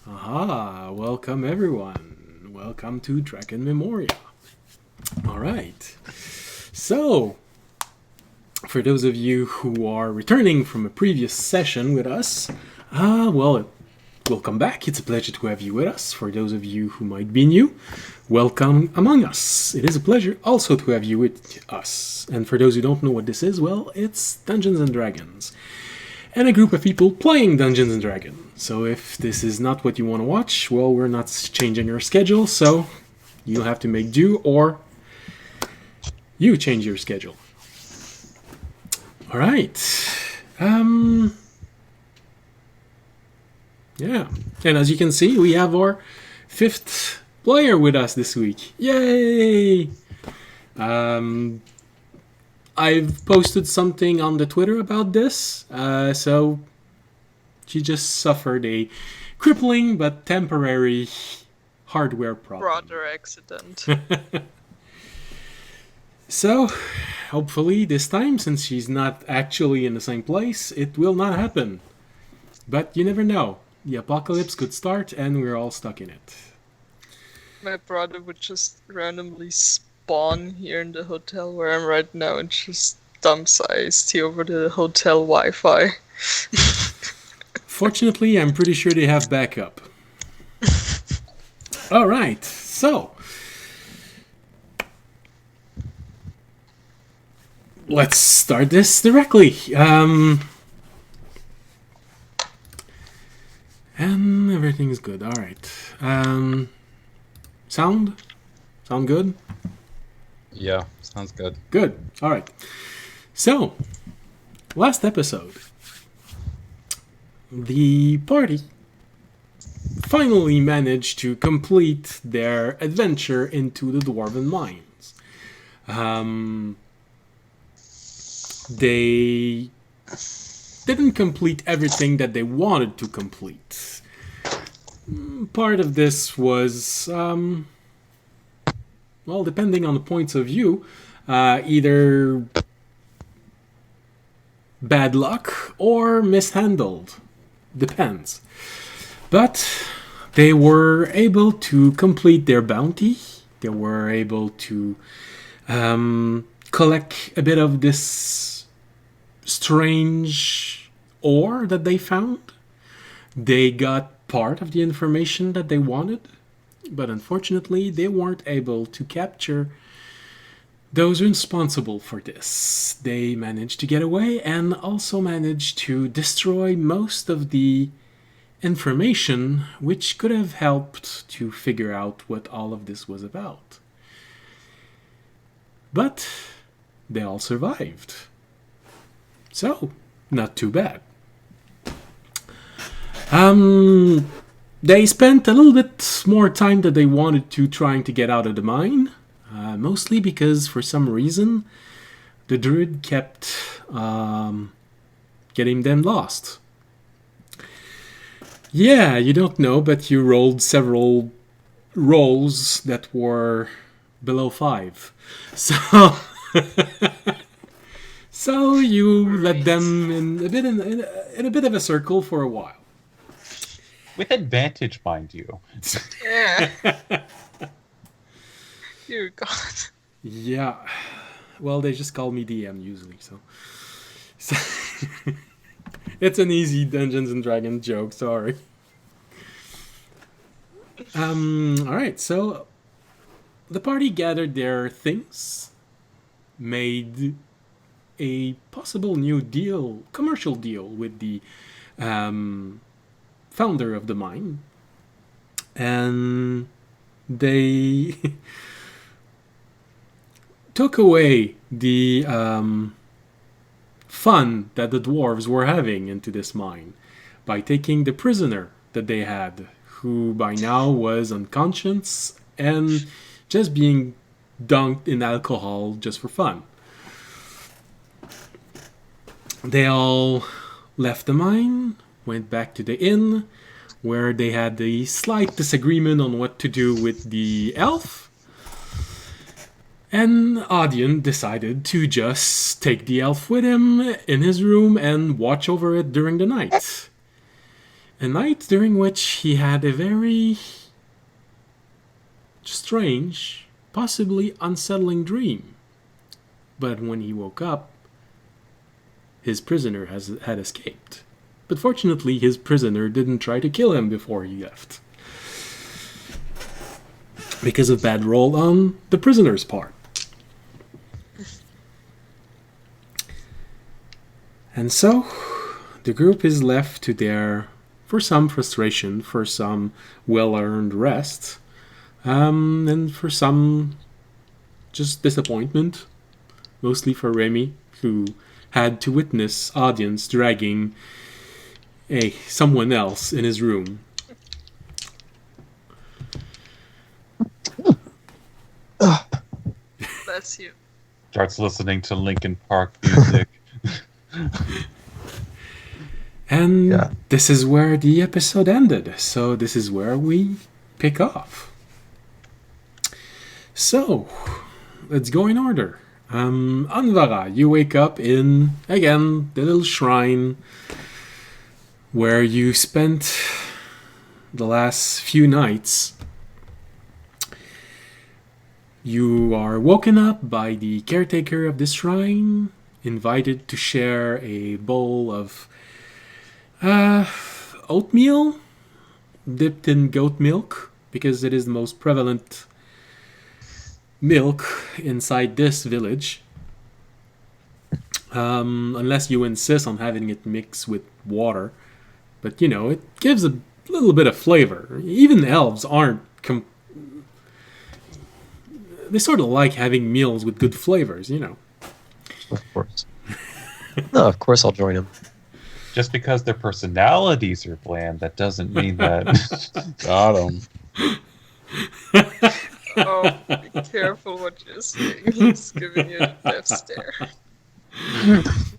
Aha, welcome everyone. Welcome to Drakenmemoria. Alright, so for those of you who are returning from a previous session with us, welcome back. It's a pleasure to have you with us. For those of you who might be new, welcome among us. It is a pleasure also to have you with us. And for those who don't know what this is, well, it's Dungeons and Dragons. And a group of people playing Dungeons and Dragons. So if this is not what you want to watch, well, we're not changing our schedule, so you'll have to make do, or you change your schedule. All right. Yeah. And as you can see, we have our 5th player with us this week. Yay! I've posted something on the Twitter about this, so she just suffered a crippling but temporary hardware problem. Brother accident. So, hopefully this time, since she's not actually in the same place, it will not happen. But you never know. The apocalypse could start and we're all stuck in it. My brother would just randomly spawn here in the hotel where I'm right now and just dumps iced tea over the hotel Wi-Fi. Fortunately, I'm pretty sure they have backup. Alright, so let's start this directly. And everything's good. Alright. Sound good? Yeah, sounds good. Good. Alright. So, last episode, the party finally managed to complete their adventure into the Dwarven mines. They didn't complete everything that they wanted to complete. Part of this was, depending on the points of view, either bad luck or mishandled. Depends. But they were able to complete their bounty. They were able to collect a bit of this strange ore that they found. They got part of the information that they wanted, but unfortunately they weren't able to capture those responsible for this. They managed to get away and also managed to destroy most of the information which could have helped to figure out what all of this was about. But they all survived. So, not too bad. They spent a little bit more time than they wanted to trying to get out of the mine. Mostly because, for some reason, the druid kept getting them lost. Yeah, you don't know, but you rolled several rolls that were below 5. So... So you led them in a bit of a circle for a while. With advantage, mind you. Yeah. Dear God. Yeah. Well, they just call me DM usually, so it's an easy Dungeons and Dragons joke, sorry. Alright, so the party gathered their things, made a possible new deal, commercial deal with the founder of the mine, and they took away the fun that the dwarves were having into this mine by taking the prisoner that they had, who by now was unconscious and just being dunked in alcohol just for fun. They all left the mine, went back to the inn, where they had a slight disagreement on what to do with the elf. And Audion decided to just take the elf with him in his room and watch over it during the night. A night during which he had a very strange, possibly unsettling dream. But when he woke up, his prisoner had escaped. But fortunately, his prisoner didn't try to kill him before he left. Because of bad roll on the prisoner's part. And so, the group is left to their, for some frustration, for some well-earned rest, and for some just disappointment, mostly for Remy, who had to witness audience dragging someone else in his room. Bless you. Starts listening to Linkin Park music. And this is where the episode ended. So this is where we pick off. So, let's go in order. Anvara, you wake up in, again, the little shrine where you spent the last few nights. You are woken up by the caretaker of this shrine, invited to share a bowl of oatmeal dipped in goat milk, because it is the most prevalent milk inside this village. Unless you insist on having it mixed with water. But, you know, it gives a little bit of flavor. Even elves aren't... they sort of like having meals with good flavors, you know. Of course. No, of course I'll join him. Just because their personalities are bland, that doesn't mean that... Got 'em. Oh, be careful what you're saying. He's giving you a death stare.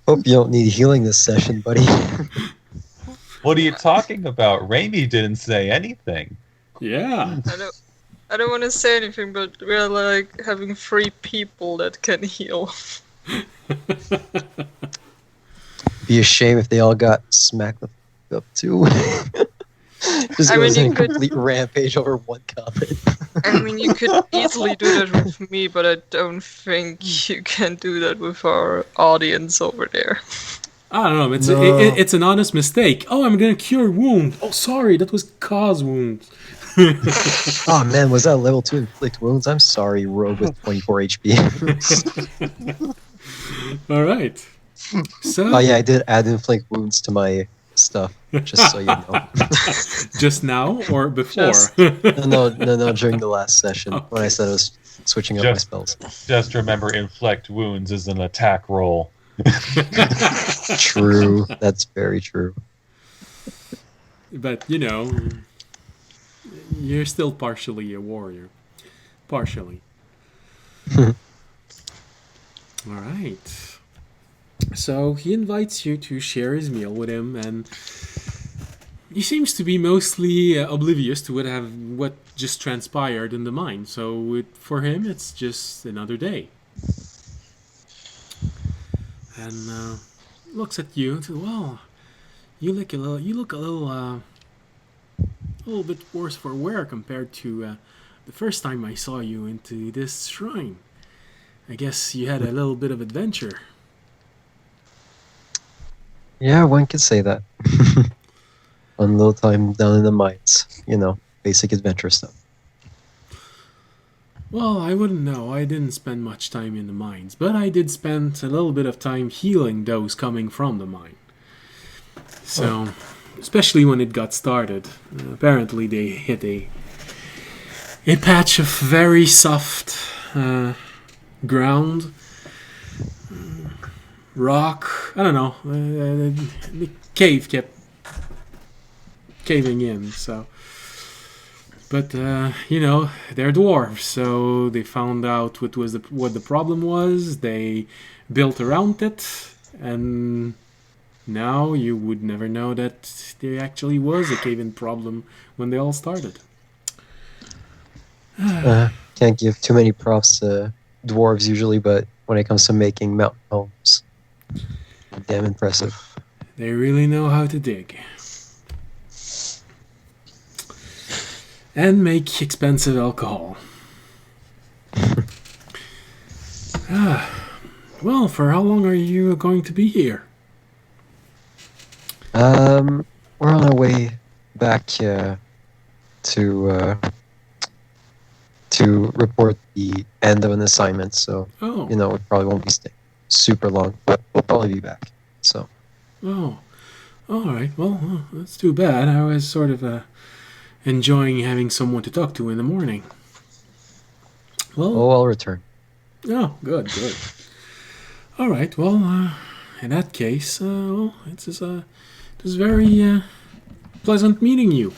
Hope you don't need healing this session, buddy. What are you talking about? Raimi didn't say anything. Yeah. I don't want to say anything, but we're like having 3 people that can heal. Be a shame if they all got smacked the f up too. Just goes in a complete rampage over one comment. I mean, you could easily do that with me, but I don't think you can do that with our audience over there. I don't know. It's an honest mistake. Oh, I'm gonna cure wound. Oh, sorry, that was cause wound. Oh man, was that level 2 inflict wounds? I'm sorry, rogue with 24 HP. All right. So. Oh yeah, I did add inflict wounds to my stuff, just so you know. Just now or before? No, during the last session when I said I was switching up my spells. Just remember, inflict wounds is an attack roll. True, that's very true. But, you know, you're still partially a warrior. Partially. All right. So he invites you to share his meal with him, and he seems to be mostly oblivious to what just transpired in the mine. So for him, it's just another day. And looks at you and says, "Well, you look a little bit worse for wear compared to the first time I saw you into this shrine. I guess you had a little bit of adventure." Yeah, one could say that. One little time down in the mines, you know, basic adventure stuff. Well, I wouldn't know. I didn't spend much time in the mines, but I did spend a little bit of time healing those coming from the mine. So, especially when it got started, apparently they hit a patch of very soft ground. Rock, I don't know, the cave kept caving in, so. But, you know, they're dwarves, so they found out what the problem was, they built around it, and now you would never know that there actually was a cave-in problem when they all started. Can't give too many props to dwarves usually, but when it comes to making mountain homes, damn impressive. They really know how to dig. and make expensive alcohol. Well, for how long are you going to be here? We're on our way back to report the end of an assignment. So Oh, we probably won't be staying super long, but we'll probably be back. So oh, all right. Well, that's too bad. I was sort of enjoying having someone to talk to in the morning. Well, I'll return. oh, good, good. All right. Well, in that case, well, it was very pleasant meeting you.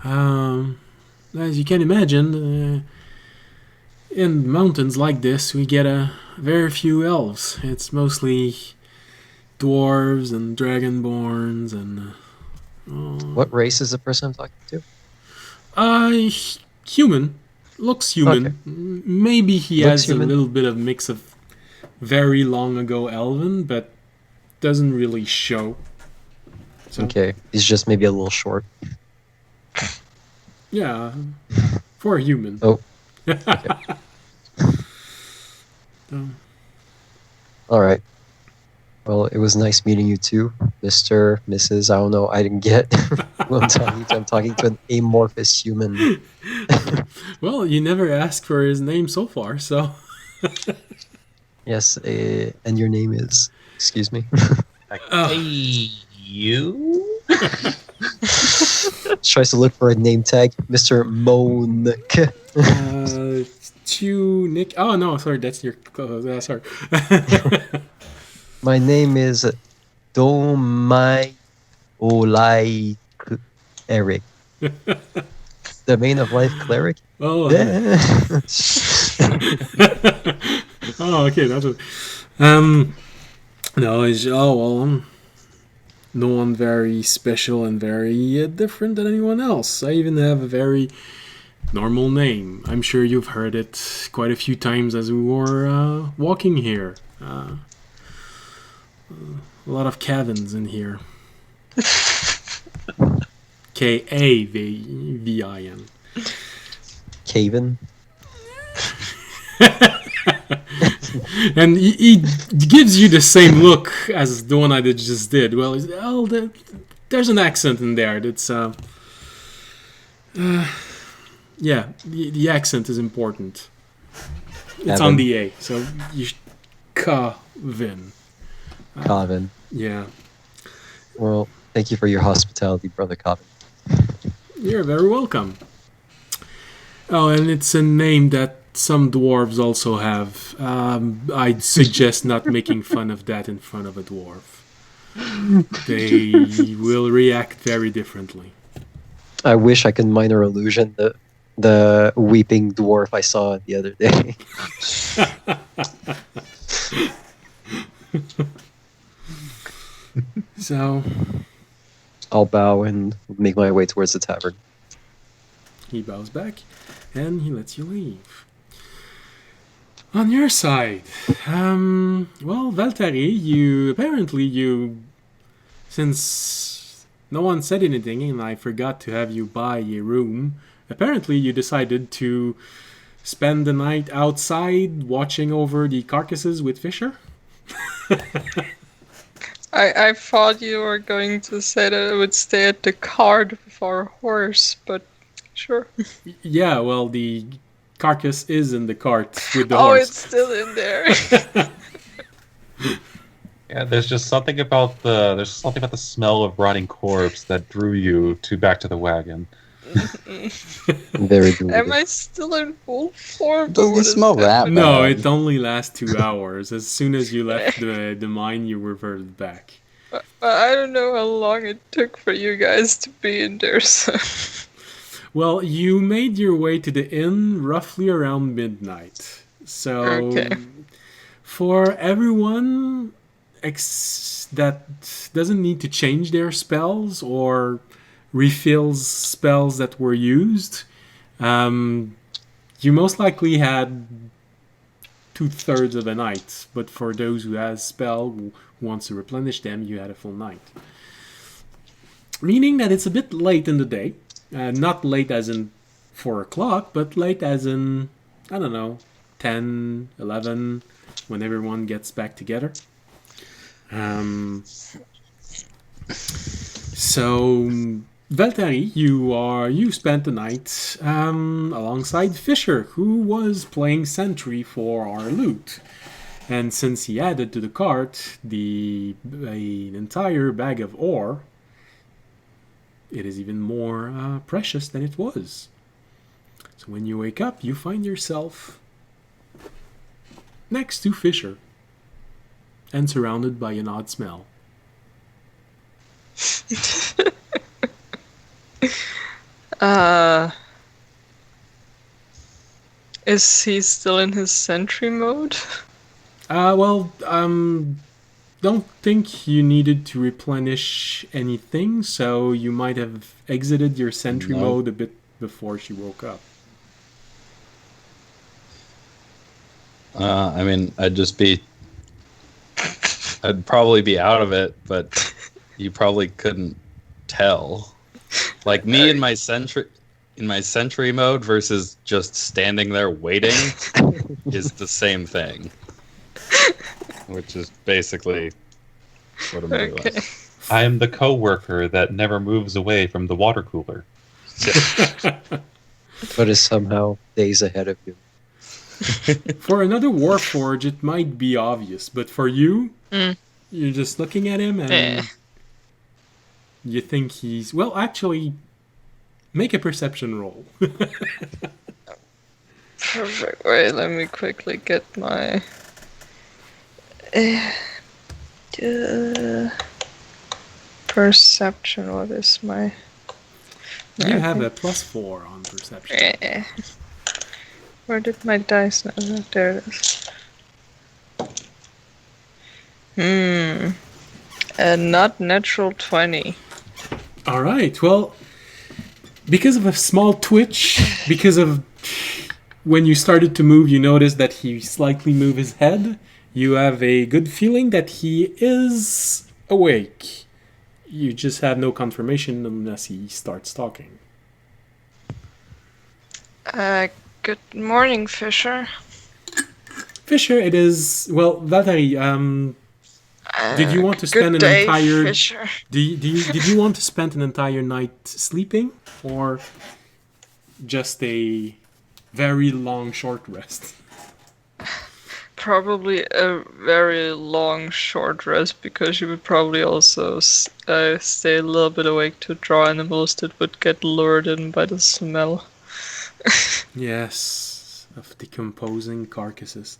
As you can imagine, in mountains like this, we get very few elves. It's mostly dwarves and dragonborns and. What race is the person I'm talking to? Human. Looks human. Okay. Maybe he Looks has human. a little bit of mix of very long ago elven, but doesn't really show. So, Okay, he's just maybe a little short. yeah, for a human. Oh, So, all right. Well, it was nice meeting you too, Mr., Mrs. I don't know. I didn't get who I'm talking to. I'm talking to an amorphous human. well, you never asked for his name so far, so. Yes, and your name is? Excuse me. Hey, you? Tries to look for a name tag, Mr. Monik. Nick. Oh no, sorry, that's your. Sorry. My name is Domai Olai Eric. Domain of Life Cleric? Oh. Yeah. Oh, okay, that's what. No, it's no one very special and very different than anyone else. I even have a very normal name. I'm sure you've heard it quite a few times as we were walking here. A lot of cabins in here. Kavin. Caven. And he gives you the same look as the one I just did. Well, there's an accent in there. That's yeah, the accent is important. It's on the A, so you Kavin. Calvin. Yeah, Well, thank you for your hospitality, Brother Calvin. you're very welcome. Oh, and it's a name that some dwarves also have. I'd suggest not making fun of that in front of a dwarf. They will react very differently. I wish I could minor illusion the weeping dwarf I saw the other day. So I'll bow and make my way towards the tavern. he bows back and he lets you leave. On your side, well, Valtteri, since no one said anything and I forgot to have you buy a room, apparently you decided to spend the night outside watching over the carcasses with Fisher? I thought you were going to say that I would stay at the cart with our horse, but sure. Yeah, well, the carcass is in the cart with the Oh, horse. it's still in there. Yeah, there's something about the smell of rotting corpse that drew you back to the wagon. Very good. Am I still in full form? Does or it what is smell that happening? No, bad? it only lasts 2 hours. As soon as you left the mine, you reverted back. I don't know how long it took for you guys to be in there, so... Well, you made your way to the inn roughly around midnight. So, Okay. for everyone that doesn't need to change their spells or refills spells that were used, you most likely had 2/3 of a night. But for those who has spell who wants to replenish them, you had a full night. Meaning that it's a bit late in the day. Not late as in 4 o'clock, but late as in, I don't know, 10, 11, when everyone gets back together. So, Valtteri, you spent the night alongside Fisher, who was playing sentry for our loot. And since he added to the cart an entire bag of ore, it is even more precious than it was. So when you wake up, you find yourself next to Fisher and surrounded by an odd smell. Is he still in his sentry mode? Don't think you needed to replenish anything, so you might have exited your sentry mode a bit before she woke up. I mean, I'd probably be out of it, but you probably couldn't tell. Like me in my sentry mode versus just standing there waiting is the same thing. Which is basically what I'm doing. I am the coworker that never moves away from the water cooler. But is somehow days ahead of you. For another Warforged, it might be obvious, but for you, you're just looking at him and you think he's... Well, actually, make a perception roll. Perfect. Wait, let me quickly get my... perception. What is my... You have a +4 on perception. Where did my dice now? Oh, there it is. Not natural 20. Alright, well, because of a small twitch, because of when you started to move, you noticed that he slightly moved his head. You have a good feeling that he is awake. You just have no confirmation unless he starts talking. Good morning, Fisher. Fisher, it is... Well, Valtteri, did you want to spend good an day, entire... Fisher. Did you want to spend an entire night sleeping? Or just a very long short rest? Probably a very long short rest, because you would probably also stay a little bit awake to draw animals that would get lured in by the smell. Yes, of decomposing carcasses.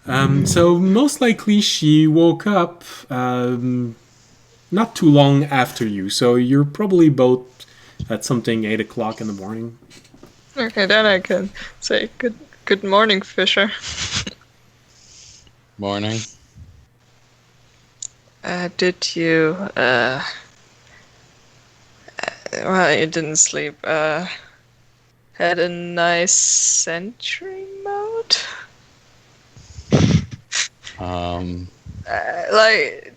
So most likely she woke up not too long after you. So you're probably both at something 8 o'clock in the morning. Okay, then I can say good morning, Fisher. Morning. Did you well, you didn't sleep. Had a nice sentry mode?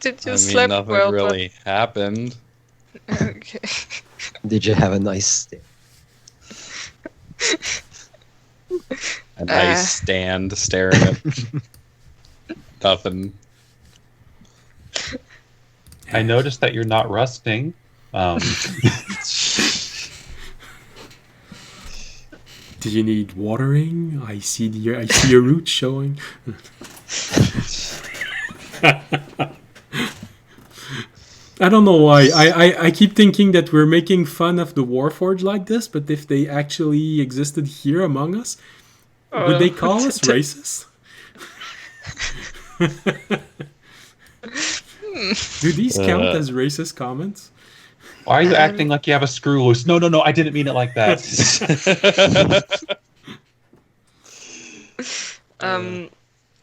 Did you sleep nothing well? really happened. Okay. Did you have a nice stay? A nice stand staring at nothing. I noticed that you're not rusting. Do you need watering? I see your roots showing. I don't know why. I keep thinking that we're making fun of the Warforged like this, but if they actually existed here among us, would they call us racist? Do these count as racist comments? Why are you acting like you have a screw loose? No, I didn't mean it like that.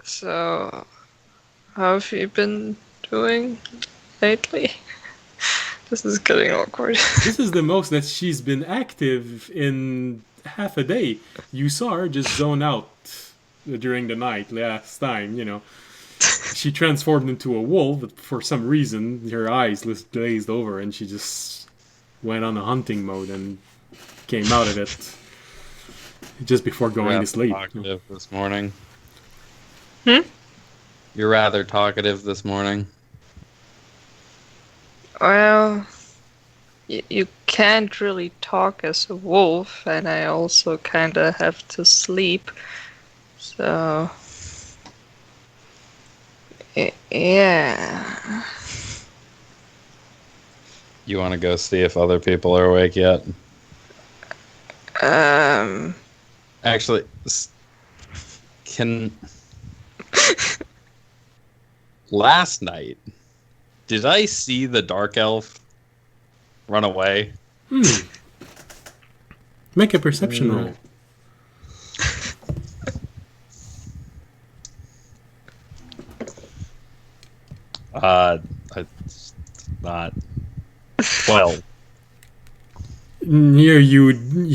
So, how have you been doing lately? This is getting awkward. This is the most that she's been active in half a day. You saw her just zone out during the night last time, you know. She transformed into a wolf, but for some reason her eyes glazed over and she just went on a hunting mode and came out of it. just before going to sleep. Talkative this morning. Hmm? You're rather talkative this morning. Well, you can't really talk as a wolf, and I also kind of have to sleep. So, yeah. You want to go see if other people are awake yet? Actually, can... Last night, did I see the dark elf run away? Make a perception roll. It's not 12. Here you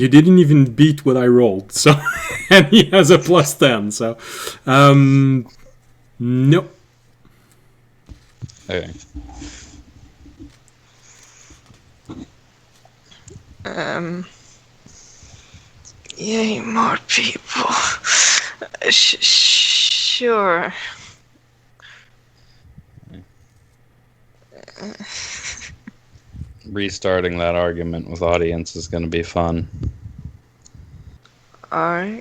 didn't even beat what I rolled, so and he has a +10, so nope. Okay. Yay, more people. Sure. Restarting that argument with audience is going to be fun. Argument?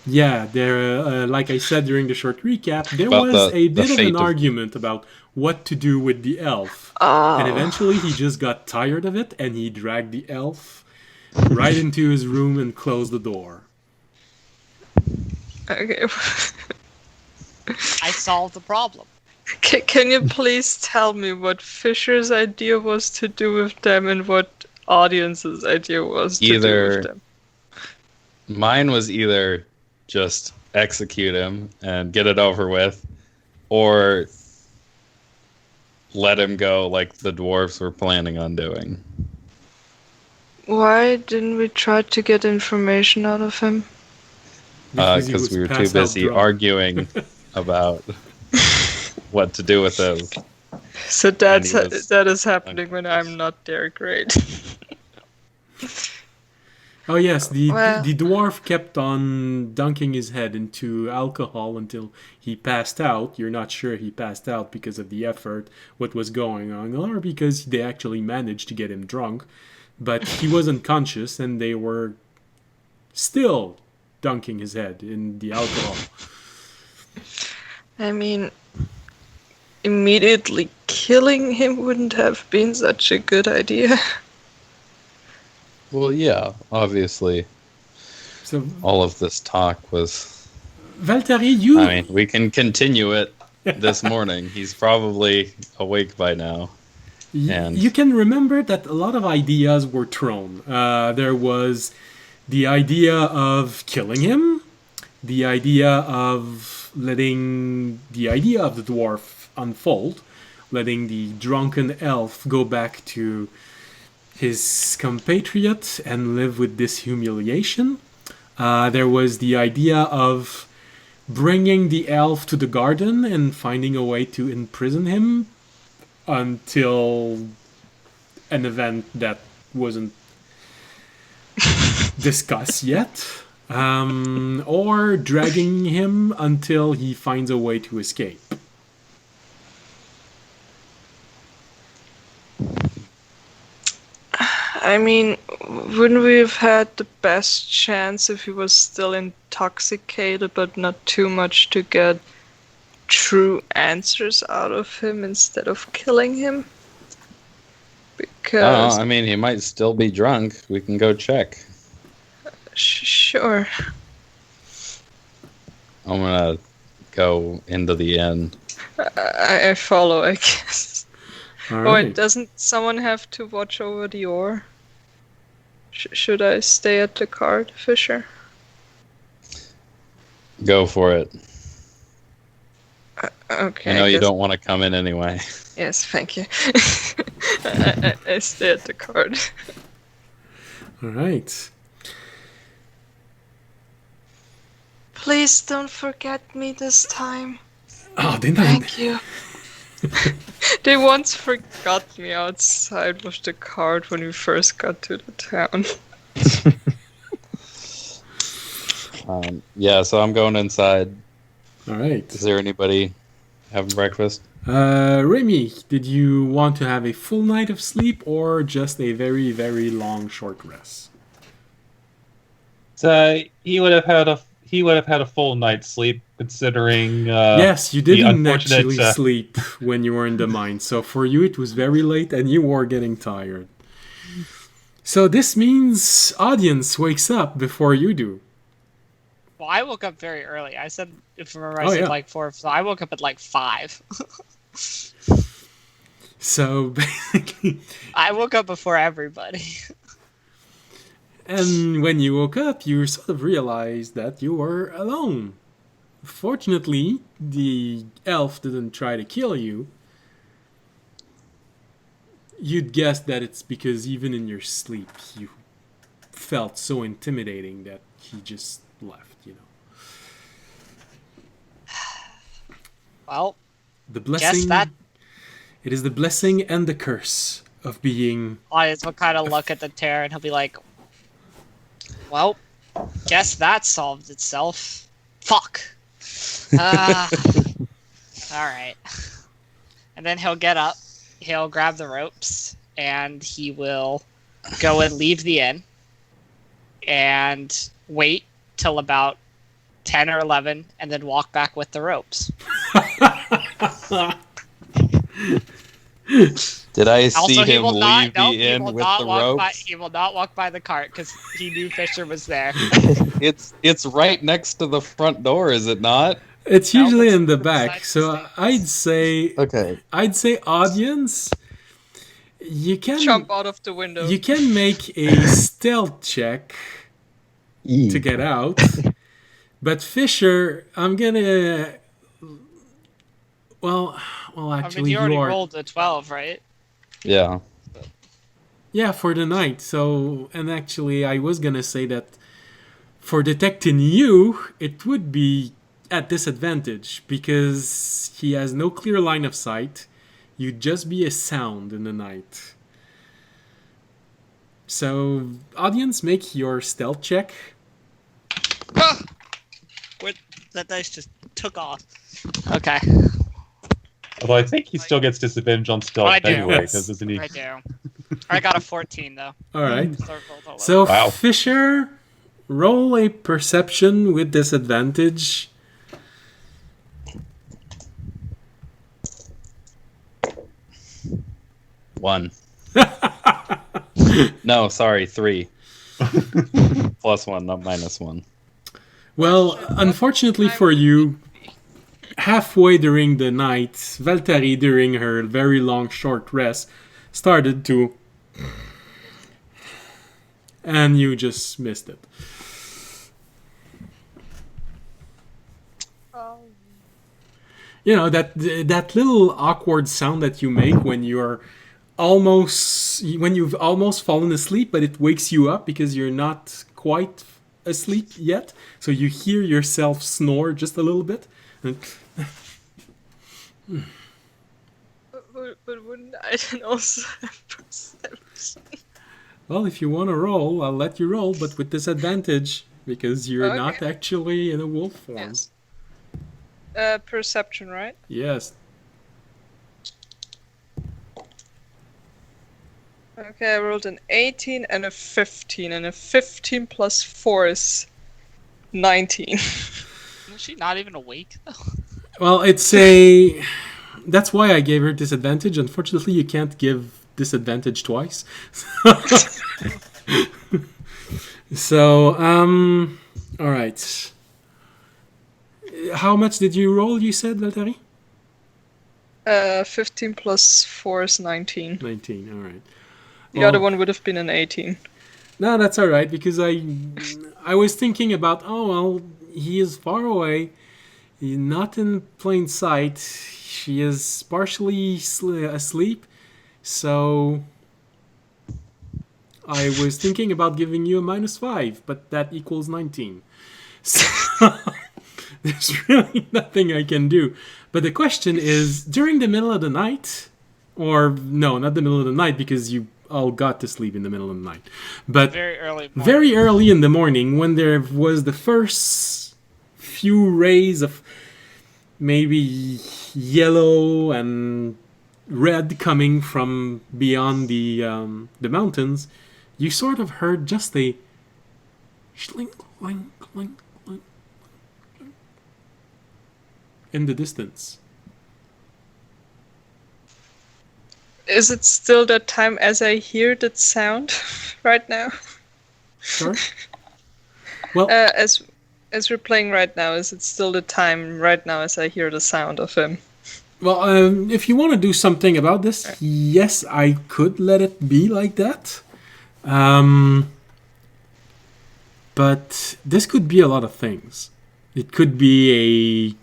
Yeah, there. Like I said during the short recap, there About was a the bit of fate an of- argument about what to do with the elf, Oh. and eventually he just got tired of it, and he dragged the elf right into his room and closed the door. Okay. I solved the problem. Can you please tell me what Fisher's idea was to do with them and what audience's idea was to do Either- with them? Mine was either just execute him and get it over with, or let him go like the dwarves were planning on doing. Why didn't we try to get information out of him? he Because was we were too passed out busy drunk. arguing about what to do with those. So And he was that is happening when I'm not there. Great. Oh yes, Well- the dwarf kept on dunking his head into alcohol until he passed out. You're not sure he passed out because of the effort, what was going on, or because they actually managed to get him drunk. But he was unconscious, and they were still dunking his head in the alcohol. I mean, immediately killing him wouldn't have been such a good idea. Well, yeah, obviously, So all of this talk was... Valtteri, you I mean, we can continue it this morning. He's probably awake by now. and- you can remember that a lot of ideas were thrown. There was the idea of killing him, the idea of letting the idea of the dwarf unfold, letting the drunken elf go back to his compatriot and live with this humiliation. There was the idea of bringing the elf to the garden and finding a way to imprison him until an event that wasn't discussed yet. Or dragging him until he finds a way to escape. I mean, wouldn't we have had the best chance if he was still intoxicated, but not too much to get true answers out of him instead of killing him? Because Oh, I mean, he might still be drunk. We can go check. sure. I'm gonna go into the inn. I follow, I guess. All Oh, right. and doesn't someone have to watch over the ore? Should I stay at the cart, Fisher? Go for it. Okay. I know you guess- don't want to come in anyway. Yes, thank you. I stay at the cart. All right. Please don't forget me this time. Oh, didn't I? Thank you. They once forgot me outside with the cart when we first got to the town. Yeah, so I'm going inside. All right. Is there anybody having breakfast? Remy, did you want to have a full night of sleep or just a very, very long short rest? So he would have had a full night's sleep, considering Yes, you the didn't unfortunate. actually sleep when you were in the mine. So for you, it was very late and you were getting tired. So this means audience wakes up before you do. Well, I woke up very early. I said, if you remember, I Oh, said yeah. like 4. So I woke up at like 5. So basically, I woke up before everybody. and when you woke up, you sort of realized that you were alone. Fortunately, the elf didn't try to kill you. You'd guess that it's because even in your sleep, you felt so intimidating that he just left, you know. Well, The guess blessing. that It is the blessing and the curse of being. audience will kind of look at the tear and he'll be like, well, guess that solved itself. Fuck. Alright. And then he'll get up, he'll grab the ropes, and he will go and leave the inn and wait till about 10 or 11 and then walk back with the ropes. Did I see Also, he him will not. leave No, the he inn will with not the walk by. ropes? He will not walk by the cart because he knew Fisher was there. It's right next to the front door, is it not? It's No, usually it's in the beside back, the so stairs. Okay. I'd say audience. You can Jump out of the window. you can make a stealth check E. to get out, but Fisher, I'm gonna. Well, I actually, mean, you already you are. rolled a 12, right? Yeah. Yeah, for the night. So, and actually, I was gonna say that for detecting you, it would be at disadvantage because he has no clear line of sight. You'd just be a sound in the night. So, audience, make your stealth check. Ah! What? That dice just took off. Okay, Although I think he still gets disadvantage on stealth I do. anyway, Yes. because isn't he? I do. I got a 14 though. All right. So I rolled a 11. So, Wow. Fisher, roll a perception with disadvantage. One. No, sorry, 3. Plus 1, not minus 1. Well, unfortunately for you, halfway during the night, Valtteri, during her very long short rest, started to. And you just missed it. You know, that little awkward sound that you make when you've almost fallen asleep, but it wakes you up because you're not quite asleep yet. So you hear yourself snore just a little bit. And But wouldn't I then also have perception? well, if you want to roll, I'll let you roll, but with disadvantage because you're not Okay. actually in a wolf form. Yes. Perception, right? Yes. Okay, I rolled an 18 and a 15, and a 15 plus 4 is 19. Is she not even awake though? Well, it's a. That's why I gave her disadvantage. Unfortunately, you can't give disadvantage twice. So, all right. How much did you roll? You said, Valtteri? 15 plus 4 is 19. 19. All right. The other one would have been an 18. No, that's all right because I was thinking about, oh well, he is far away, he's not in plain sight. She is partially asleep, so I was thinking about giving you a -5, but that equals 19. So there's really nothing I can do. But the question is, during the middle of the night, or no, not the middle of the night, because you all got to sleep in the middle of the night. But Very early. Morning. very early in the morning, when there was the first few rays of maybe yellow and red coming from beyond the mountains, you sort of heard just a shlink, clink, clink, clink, clink in the distance. Is it still that time as I hear that sound right now? Sure. Well, As we're playing right now, is it still the time right now as I hear the sound of him? well, if you want to do something about this, yes, I could let it be like that. But this could be a lot of things. It could be a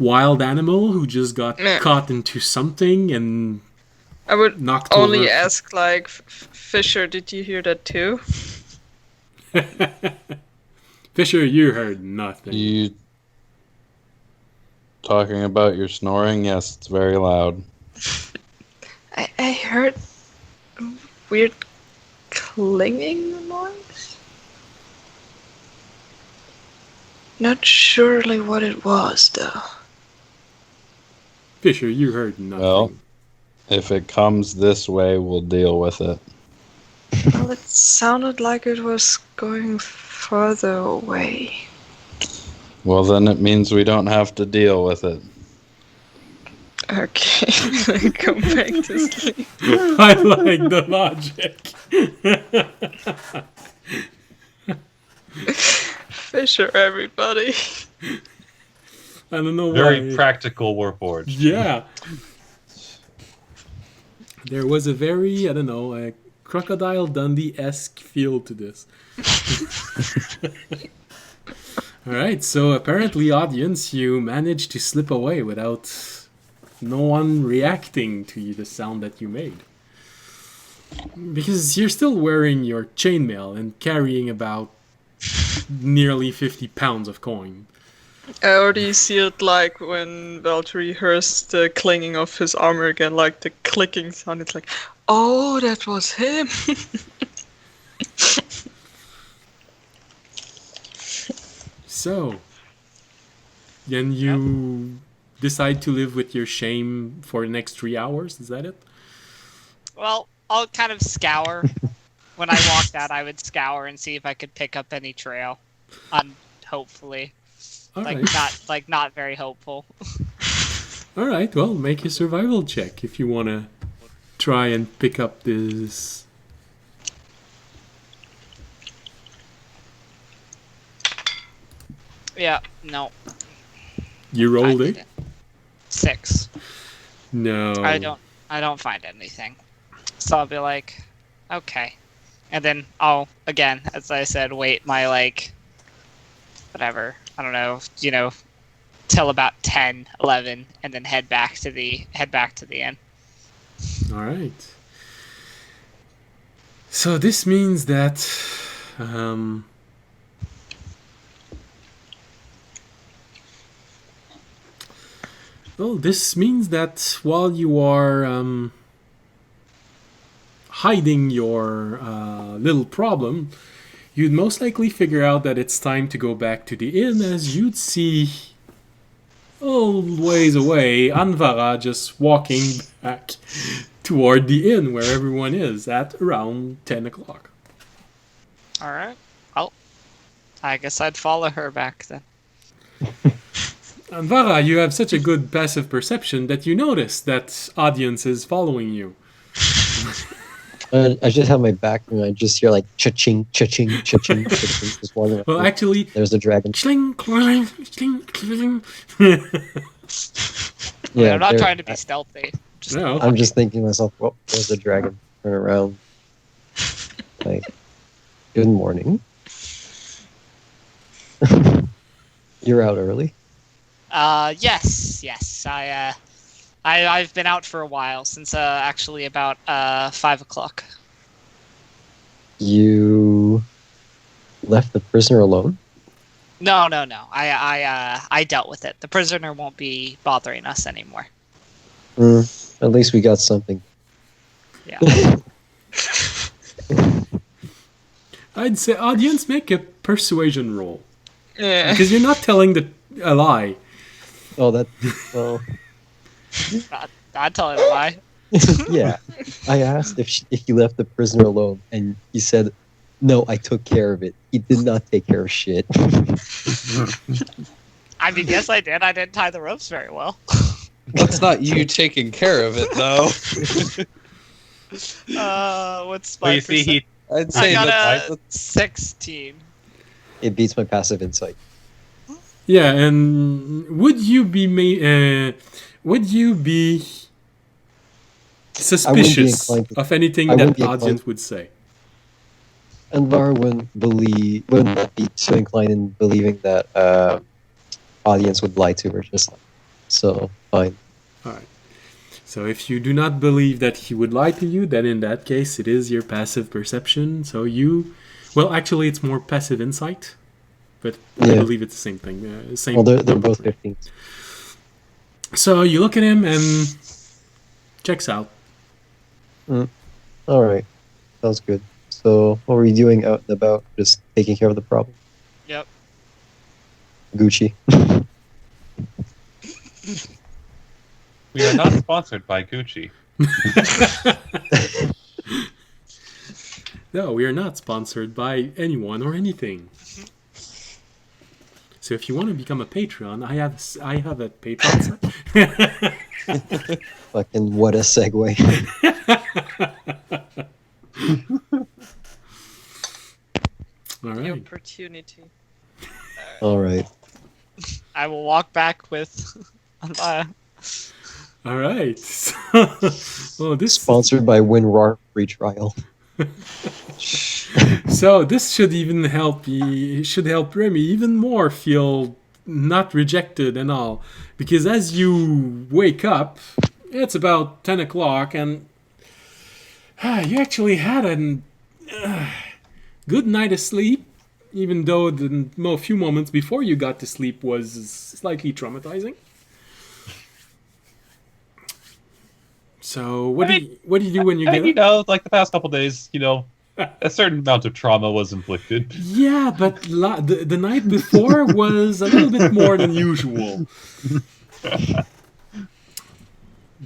wild animal who just got Yeah. caught into something and I would knocked only over. ask, like, Fisher, did you hear that too? Fisher, you heard nothing. You talking about your snoring? Yes, it's very loud. I heard weird clinging noise. Not surely what it was, though. Fisher, you heard nothing. Well, if it comes this way, we'll deal with it. Well, it sounded like it was going further away. Well, then it means we don't have to deal with it. Okay, go back to sleep. I like the logic. Fisher, everybody. I don't know Very why. practical Warforged. Yeah. There was a very, I don't know, a Crocodile Dundee-esque feel to this. Alright, so apparently, audience, you managed to slip away without no one reacting to the sound that you made. Because you're still wearing your chainmail and carrying about nearly 50 pounds of coin. I already see it like when Valtteri hears the clanging of his armor again, like the clicking sound. It's like, oh, that was him. So, then you decide to live with your shame for the next 3 hours? Is that it? Well, I'll kind of scour. When I walked out, I would scour and see if I could pick up any trail. Hopefully. Alright. Not very hopeful. Alright, well, make a survival check if you want to try and pick up this. Yeah, no. You rolled I it? didn't. 6. No. I don't find anything. So I'll be like, okay. And then I'll, again, as I said, wait my, whatever, I don't know, till about 10, 11, and then head back to the inn. Alright. So this means that this means that while you are hiding your little problem, you'd most likely figure out that it's time to go back to the inn, as you'd see old ways away Anvara just walking back toward the inn where everyone is at around 10 o'clock. Alright. Well, I guess I'd follow her back then. Anvara, you have such a good passive perception that you notice that audience is following you. I just have my back and I just hear like cha-ching, cha-ching, cha-ching, cha-ching. Just wandering. Well, actually, There's the dragon. cling, cling, cling, cling. Yeah, I'm not there- trying to be stealthy. Just No. I'm just thinking to myself, well, there's the dragon. Turn around. Like, good morning. You're out early. Yes. I've been out for a while, since actually about 5 o'clock. You left the prisoner alone? No. I dealt with it. The prisoner won't be bothering us anymore. At least we got something. Yeah. I'd say audience make a persuasion roll Yeah. because you're not telling a lie. Oh, that. Well, Not telling a lie. yeah. I asked if he left the prisoner alone, and he said, "No, I took care of it. He did not take care of shit." I mean, yes, I did. I didn't tie the ropes very well. That's not you taking care of it, though. What's But my you see, percent? I'd I say got that's a 16. It beats my passive insight. Yeah, and would you be suspicious inclined to- of anything I that wouldn't the be audience inclined- would say? And Lar wouldn't be so inclined in believing that audience would lie to her. Just so fine. All right. So if you do not believe that he would lie to you, then in that case, it is your passive perception. So well, actually, it's more passive insight, but I Yeah. believe it's the same thing. Same. Well, they're number. both 15. So you look at him and checks out. All right, sounds good. So, what were you doing out and about? Just taking care of the problem. Yep. Gucci. we are not sponsored by Gucci. No, we are not sponsored by anyone or anything. So if you want to become a Patreon, I have a Patreon site. Fucking what a segue. All The right. opportunity. All right. I will walk back with. All right. Well, this Sponsored by WinRAR free trial. So this should even help Remy even more feel not rejected and all, because as you wake up, it's about 10 o'clock and you actually had a good night of sleep, even though the few moments before you got to sleep was slightly traumatizing. So what do you do when you get up? Like the past couple days, a certain amount of trauma was inflicted. Yeah, but the night before was a little bit more than usual.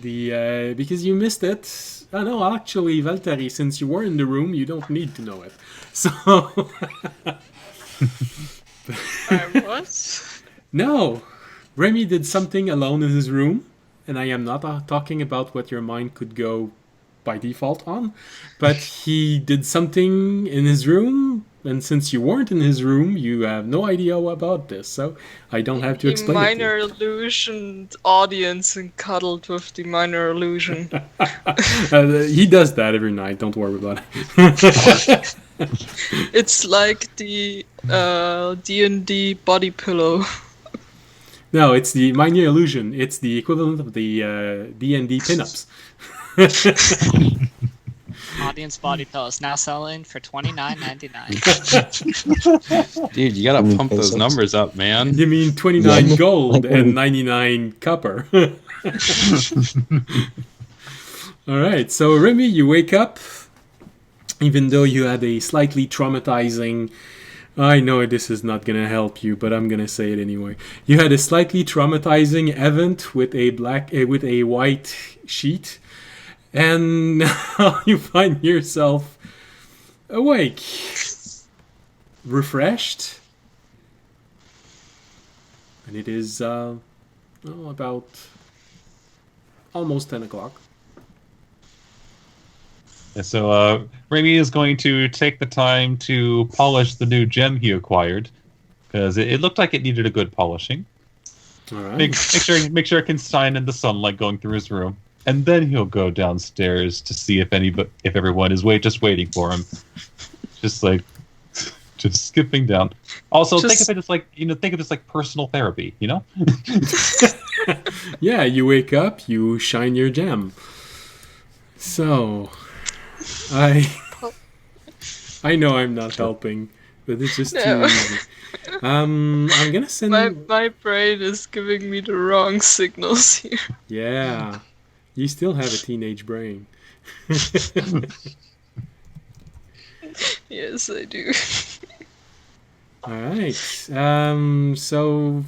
Because you missed it. Oh no, actually, Valtteri, since you were in the room, you don't need to know it. So I was? no, Remy did something alone in his room, and I am not talking about what your mind could go by default on, but he did something in his room, and since you weren't in his room, you have no idea about this, so I don't have to The explain it to minor illusion audience and cuddled with the minor illusion. you. He does that every night, don't worry about it. It's like the D&D body pillow. No, it's the minor illusion. It's the equivalent of the D&D pinups. Audience body pillows now selling for $29.99. Dude, you gotta pump those pesos. numbers up, man. You mean 29 Yeah. gold Like and 99 copper. All right, so Remy, you wake up, even though you had a slightly traumatizing... I know this is not going to help you, but I'm going to say it anyway. You had a slightly traumatizing event with a white sheet, and now you find yourself awake, refreshed, and it is about almost 10 o'clock. And so Remy is going to take the time to polish the new gem he acquired, because it looked like it needed a good polishing. All right. Make sure it can shine in the sunlight going through his room, and then he'll go downstairs to see if everyone is waiting for him. Just skipping down. Also, think of it as like personal therapy. Yeah, you wake up, you shine your gem. So, I know I'm not helping, but it's just too No. easy. I'm gonna send. My brain is giving me the wrong signals here. Yeah, You still have a teenage brain. Yes, I do. All right. So,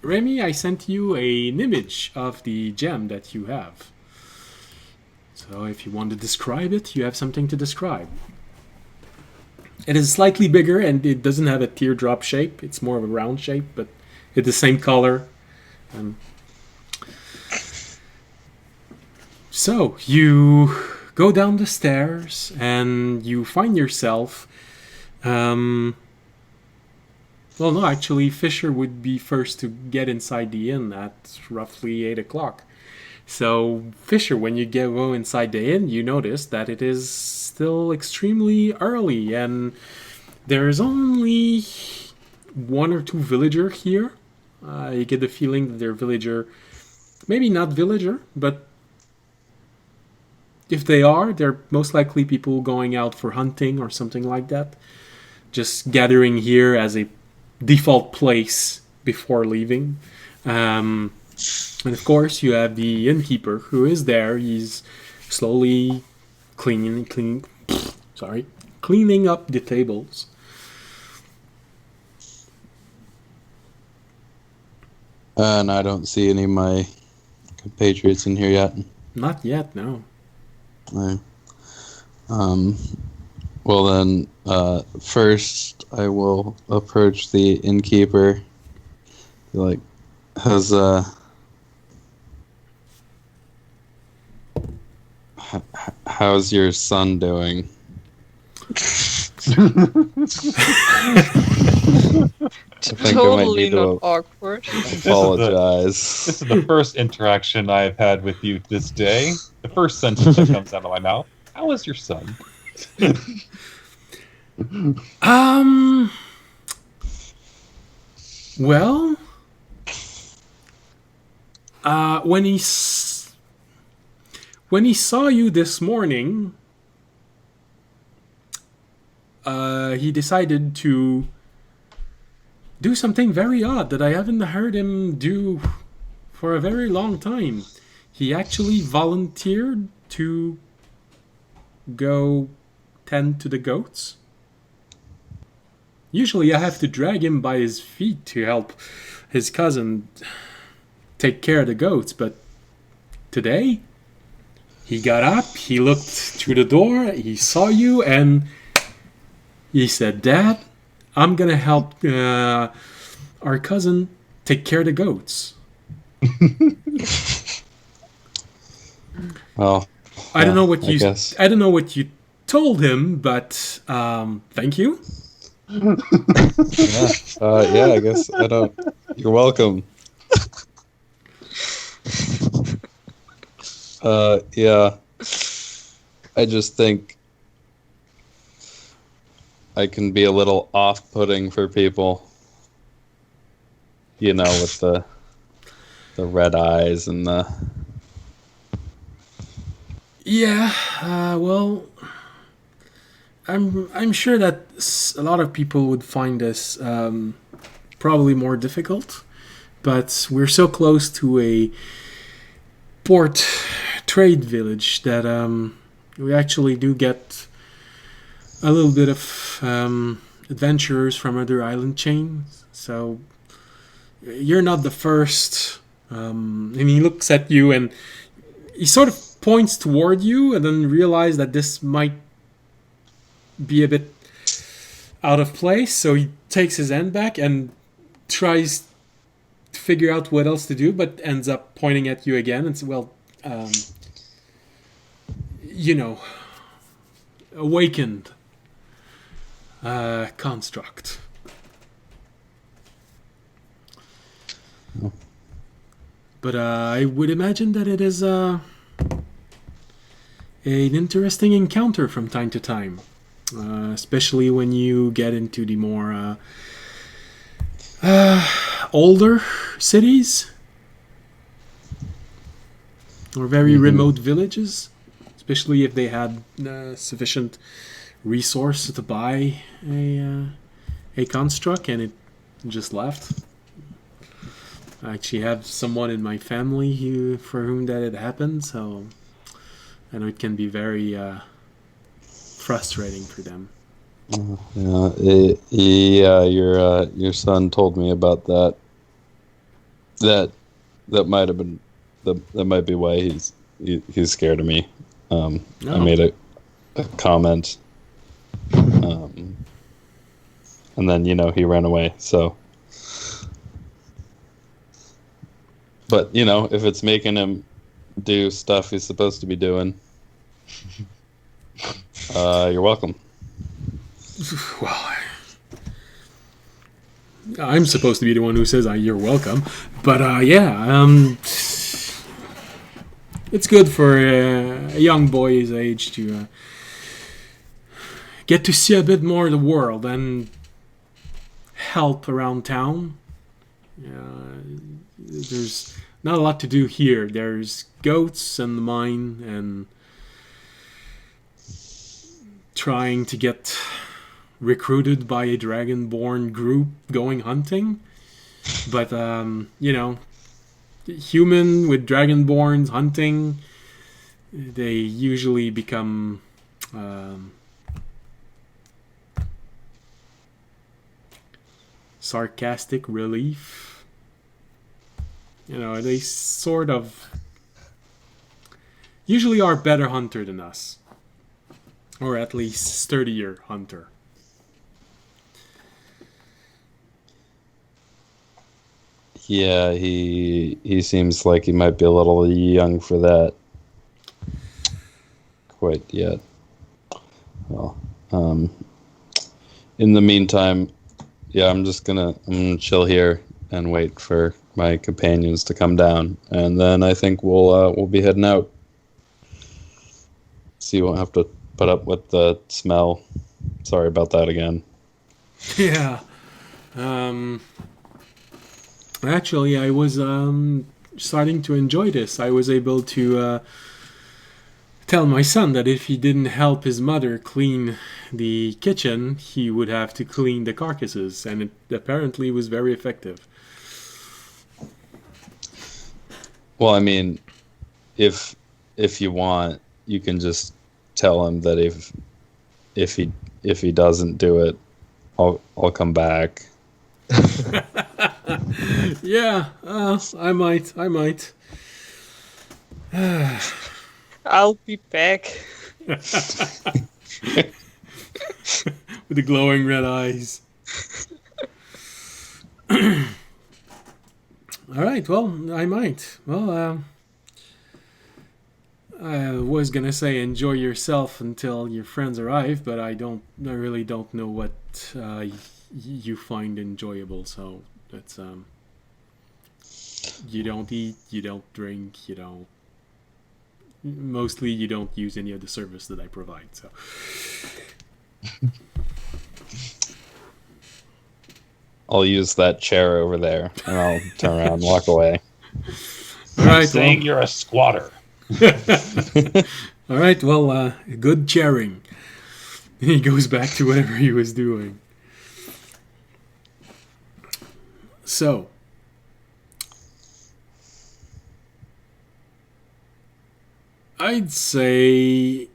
Remy, I sent you an image of the gem that you have. So, if you want to describe it, you have something to describe. It is slightly bigger and it doesn't have a teardrop shape. It's more of a round shape, but it's the same color. So, you go down the stairs and you find yourself. Well, no, actually, Fisher would be first to get inside the inn at roughly 8 o'clock. So, Fisher, when you go inside the inn, you notice that it is still extremely early and there's only one or two villager here. You get the feeling that they're villager, maybe not villager, but if they are, they're most likely people going out for hunting or something like that. Just gathering here as a default place before leaving. And of course, you have the innkeeper who is there. He's slowly cleaning up the tables. And I don't see any of my compatriots in here yet. Not yet, no. Right. Well then, first I will approach the innkeeper. Be like, how's your son doing? Totally not awkward. Apologize. This is the first interaction I've had with you this day. The first sentence that comes out of my mouth. How is your son? Well, when he saw you this morning, he decided to do something very odd that I haven't heard him do for a very long time. He actually volunteered to go tend to the goats. Usually I have to drag him by his feet to help his cousin take care of the goats, but today he got up, he looked through the door, he saw you, and he said, "Dad, I'm gonna help our cousin take care of the goats." Well, I don't know what guess. I don't know what you told him, but thank you. Yeah, I guess I don't. You're welcome. Yeah. I just think I can be a little off-putting for people. You know, with the red eyes and the... Yeah, well, I'm sure that a lot of people would find this probably more difficult, but we're so close to a port trade village that we actually do get a little bit of adventurers from other island chains. So you're not the first. And he looks at you and he sort of points toward you and then realizes that this might be a bit out of place. So he takes his hand back and tries to figure out what else to do, but ends up pointing at you again and says, "Well, you know, awakened construct." But I would imagine that it is an interesting encounter from time to time, especially when you get into the more older cities or very remote villages, especially if they had sufficient resources to buy a construct and it just left. I actually have someone in my family for whom that had happened, so I know it can be very frustrating for them. Yeah, your son told me about that. That might have been that might be why he's scared of me. I made a comment, and then he ran away. So, but if it's making him do stuff he's supposed to be doing, you're welcome. Well, I'm supposed to be the one who says you're welcome, but it's good for a young boy his age to get to see a bit more of the world and help around town. There's not a lot to do here. There's goats and the mine and trying to get recruited by a dragonborn group going hunting. But, human with dragonborns hunting, they usually become sarcastic relief. They sort of usually are better hunter than us. Or at least sturdier hunter. Yeah, he seems like he might be a little young for that quite yet. Well, in the meantime, yeah, I'm gonna chill here and wait for my companions to come down, and then I think we'll be heading out. So you won't have to put up with the smell. Sorry about that again. Yeah. Actually, I was starting to enjoy this. I was able to tell my son that if he didn't help his mother clean the kitchen, he would have to clean the carcasses, and it apparently was very effective. Well, I mean, if you want, you can just tell him that if he doesn't do it, I'll come back. Yeah, I might. I'll be back. With the glowing red eyes. All right, well, I might. Well, I was gonna say enjoy yourself until your friends arrive, but I really don't know what you find enjoyable. So that's you don't eat, you don't drink, mostly you don't use any of the service that I provide. So. I'll use that chair over there, and I'll turn around and walk away. All right, saying you're a squatter. All right, well, good chairing. He goes back to whatever he was doing. So, I'd say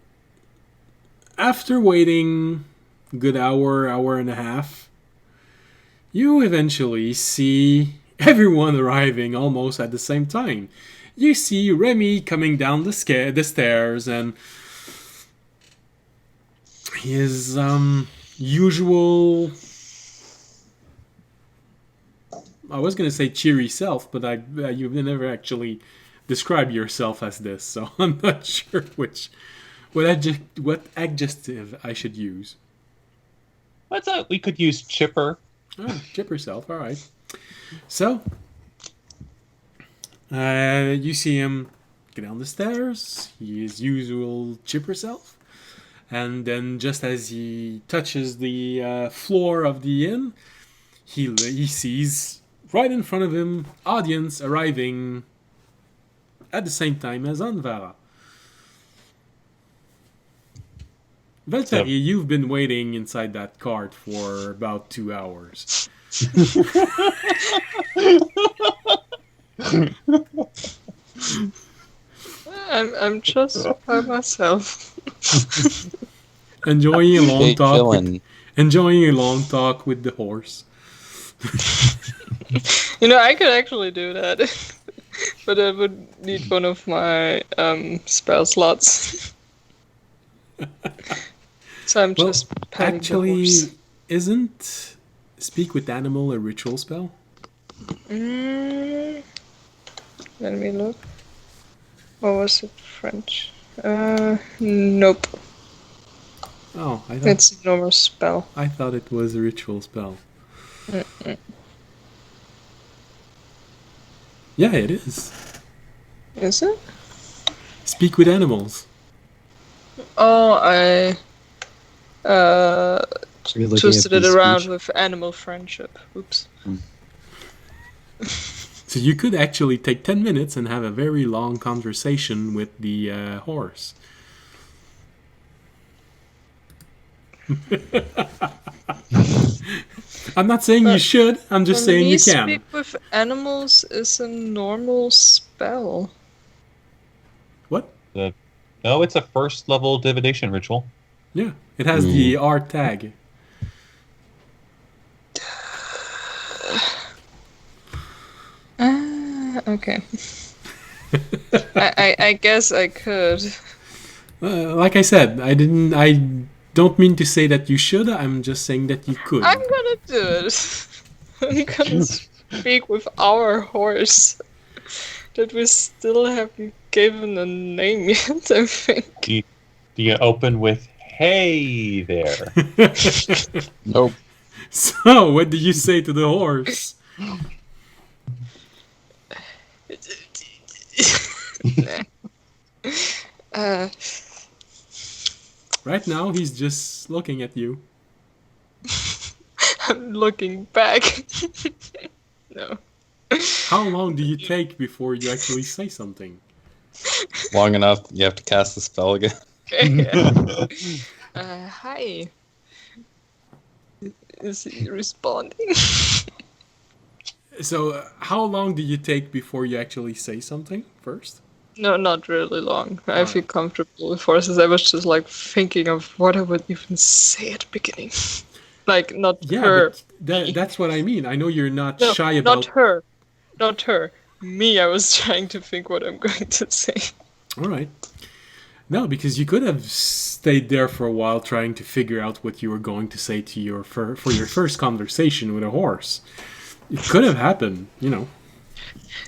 after waiting a good hour and a half, you eventually see everyone arriving almost at the same time. You see Remy coming down the stairs, and his usual, I was going to say cheery self, but you've never actually described yourself as this, so I'm not sure what adjective I should use. I thought we could use chipper. Oh, chipper self, all right. So, you see him get down the stairs, his usual chipper self, and then just as he touches the floor of the inn, he sees right in front of him audience arriving at the same time as Anvara. Valtteri, you've been waiting inside that cart for about 2 hours. I'm just by myself. Enjoying a long Hey, talk. chillin'. Enjoying a long talk with the horse. I could actually do that, but I would need one of my spell slots. So I'm Well, just petting the actually, horse. isn't speak with animal a ritual spell? Let me look. What was it? French? Nope. Oh, It's a normal spell. I thought it was a ritual spell. Mm-mm. Yeah, it is. Is it? Speak with animals. Oh, I You're looking twisted at it beast around speech. with animal friendship. Oops. So you could actually take 10 minutes and have a very long conversation with the horse. I'm not saying you But should, I'm just For saying me, you can. speak with animals is a normal spell. What? No, it's a first level divination ritual. Yeah, it has the art tag. Okay. I guess I could. Like I said, I don't mean to say that you should, I'm just saying that you could. I'm gonna do it. I'm gonna speak with our horse that we still haven't given a name yet, I think. Do you open with "Hey there"? Nope. So, what do you say to the horse? uh, Right now, he's just looking at you. I'm looking back. No. How long do you take before you actually say something? Long enough, you have to cast the spell again. Hi. Is he responding? So, how long do you take before you actually say something first? No, not really long. I feel comfortable with horses. I was just like thinking of what I would even say at the beginning. Like, not Yeah, her. but that's what I mean. I know you're not No, shy not about. her. Not her. Me, I was trying to think what I'm going to say. All right. No, because you could have stayed there for a while trying to figure out what you were going to say to your for your first conversation with a horse. It could have happened, you know.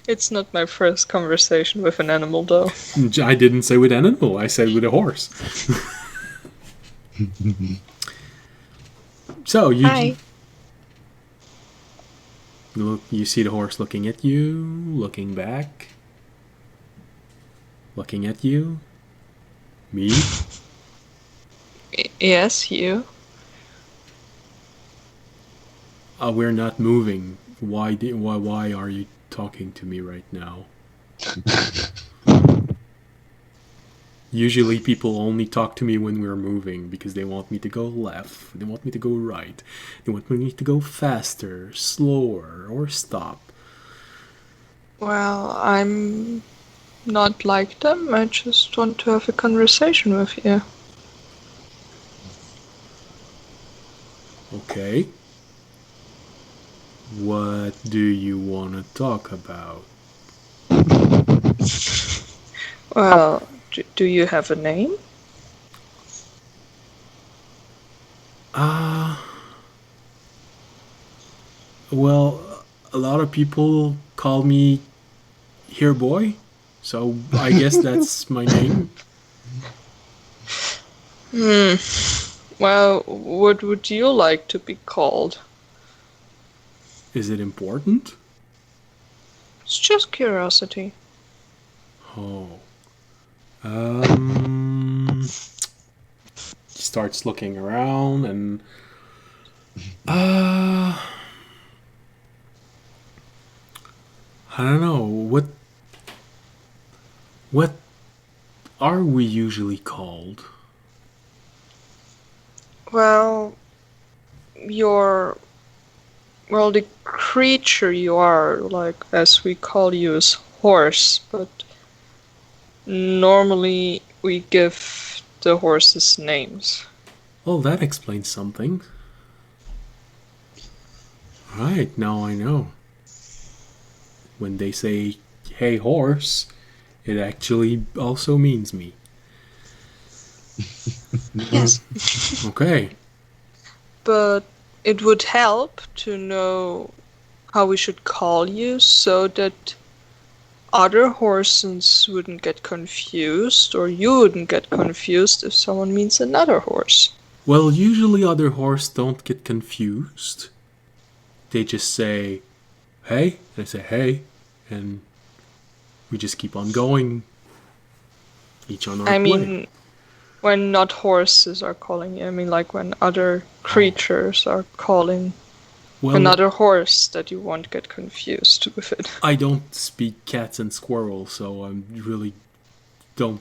It's not my first conversation with an animal, though. I didn't say with animal. I said with a horse. So you Hi. look. You see the horse looking at you, looking back, looking at you. Me. Yes, you. We're not moving. Why are you talking to me right now? Usually people only talk to me when we're moving because they want me to go left, they want me to go right, they want me to go faster, slower, or stop. Well, I'm not like them. I just want to have a conversation with you. Okay. What do you want to talk about? Well, do you have a name? Well, a lot of people call me Here Boy, so I guess that's my name. Well, what would you like to be called? Is it important? It's just curiosity. Oh. He starts looking around and I don't know, what are we usually called? Well, your Well, the creature you are, like, as we call you, is horse, but normally we give the horses names. Well, that explains something. Right, now I know. When they say, hey horse, it actually also means me. Yes. Okay. But it would help to know how we should call you so that other horses wouldn't get confused, or you wouldn't get confused if someone means another horse. Well, usually other horse don't get confused. They just say, hey, and I say, hey, and we just keep on going. Each on our I way. mean, when not horses are calling you, I mean, like when other creatures are calling Well, another horse, that you won't get confused with it. I don't speak cats and squirrels, so I really don't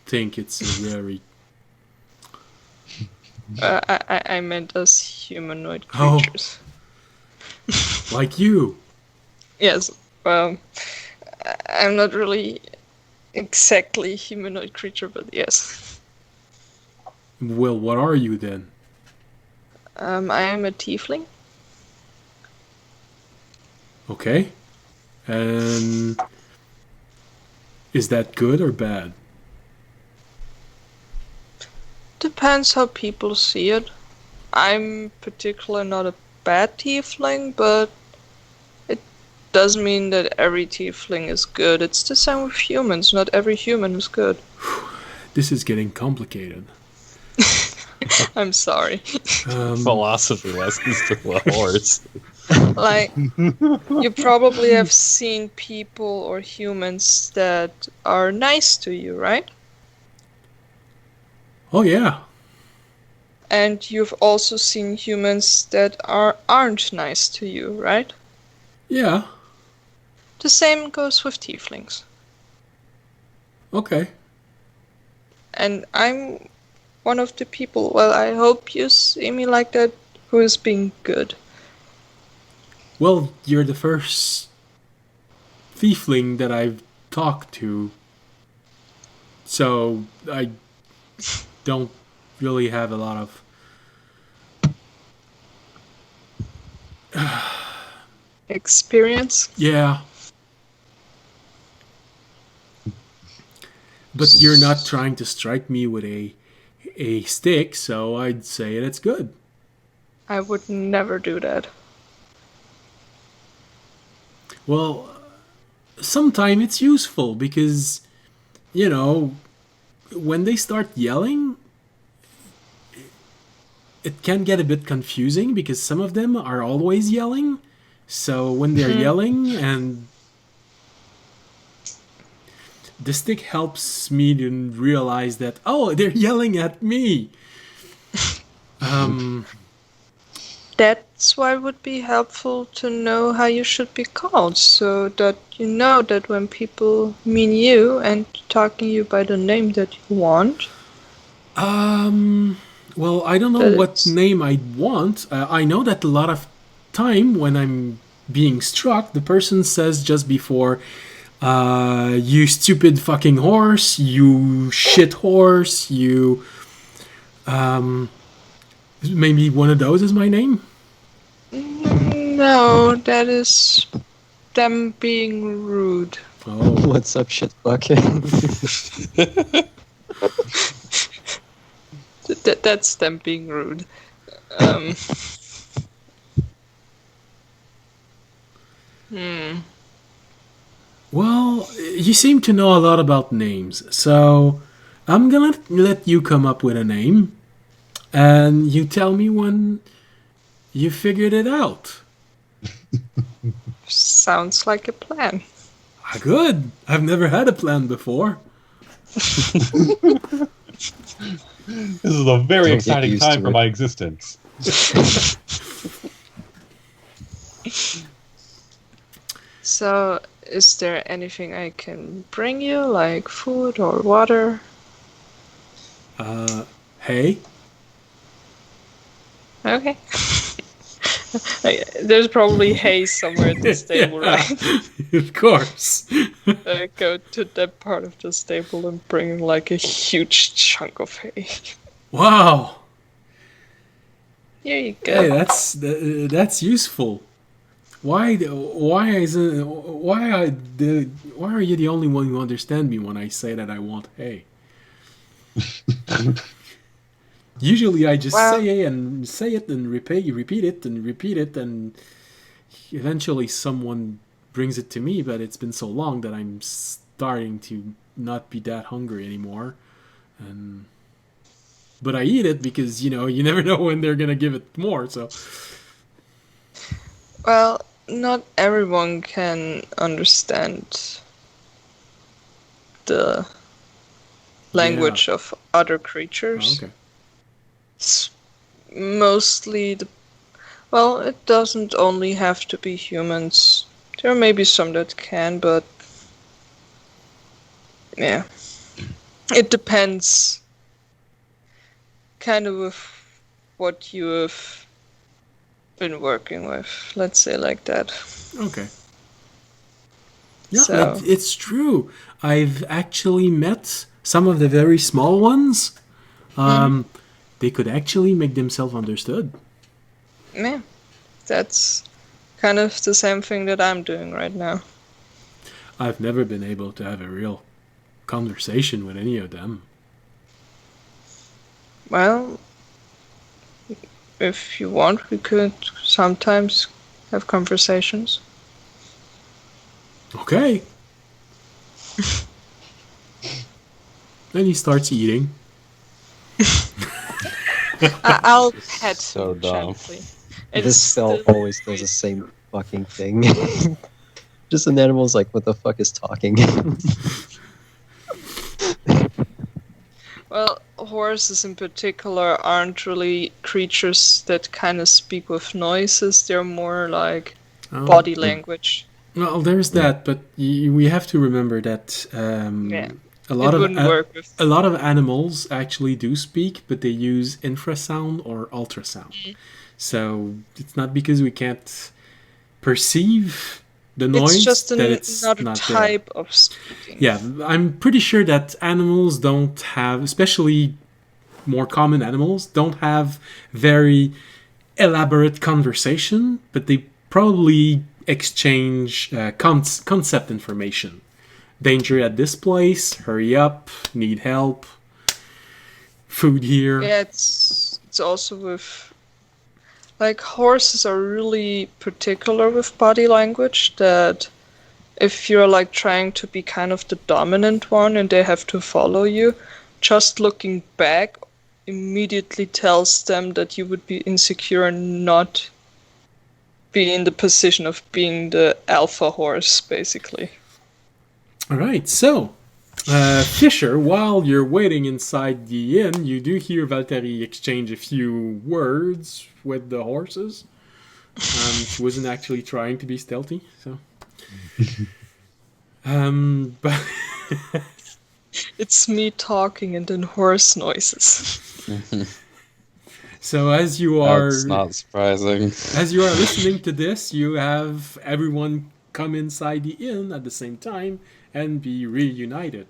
think it's a very... I meant as humanoid Oh. creatures. like you. Yes, well, I'm not really exactly a humanoid creature, but yes. Well, what are you then? I am a tiefling. Okay. And is that good or bad? Depends how people see it. I'm particularly not a bad tiefling, but it does mean that every tiefling is good. It's the same with humans. Not every human is good. This is getting complicated. I'm sorry. Philosophy lessons to a horse. Like, you probably have seen people or humans that are nice to you, right? Oh yeah. And you've also seen humans that aren't nice to you, right? Yeah. The same goes with tieflings. Okay. And I'm one of the people, well, I hope you see me like that, who is being good. Well, you're the first tiefling that I've talked to, so I don't really have a lot of... Experience? Yeah. But you're not trying to strike me with a stick, so I'd say that's good. I would never do that. Well, sometimes it's useful because, you know, when they start yelling, it can get a bit confusing because some of them are always yelling. So when they're yelling, and the stick helps me to realize that, oh, they're yelling at me. That's why it would be helpful to know how you should be called, so that you know that when people mean you and talking you by the name that you want. Well, I don't know what name I'd want. I know that a lot of time when I'm being struck, the person says just before, you stupid fucking horse, you shit horse, you... maybe one of those is my name? No, that is them being rude. Oh. What's up, shit bucket? That's them being rude. Well, you seem to know a lot about names, so I'm gonna let you come up with a name, and you tell me when you figured it out. Sounds like a plan. Good. I've never had a plan before. This is a very Don't get exciting used time to for it. my existence. So, is there anything I can bring you, like food or water? Hey? Okay. There's probably hay somewhere at the stable, Yeah, right? of course. Go to that part of the stable and bring like a huge chunk of hay. Wow. Here you go. Hey, that's useful. Why are you the only one who understand me when I say that I want hay? Usually I just Well- say it and repeat it and eventually someone brings it to me, but it's been so long that I'm starting to not be that hungry anymore. But I eat it because, you never know when they're gonna give it more, so Well, not everyone can understand the language of other creatures. oh, okay. It's mostly well, it doesn't only have to be humans. There may be some that can, but yeah. It depends kind of with what you have been working with, let's say like that. Okay. Yeah, So- it's true. I've actually met some of the very small ones. They could actually make themselves understood. Yeah. That's kind of the same thing that I'm doing right now. I've never been able to have a real conversation with any of them. Well, if you want, we could sometimes have conversations. Okay. Then he starts eating. I'll pet So him dumb. gently. This cell still- always does the same fucking thing. Just an animal's like, what the fuck is talking? Well, horses in particular aren't really creatures that kind of speak with noises. They're more like Oh. body language. Well, there's that, but we have to remember that Yeah. a lot It of wouldn't work with. a lot of animals actually do speak, but they use infrasound or ultrasound. So it's not because we can't perceive the noise It's just that it's another not there. type of speaking. Yeah, I'm pretty sure that animals don't have, especially more common animals, don't have very elaborate conversation, but they probably exchange concept information. Danger at this place, hurry up, need help, food here. Yeah, it's also with like horses are really particular with body language that if you're like trying to be kind of the dominant one and they have to follow you, just looking back immediately tells them that you would be insecure and not be in the position of being the alpha horse, basically. All right, so Fisher, while you're waiting inside the inn, you do hear Valtteri exchange a few words with the horses. She wasn't actually trying to be stealthy, so. But It's me talking and then horse noises. so as you are That's not surprising. as you are listening to this, you have everyone come inside the inn at the same time and be reunited.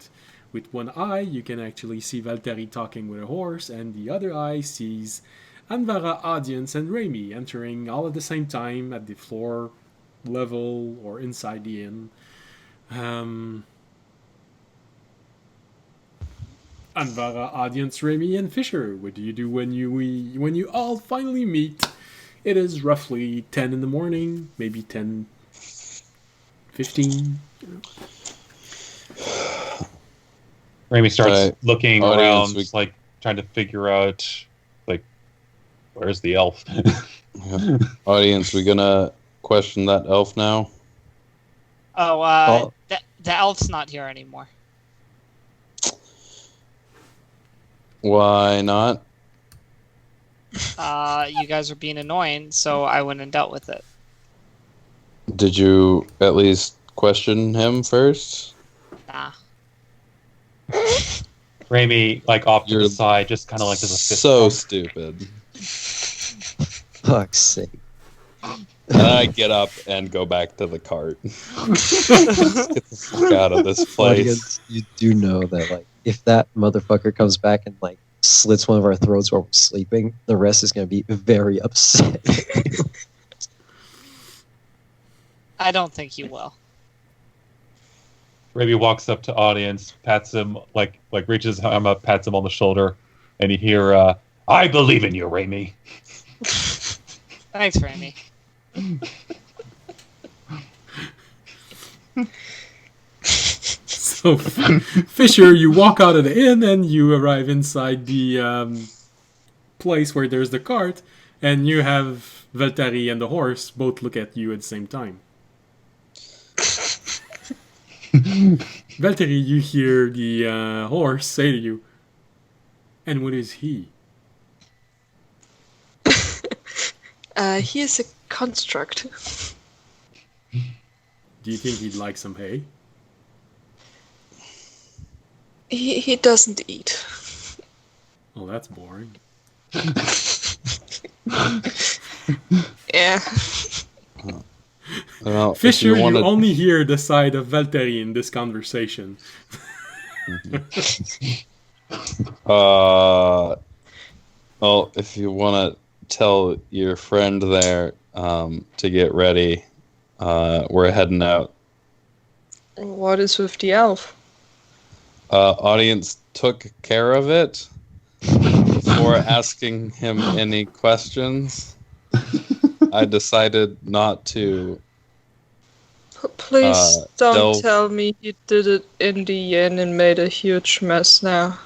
With one eye, you can actually see Valtteri talking with a horse, and the other eye sees Anvara, Audience, and Raimi entering all at the same time at the floor level or inside the inn. Anvara, Audience, Raimi, and Fisher. What do you do when you all finally meet? It is roughly 10 in the morning, maybe 10:15. Raimi starts Right. looking Audience, around, we- just, like trying to figure out, like, where's the elf? Yeah. Audience, we gonna question that elf now? Oh, Oh. the elf's not here anymore. Why not? You guys were being annoying, so I went and dealt with it. Did you at least question him first? Nah. Raimi, like, off to You're the side, just kind of like does a fist So bump. stupid. Fuck's sake. And I get up and go back to the cart. Just get the fuck out of this place. Audience, you do know that, like, if that motherfucker comes back and, like, slits one of our throats while we're sleeping, the rest is going to be very upset. I don't think he will. Raby walks up to audience, pats him, like reaches his arm up, pats him on the shoulder, and you hear, I believe in you, Raimi. Thanks, Remy. So, Fisher, you walk out of the inn and you arrive inside the place where there's the cart, and you have Valtteri and the horse both look at you at the same time. Valtteri, you hear the horse say to you, "And what is he?" He is a construct. Do you think he'd like some hay? He doesn't eat. Oh, that's boring. Yeah. Well, if Fisher, you wanna- only hear the side of Valtteri in this conversation. Well, if you want to tell your friend there to get ready, we're heading out. What is with the elf? Audience took care of it before asking him any questions. I decided not to. Please don't delve- tell me you did it in the inn and made a huge mess now.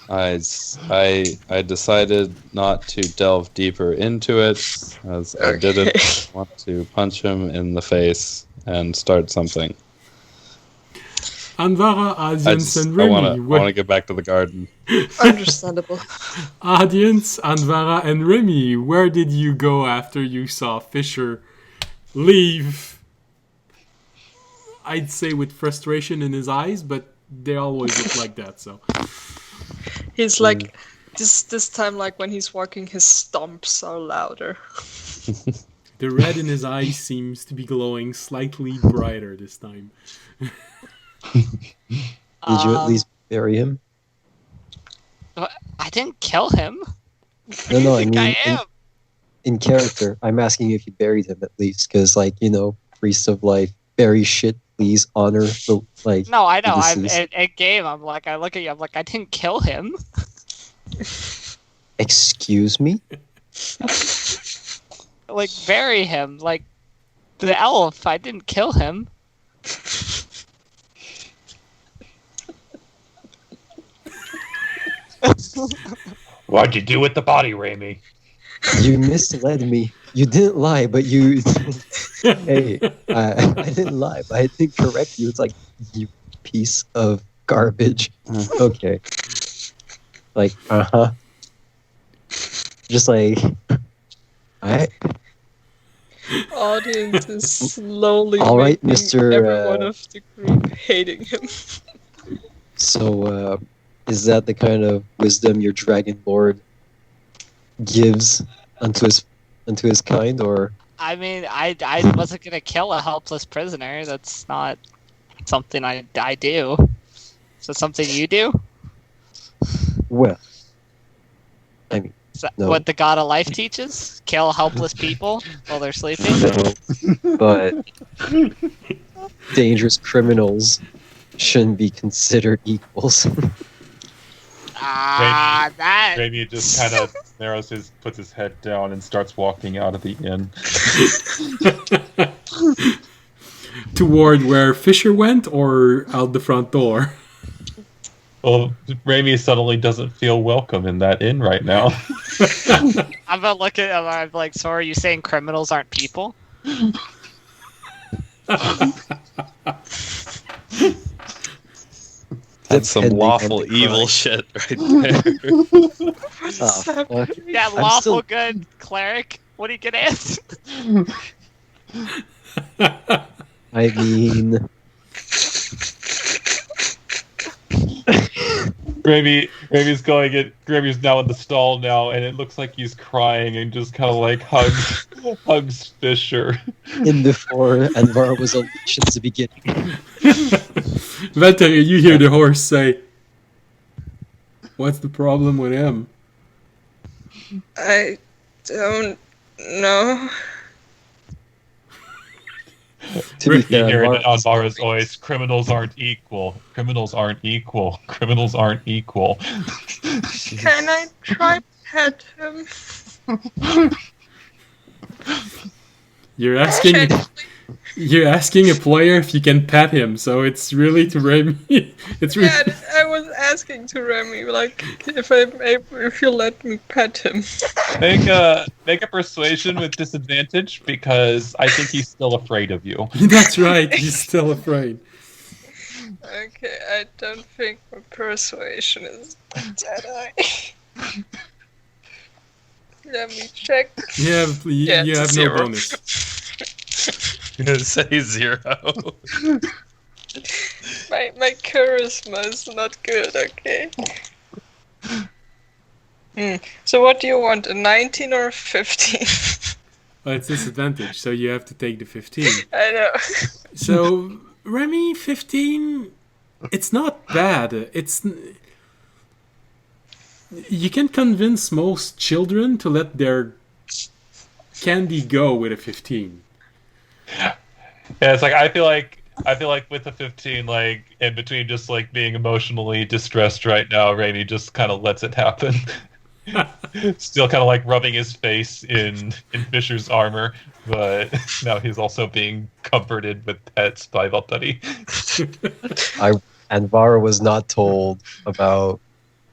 I decided not to delve deeper into it, as I didn't want to punch him in the face and start something. Anvara, audience, and I Remy. want to get back to the garden. Understandable. Audience, Anvara, and Remy, where did you go after you saw Fisher leave? I'd say with frustration in his eyes, but they always look like that, so. He's like this time, like when he's walking, his stomps are louder. The red in his eyes seems to be glowing slightly brighter this time. Did you at least bury him? I didn't kill him. No, I think mean, I am. in character, I'm asking you if you buried him at least, because, like, you know, priest of life, bury shit, please honor the, like. No, I know. the I'm deceased. at game. I'm like, I look at you. I'm like, I didn't kill him. Excuse me? Like, bury him. Like, the elf. I didn't kill him. What'd you do with the body, Raimi? You misled me. You didn't lie, but you. Hey, I didn't lie, but I did correct you. It's like, you piece of garbage. Okay. Like, Just like. Alright. Audience is slowly All right, making Mr., everyone of the group hating him. So, is that the kind of wisdom your dragon lord gives unto his kind, or? I mean, I wasn't gonna kill a helpless prisoner. That's not something I do. Is that something you do? Well, I mean, Is that No. what the god of life teaches? Kill helpless people while they're sleeping? no, but dangerous criminals shouldn't be considered equals. That. Raimi just kind of puts his head down and starts walking out of the inn. Toward where Fisher went, or out the front door? Well, Raimi suddenly doesn't feel welcome in that inn right now. I'm gonna look at him. I'm like, so are you saying criminals aren't people? That's some Depending lawful on the evil crime. shit right there. Oh, fuck. That I'm lawful still- good cleric. What are you gonna answer? I mean, Remy's Remy's now in the stall now, and it looks like he's crying and just kind of like hugs Fisher. In the four, Anvar was a leash since the beginning. Valtteri, you hear the horse say, "What's the problem with him?" I don't know. To be You fair, hear it in Anvar, Anvara's voice: "Criminals aren't equal. Criminals aren't equal. Criminals aren't equal." Can I try pet him? You're asking a player if you can pet him, so it's really to Remy. It's really Yeah, I was asking to Remy, like, if you let me pet him. Make a persuasion with disadvantage because I think he's still afraid of you. That's right. He's still afraid. Okay, I don't think my persuasion is that high. Let me check. Yeah, Yeah, you it's a have no 0. bonus. I'm gonna say 0. My charisma is not good, okay? So what do you want, a 19 or a 15? Well, it's disadvantage, so you have to take the 15. I know. So, Remy, 15, it's not bad. You can convince most children to let their candy go with a 15. Yeah, it's like I feel like with the 15, like in between just like being emotionally distressed right now, Remy just kind of lets it happen. Still kind of like rubbing his face in Fisher's armor, but now he's also being comforted with pets by Valtteri. Anvar was not told about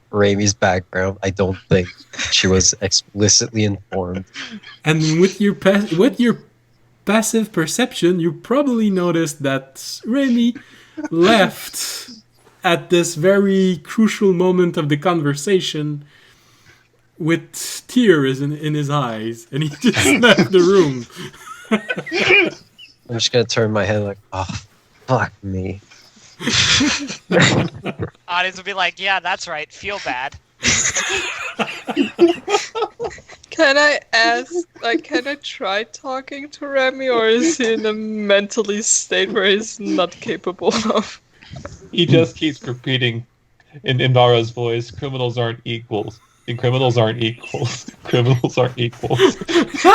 Remy's background. I don't think she was explicitly informed. And with your passive perception, you probably noticed that Remy left at this very crucial moment of the conversation with tears in his eyes, and he just left the room. I'm just gonna turn my head like, oh, fuck me. Audience will be like, yeah, that's right. Feel bad. Can I ask, like, can I try talking to Remy, or is he in a mentally state where he's not capable of? He just keeps repeating in Nara's voice, "Criminals aren't equals. And criminals aren't equals. Criminals aren't equals."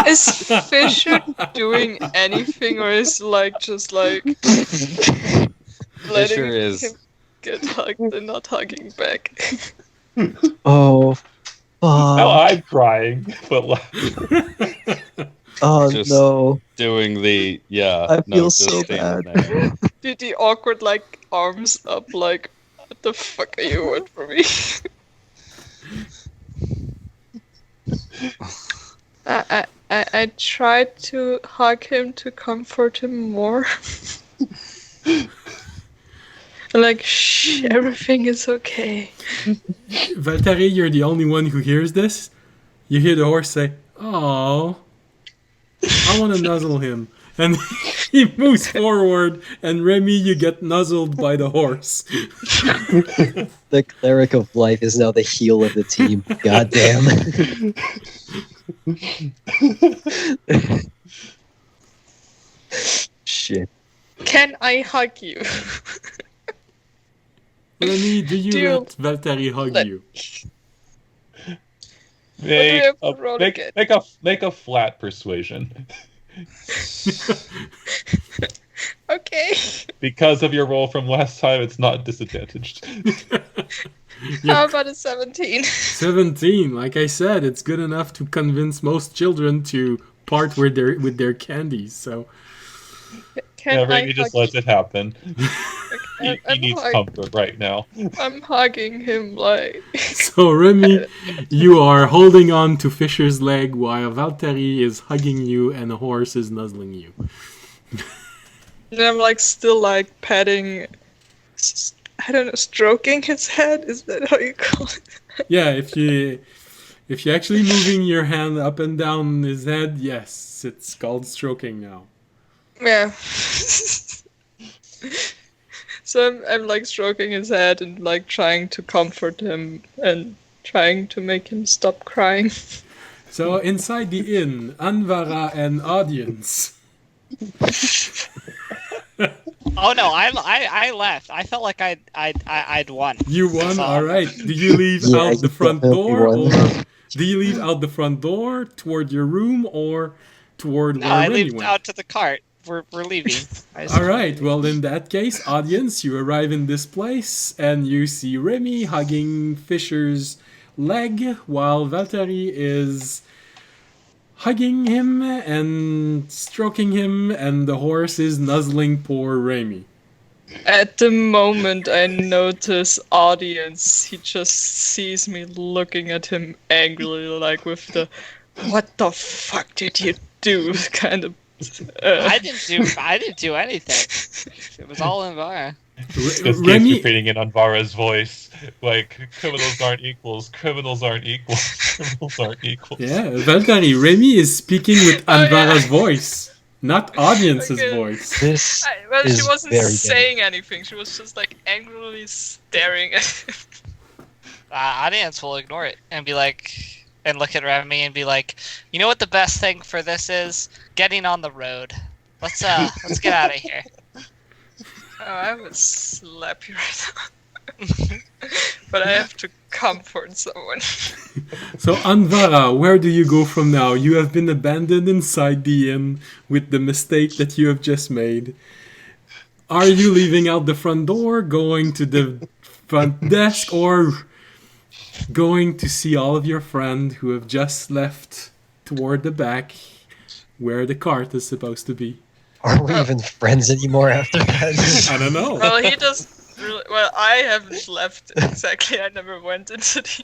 Is Fisher doing anything, or is like just like letting Fisher is- him get hugged and not hugging back? Oh, Now fuck. I'm crying, but Oh, Just- no. Doing the I feel so being bad. there. Did the awkward like arms up, like, what the fuck are you want from me? I tried to hug him to comfort him more. Like, shh, everything is okay. Valtteri, you're the only one who hears this. You hear the horse say, "Oh, I want to nuzzle him." And he moves forward, and Remy, you get nuzzled by the horse. The cleric of life is now the heel of the team. Goddamn. Shit. Can I hug you? Remy, do you Do you- let Valtteri hug let- you? have to roll again? Make a flat persuasion. Okay. Because of your roll from last time, it's not disadvantaged. How about a 17? 17, like I said, it's good enough to convince most children to part with their candies. So Can Yeah, I Remy just hug lets it happen. you? He needs comfort right now. I'm hugging him like. So Remy, you are holding on to Fisher's leg while Valtteri is hugging you and the horse is nuzzling you. And I'm like still like petting, I don't know, stroking his head. Is that how you call it? Yeah, if you're actually moving your hand up and down his head, yes, it's called stroking now. Yeah. So I'm like stroking his head and like trying to comfort him and trying to make him stop crying. So inside the inn, Anvara and audience. Oh no, I left. I felt like I'd won. You won, So- all right. Do you leave Yeah, out the you front definitely door, won. or do you leave out the front door toward your room, or toward No, where I Remy leave went? out to the cart. We're leaving. All right. Well, in that case, audience, you arrive in this place and you see Remy hugging Fisher's leg while Valtteri is hugging him and stroking him, and the horse is nuzzling poor Remy. At the moment I notice audience, he just sees me looking at him angrily, like with the "What the fuck did you do?" kind of. I didn't do anything. It was all in Vara. Just keeps Remy, repeating it on Vara's voice. Like, criminals aren't equals, criminals aren't equal, criminals aren't equals. yeah, Valtteri, Remy is speaking with Oh, yeah. Anvara's voice, not audience's Okay. voice. This Well, she is wasn't very saying anything. She was just like angrily staring at him. Audience will ignore it and be like, and look at Remy and be like, you know what the best thing for this is? Getting on the road. Let's get out of here. Oh, I would slap you right now. But I have to comfort someone. So, Anvara, where do you go from now? You have been abandoned inside the inn with the mistake that you have just made. Are you leaving out the front door, going to the front desk, or going to see all of your friends who have just left toward the back where the cart is supposed to be? are we even friends anymore after that? I don't know. Well, he does. Really, well, I haven't left exactly. I never went into the.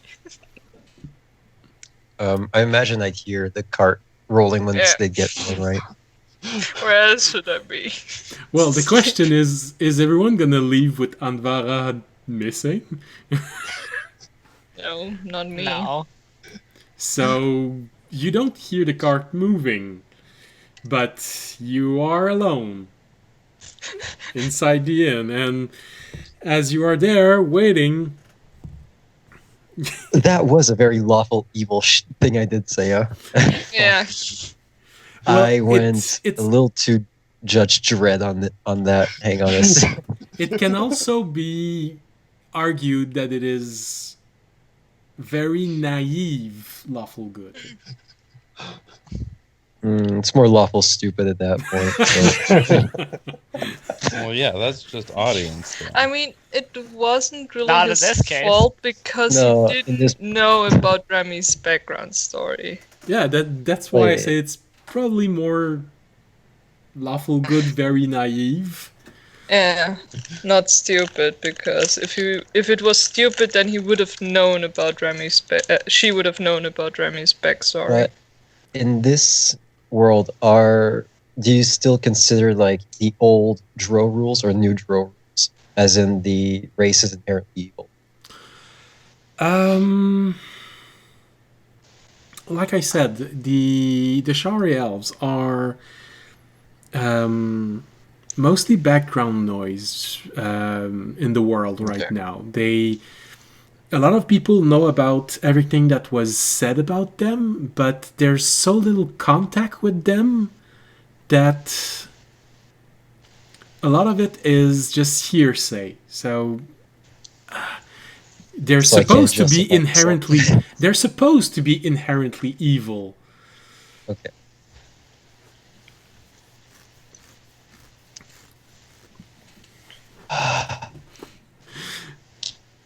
I imagine I'd hear the cart rolling once Yeah. they get going, right? Where else should I be? Well, the question is everyone gonna leave with Anvara missing? No, not me. No. So you don't hear the cart moving, but you are alone inside the inn, and as you are there waiting, That was a very lawful evil thing I did say. Yeah. Well, I went it's- a little too Judge Dredd on that. Hang on a sec. it can also be argued that it is very naive lawful good. It's more lawful stupid at that point. So. Well, yeah, that's just audience. Though. I mean, it wasn't really Not in his this case. fault because No, he in didn't this- know about Remy's background story. Yeah, that's why I Wait. say it's probably more lawful good, very naive. Yeah, not stupid, because if it was stupid, then he would have known about Remy's she would have known about Remy's backstory. But in this world, do you still consider like the old Dro rules or new Dro rules, as in the race is inherently evil? Like I said, the Shari elves are mostly background noise in the world right Okay. now. A lot of people know about everything that was said about them, but there's so little contact with them that a lot of it is just hearsay. So they're So I can't supposed to be justify myself. inherently evil. Okay.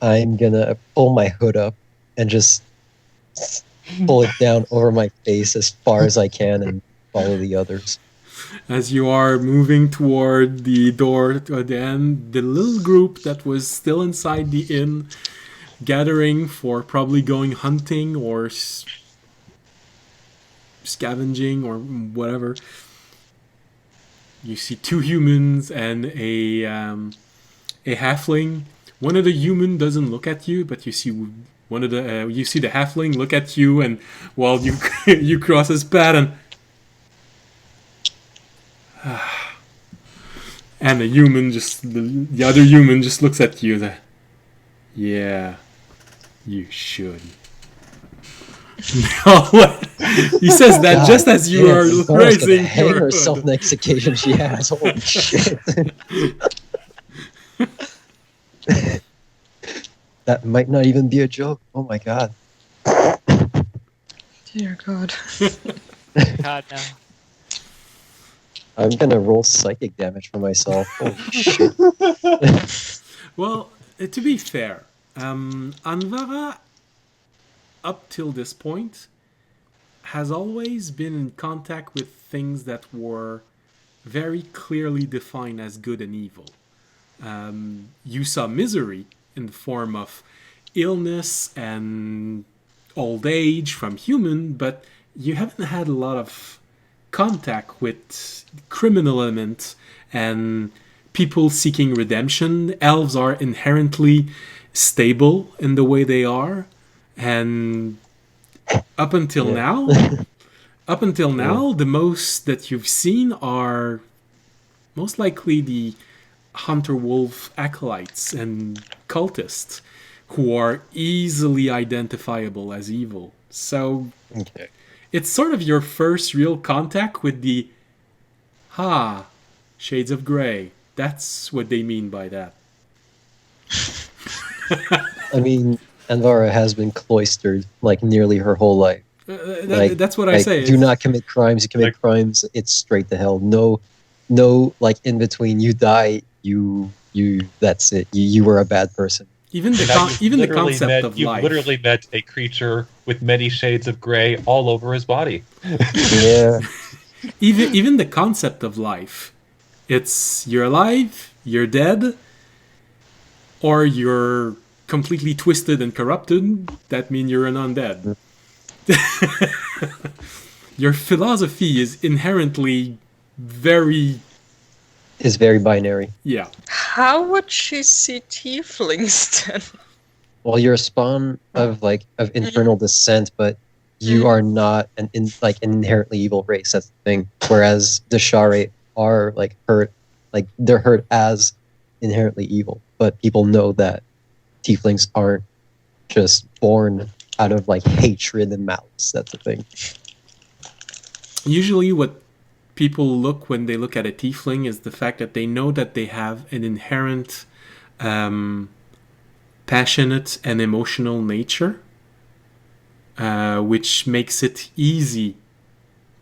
I'm gonna pull my hood up and just pull it down over my face as far as I can and follow the others. As you are moving toward the door to the end, the little group that was still inside the inn, gathering for probably going hunting or scavenging or whatever. You see two humans and a halfling. One of the human doesn't look at you, but you see you see the halfling look at you, and while you you cross his path And the other human just looks at you. Yeah, you should. He says that God just as you damn, are Laura's gonna raising hang your herself hood. next occasion she has. Holy shit. That might not even be a joke. Oh my god. Dear God. God no. I'm gonna roll psychic damage for myself. Holy shit. Well, to be fair, Anvara, up till this point, has always been in contact with things that were very clearly defined as good and evil. You saw misery in the form of illness and old age from human, but you haven't had a lot of contact with criminal elements and people seeking redemption. Elves are inherently stable in the way they are, and up until Yeah. now, the most that you've seen are most likely the hunter wolf acolytes and cultists who are easily identifiable as evil. So Okay. it's sort of your first real contact with the shades of grey. That's what they mean by that. I mean, Anvara has been cloistered like nearly her whole life. That's what I Like, say. do not commit crimes. You commit crimes, it's straight to hell. No, like in between. You die. You. That's it. You were a bad person. Even the Now, you've literally concept of you've life. literally met a creature with many shades of gray all over his body. Yeah. Even the concept of life. It's you're alive, you're dead, or you're completely twisted and corrupted. That means you're an undead. Your philosophy is inherently very Is very binary. yeah. How would she see tieflings then? Well, you're a spawn of infernal descent, but you are not an inherently evil race. That's the thing. Whereas the Shari are they're hurt as inherently evil, but people know that tieflings aren't just born out of hatred and malice. That's the thing. Usually what people look when they look at a tiefling is the fact that they know that they have an inherent passionate and emotional nature, which makes it easy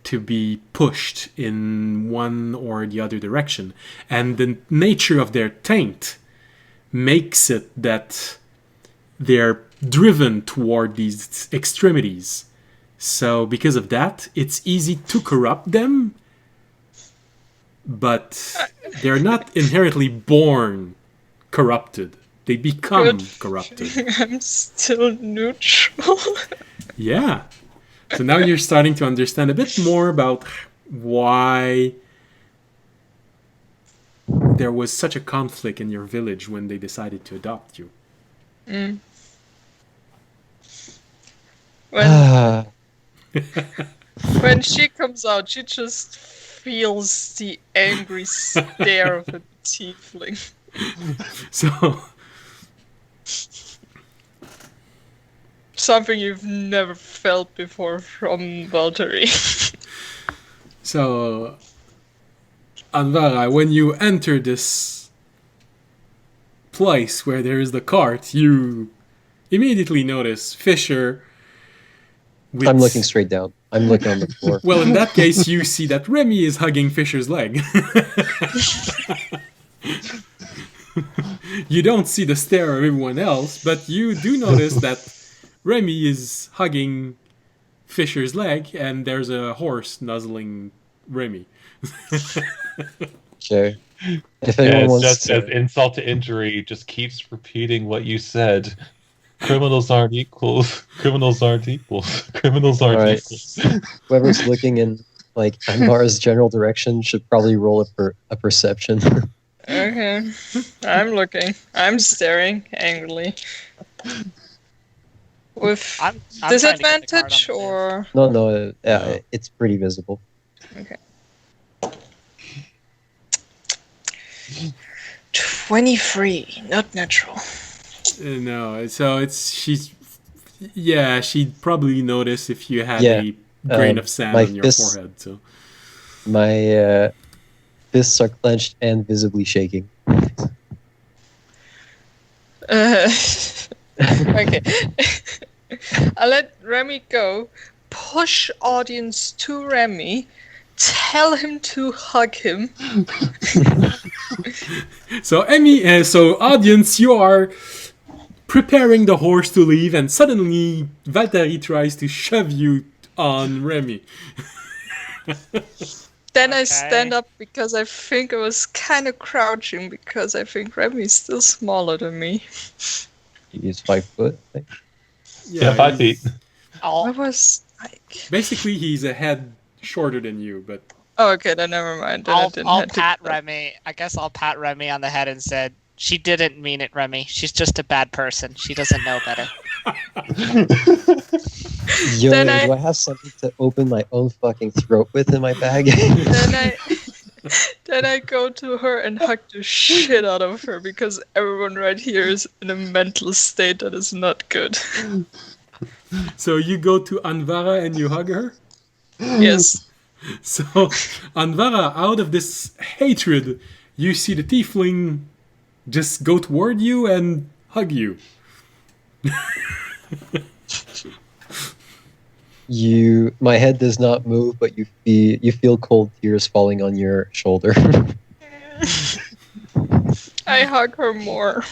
to be pushed in one or the other direction. And the nature of their taint makes it that they're driven toward these extremities. So because of that, it's easy to corrupt them, but they're not inherently born corrupted. They become corrupted. I'm still neutral. Yeah. So now you're starting to understand a bit more about why there was such a conflict in your village when they decided to adopt you. When when she comes out, she just feels the angry stare of a tiefling. So Something you've never felt before from Valtteri. So, Anvara, when you enter this place where there is the cart, you immediately notice Fisher. I'm looking straight down. I'm looking on the floor. Well, in that case, you see that Remy is hugging Fisher's leg. You don't see the stare of everyone else, but you do notice that Remy is hugging Fisher's leg, and there's a horse nuzzling Remy. Sure. If Yeah, anyone it's wants just to, as insult to injury, just keeps repeating what you said. Criminals aren't equals. Criminals aren't equals. Criminals aren't Alright. equals. whoever's looking in Anvar's general direction should probably roll a perception. Okay. I'm looking. I'm staring angrily. With I'm trying to get the card disadvantage on the or... No, it's pretty visible. Okay. 23, not natural. No, so she'd probably notice if you had Yeah, a grain of sand my on your fists- forehead. So My fists are clenched and visibly shaking. Okay. I'll let Remy go. Push audience to Remy. Tell him to hug him. So audience, you are preparing the horse to leave, and suddenly Valtteri tries to shove you on Remy. Then I Okay. stand up because I think I was kind of crouching because I think Remy is still smaller than me. He's 5 foot. I think. Yeah, 5 feet. he's- I I'll, was like, Basically, he's a head shorter than you, but oh, okay, then never mind. Then I I'll, didn't I'll have to pat do that. Remy. I guess I'll pat Remy on the head and said, "She didn't mean it, Remy. She's just a bad person. She doesn't know better." Yo, Then do I have something to open my own fucking throat with in my bag? Then I go to her and hug the shit out of her because everyone right here is in a mental state that is not good. so you go to Anvara and you hug her. Yes. So Anvara, out of this hatred, you see the tiefling just go toward you and hug you. My head does not move, but you feel cold tears falling on your shoulder. I hug her more.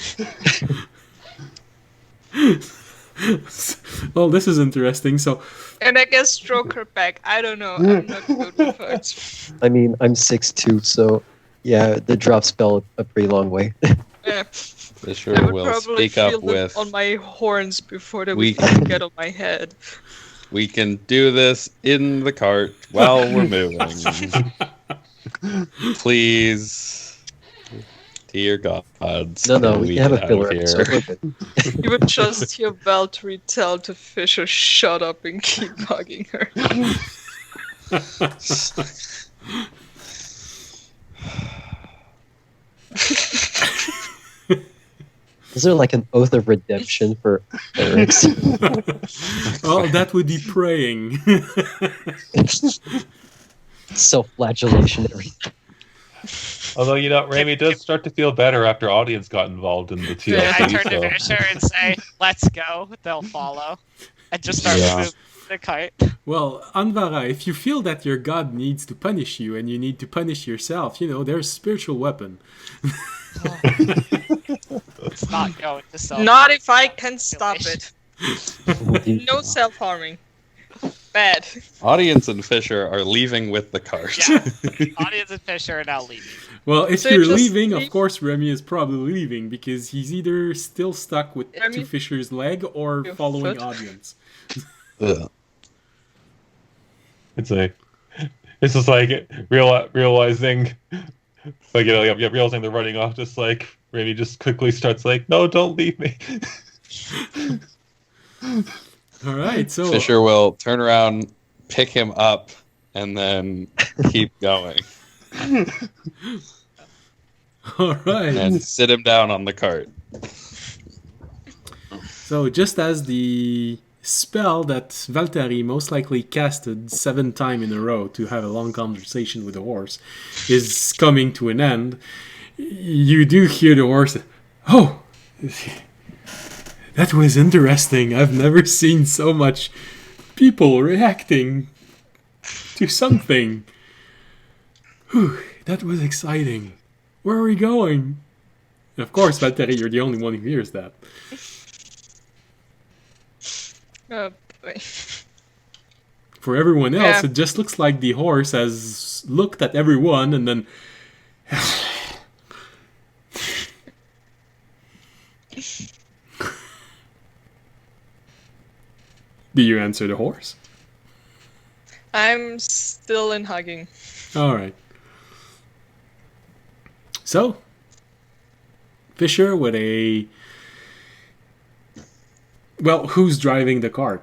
Well, this is interesting. So And I guess stroke her back. I don't know. I'm not good with hugs. I mean, I'm 6'2", so yeah, the drop spell a pretty long way. Yeah. Fisher I would will probably speak up feel them with, on my horns before they We- would even get on my head. we can do this in the cart while we're moving. Please. Dear gods. No, we can have a get out filler of episode. here. We're good. You would just hear Valtteri tell to Fisher, shut up and keep hugging her. Is there like an oath of redemption for clerics? well, that would be praying. Self-flagellation. Everything. Although, Remy does start to feel better after audience got involved in the TLC. Yeah, I turn to so- Fisher and say, "Let's go." They'll follow, and just start Yeah. moving the cart. Well, Anvara, if you feel that your god needs to punish you and you need to punish yourself, there's spiritual weapon. It's not going to solve. Not if I can stop it. No self-harming. Bad. Audience and Fisher are leaving with the cart. Yeah. Audience and Fisher are now leaving. Well, if So you're just leaving, of leave- course Remy is probably leaving because he's either still stuck with Remy- to Fisher's leg or Your following foot? audience. Ugh. It's just like realizing, like realizing they're running off. Just like Remy just quickly starts like, "No, don't leave me." All right, so Fisher will turn around, pick him up, and then keep going. all right. And sit him down on the cart. So just as the spell that Valtteri most likely casted 7 times in a row to have a long conversation with the horse is coming to an end, you do hear the horse, "Oh, that was interesting. I've never seen so much people reacting to something. Whew, that was exciting. Where are we going?" And of course, Valtteri, you're the only one who hears that. Oh, boy. For everyone else, Yeah. it just looks like the horse has looked at everyone and then. Do you answer the horse? I'm still in hugging. Alright. So, Fisher with a. Well, who's driving the cart?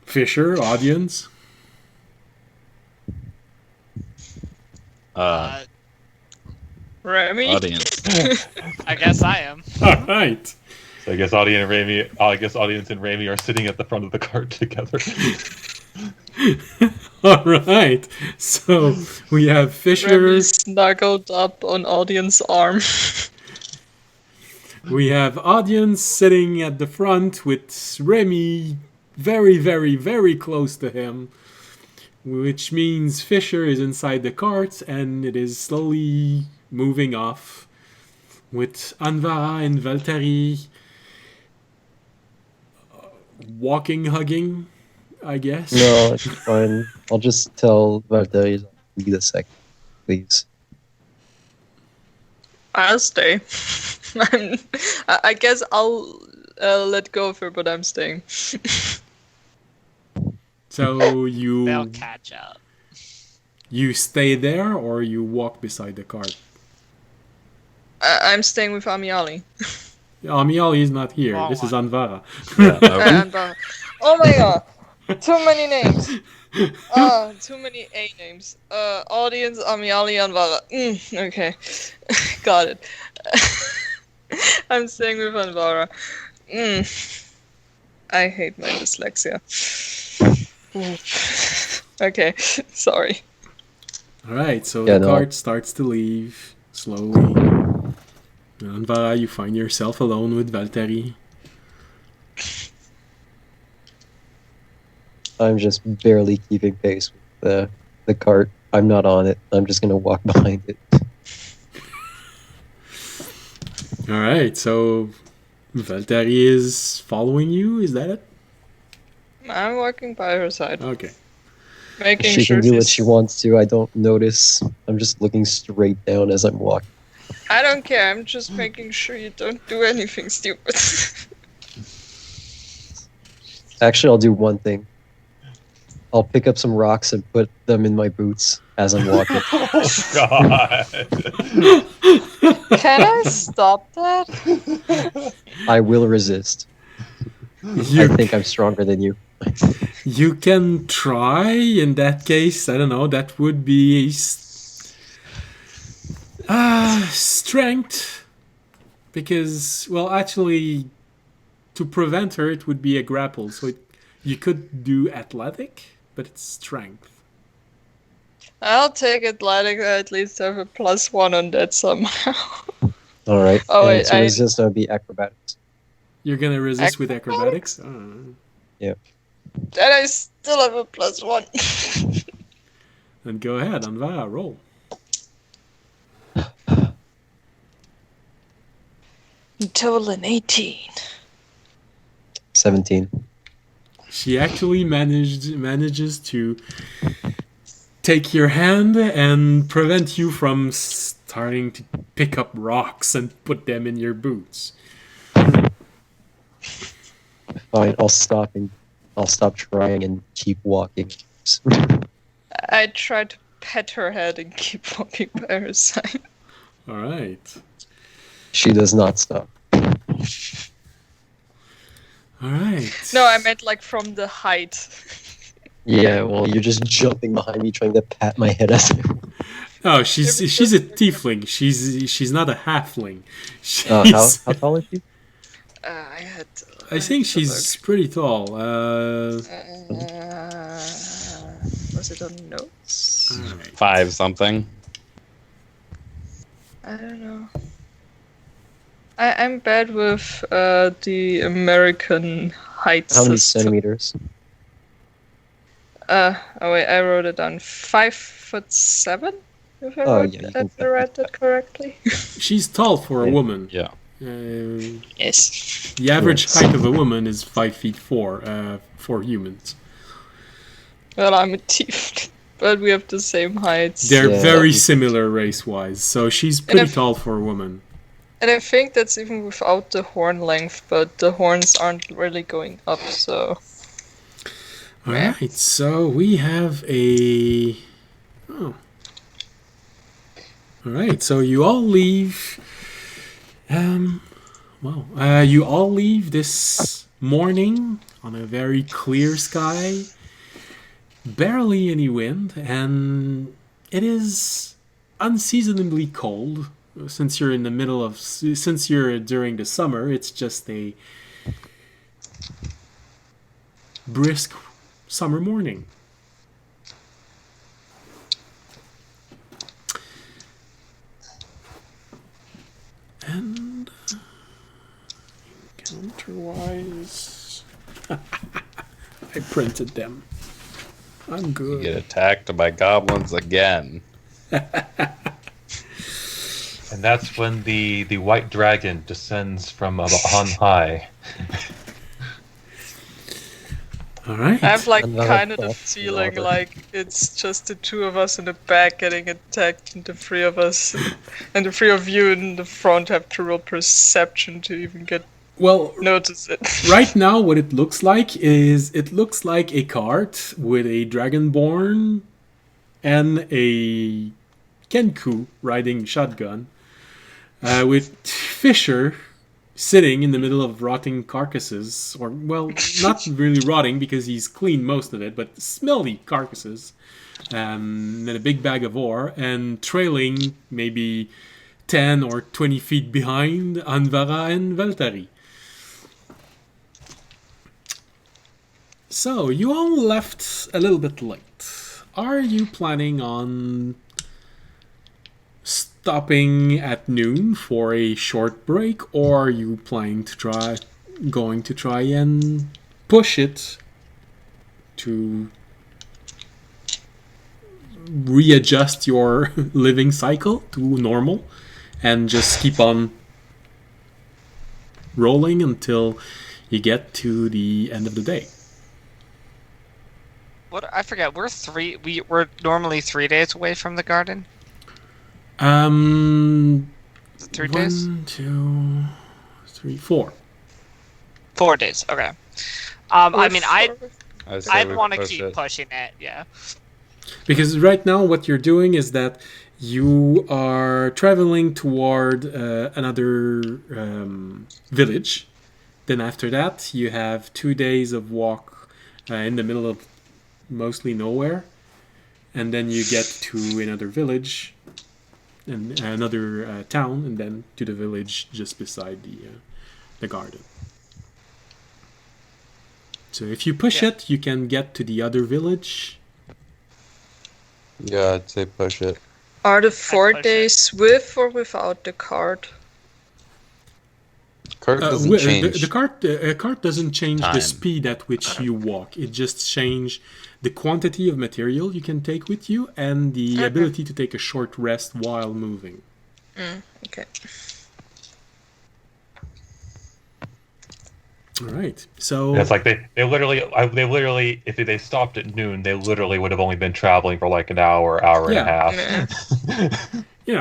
Fisher, audience? Uh, Remy? Audience. I guess I am. All right. So I guess audience and Rami are sitting at the front of the cart together. All right. So we have Fisher. Remy snuggled up on audience arm. We have audience sitting at the front with Remy very, very, very close to him, which means Fisher is inside the cart and it is slowly moving off with Anvara and Valtteri walking, hugging, I guess. No, it's fine. I'll just tell Valtteri, lead a second, please. I'll stay. I guess I'll let go of her, but I'm staying. So They'll you catch up. stay there or you walk beside the cart? I'm staying with Amiali. Amiali is not here. Wrong This is one. Anvara. And, oh my god! Too many names. Too many A names. Audience, Amiali, Anvara. Okay. Got it. I'm staying with Anvara. I hate my dyslexia. Okay, sorry. All right, so Yeah, the no. cart starts to leave slowly. Anvara, you find yourself alone with Valtteri. I'm just barely keeping pace with the cart. I'm not on it. I'm just gonna walk behind it. All right, so Valtteri is following you. Is that it? I'm walking by her side, Okay. making She sure can do what she's... she wants to. I don't notice. I'm just looking straight down as I'm walking. I don't care, I'm just making sure you don't do anything stupid. Actually, I'll do one thing. I'll pick up some rocks and put them in my boots as I'm walking. Oh God! Can I stop that? I will resist. I think I'm stronger than you. You can try. In that case, I don't know. That would be a strength, because actually, to prevent her, it would be a grapple. So you could do athletic, but it's strength. I'll take athletic, I at least have a +1 on that somehow. All right. Oh, and wait, to resist, that would be acrobatics. You're gonna resist with acrobatics. Then I still have a +1. Then go ahead, Anvara, roll. Total an 18. 17. She actually manages to take your hand and prevent you from starting to pick up rocks and put them in your boots. Fine. I'll stop trying and keep walking. I try to pet her head and keep walking by her side. All right. She does not stop. All right. No, I meant like from the height. Yeah, well, you're just jumping behind me trying to pat my head as I... Oh, she's a tiefling. She's not a halfling. How tall is she? I had. I think she's pretty tall. Was it on notes? All right. 5 something. I don't know. I'm bad with the American height How many system. centimeters? Oh wait, I wrote it down. 5'7"? If I read that correctly. She's tall for a woman. Yeah. Yes. The average Yes. height of a woman is 5'4" for humans. Well, I'm a thief, but we have the same heights. They're Yeah. very similar race-wise, so she's pretty if- tall for a woman. And I think that's even without the horn length, but the horns aren't really going up, so... All right, so we have a... Oh. All right, so you all leave... you all leave this morning on a very clear sky. Barely any wind, and it is unseasonably cold. since you're in the middle of, since you're during the summer, it's just a brisk summer morning. And encounter-wise, I printed them. I'm You good. get attacked by goblins again. And that's when the white dragon descends from on high. All right. I have like Another kind of the thought, feeling Robert. like it's just the two of us in the back getting attacked, and the three of us, and the three of you in the front have to roll perception to even get Well, notice it. right now, what it looks like is it looks like a cart with a dragonborn and a Kenku riding shotgun, with Fisher sitting in the middle of rotting carcasses, or, well, not really rotting because he's cleaned most of it, but smelly carcasses, and a big bag of ore, and trailing maybe 10 or 20 feet behind Anvara and Valtari. So, you all left a little bit late. Are you planning on stopping at noon for a short break, or are you planning to going to try and push it to readjust your living cycle to normal and just keep on rolling until you get to the end of the day? What I forget. We're normally 3 days away from the garden. Is it 3 days? 1, 2, 3, 4. 4 days. Okay. I mean, I say I'd we want to push keep it. pushing it. Yeah. Because right now what you're doing is that you are traveling toward another village. Then after that you have 2 days of walk in the middle of mostly nowhere. And then you get to another village and another town, and then to the village just beside the garden. So if you push it, you can get to the other village. Yeah, I'd say push it. Are the 4 push it. days with or without the card? Kart doesn't The change. cart doesn't change Time. the speed at which you walk. It just changes the quantity of material you can take with you and the ability to take a short rest while moving. Okay. All right. So It's like they literally if they stopped at noon, they literally would have only been traveling for like an hour and a half. Yeah.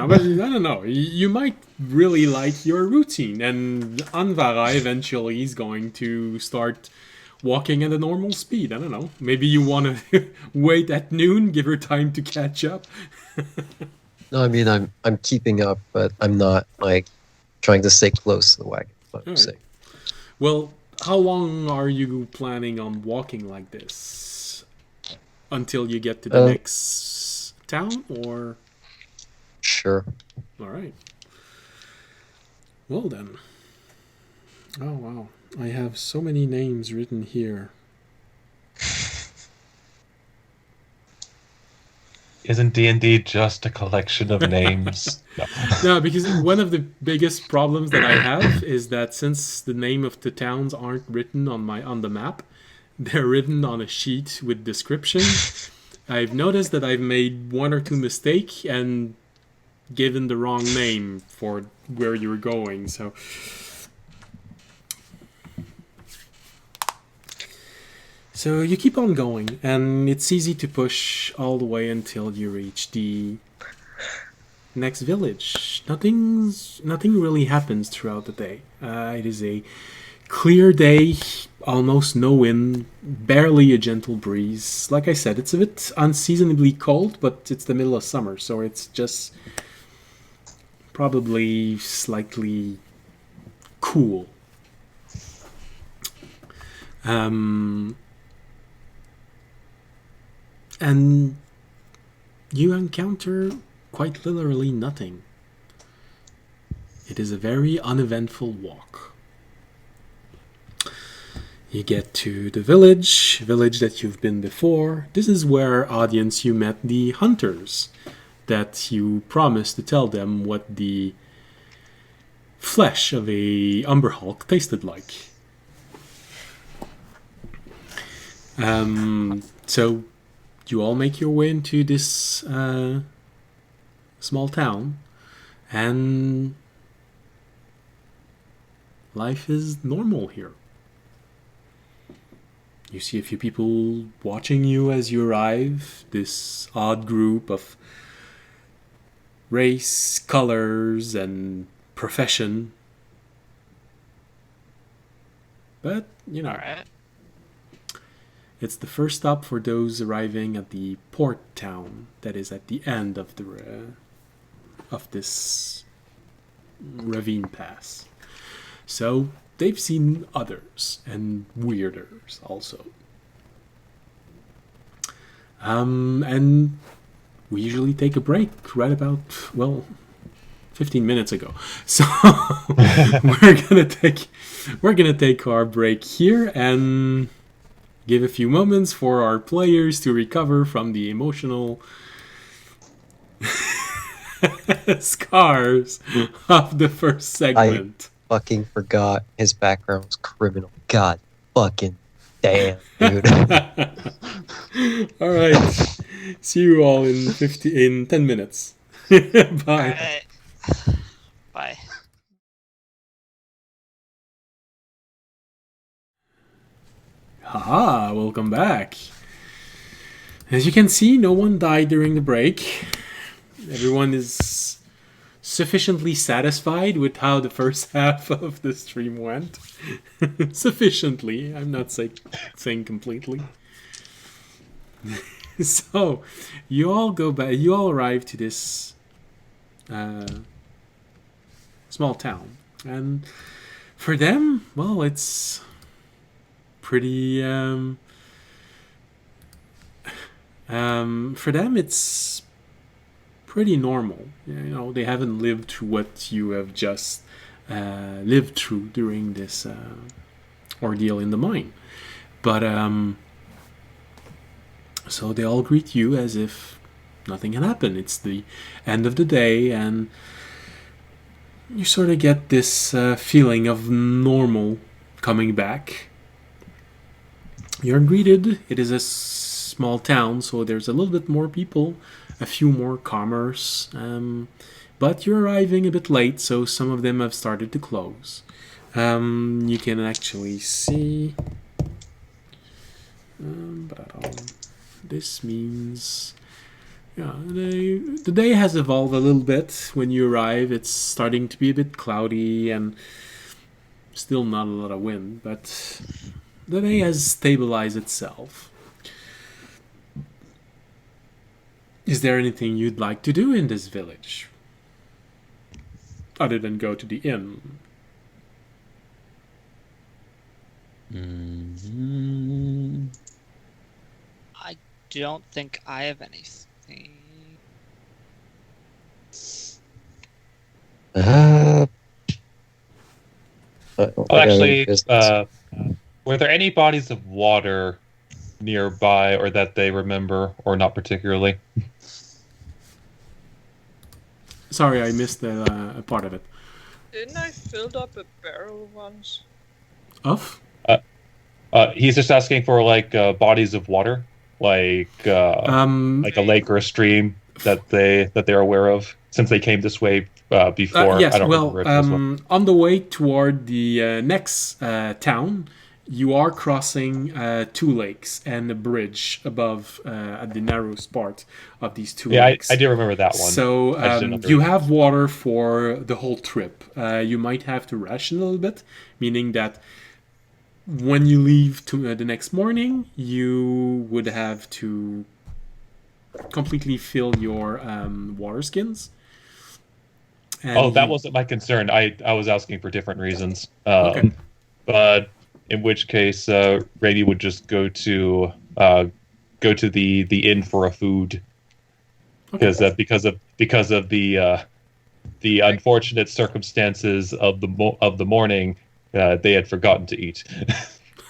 but I don't know. You might really like your routine, and Anvara eventually is going to start walking at a normal speed. I don't know. Maybe you want to wait at noon, give her time to catch up. No, I mean I'm keeping up, but I'm not like trying to stay close to the wagon. What I'm Alright. saying. Well, how long are you planning on walking like this? Until you get to the next town, or? Sure. All right. Well then. Oh wow, I have so many names written here. Isn't D&D just a collection of names? No. No, because one of the biggest problems that I have is that since the name of the towns aren't written on the map, they're written on a sheet with description. I've noticed that I've made 1 or 2 mistakes and given the wrong name for where you're going. So you keep on going, and it's easy to push all the way until you reach the next village. Nothing really happens throughout the day. It is a clear day, almost no wind, barely a gentle breeze. Like I said, it's a bit unseasonably cold, but it's the middle of summer, so it's just probably slightly cool. And you encounter quite literally nothing. It is a very uneventful walk. You get to the village that you've been before. This is where, audience, you met the hunters that you promised to tell them what the flesh of a Umber Hulk tasted like. So you all make your way into this small town, and life is normal here. You see a few people watching you as you arrive, this odd group of race, colors, and profession. But, you know, Alright. it's the first stop for those arriving at the port town that is at the end of the of this ravine pass. So they've seen others and weirders also. And we usually take a break right about, well, 15 minutes ago. So we're gonna take our break here and give a few moments for our players to recover from the emotional scars of the first segment. Fucking forgot his background was criminal. God fucking damn, dude. All right. See you all in 10 minutes. Bye. Alright. Bye. Haha, welcome back. As you can see, no one died during the break. Everyone is sufficiently satisfied with how the first half of the stream went. Sufficiently. I'm not saying completely. So, you all go back. You all arrive to this small town, and for them, well, it's pretty. For them, it's pretty normal. You know, they haven't lived through what you have just lived through during this ordeal in the mine, but so they all greet you as if nothing had happened. It's the end of the day, and you sort of get this feeling of normal coming back. You're greeted. It is a small town, so there's a little bit more people, a few more commerce, but you're arriving a bit late, so some of them have started to close. You can actually see... this means... Yeah, the day has evolved a little bit. When you arrive, it's starting to be a bit cloudy and still not a lot of wind, but the day has stabilized itself. Is there anything you'd like to do in this village? Other than go to the inn? Mm-hmm. I don't think I have anything. Actually, were there any bodies of water nearby, or that they remember, or not particularly? Sorry, I missed a part of it. Didn't I filled up a barrel once? Of? He's just asking for like bodies of water, like a lake or a stream that they're aware of, since they came this way before. Yes, I don't well, remember it as well. on the way toward the next town, you are crossing two lakes and a bridge above at the narrowest part of these two lakes. I do remember that one. So I just didn't know you have water for the whole trip. You might have to ration a little bit, meaning that when you leave to the next morning, you would have to completely fill your water skins. And that wasn't my concern. I was asking for different reasons. Okay. But in which case, Rady would just go to the inn for a food, because of the the unfortunate circumstances of the morning, they had forgotten to eat.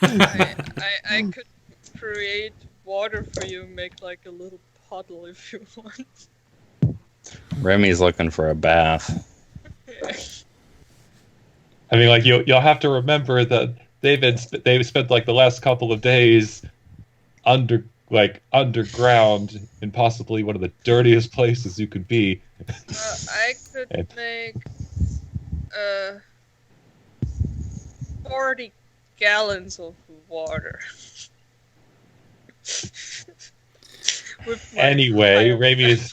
I could create water for you, make like a little puddle if you want. Remy's looking for a bath. I mean, like you'll have to remember that they've spent like the last couple of days underground in possibly one of the dirtiest places you could be. I could make 40 gallons of water. Anyway, Ramy's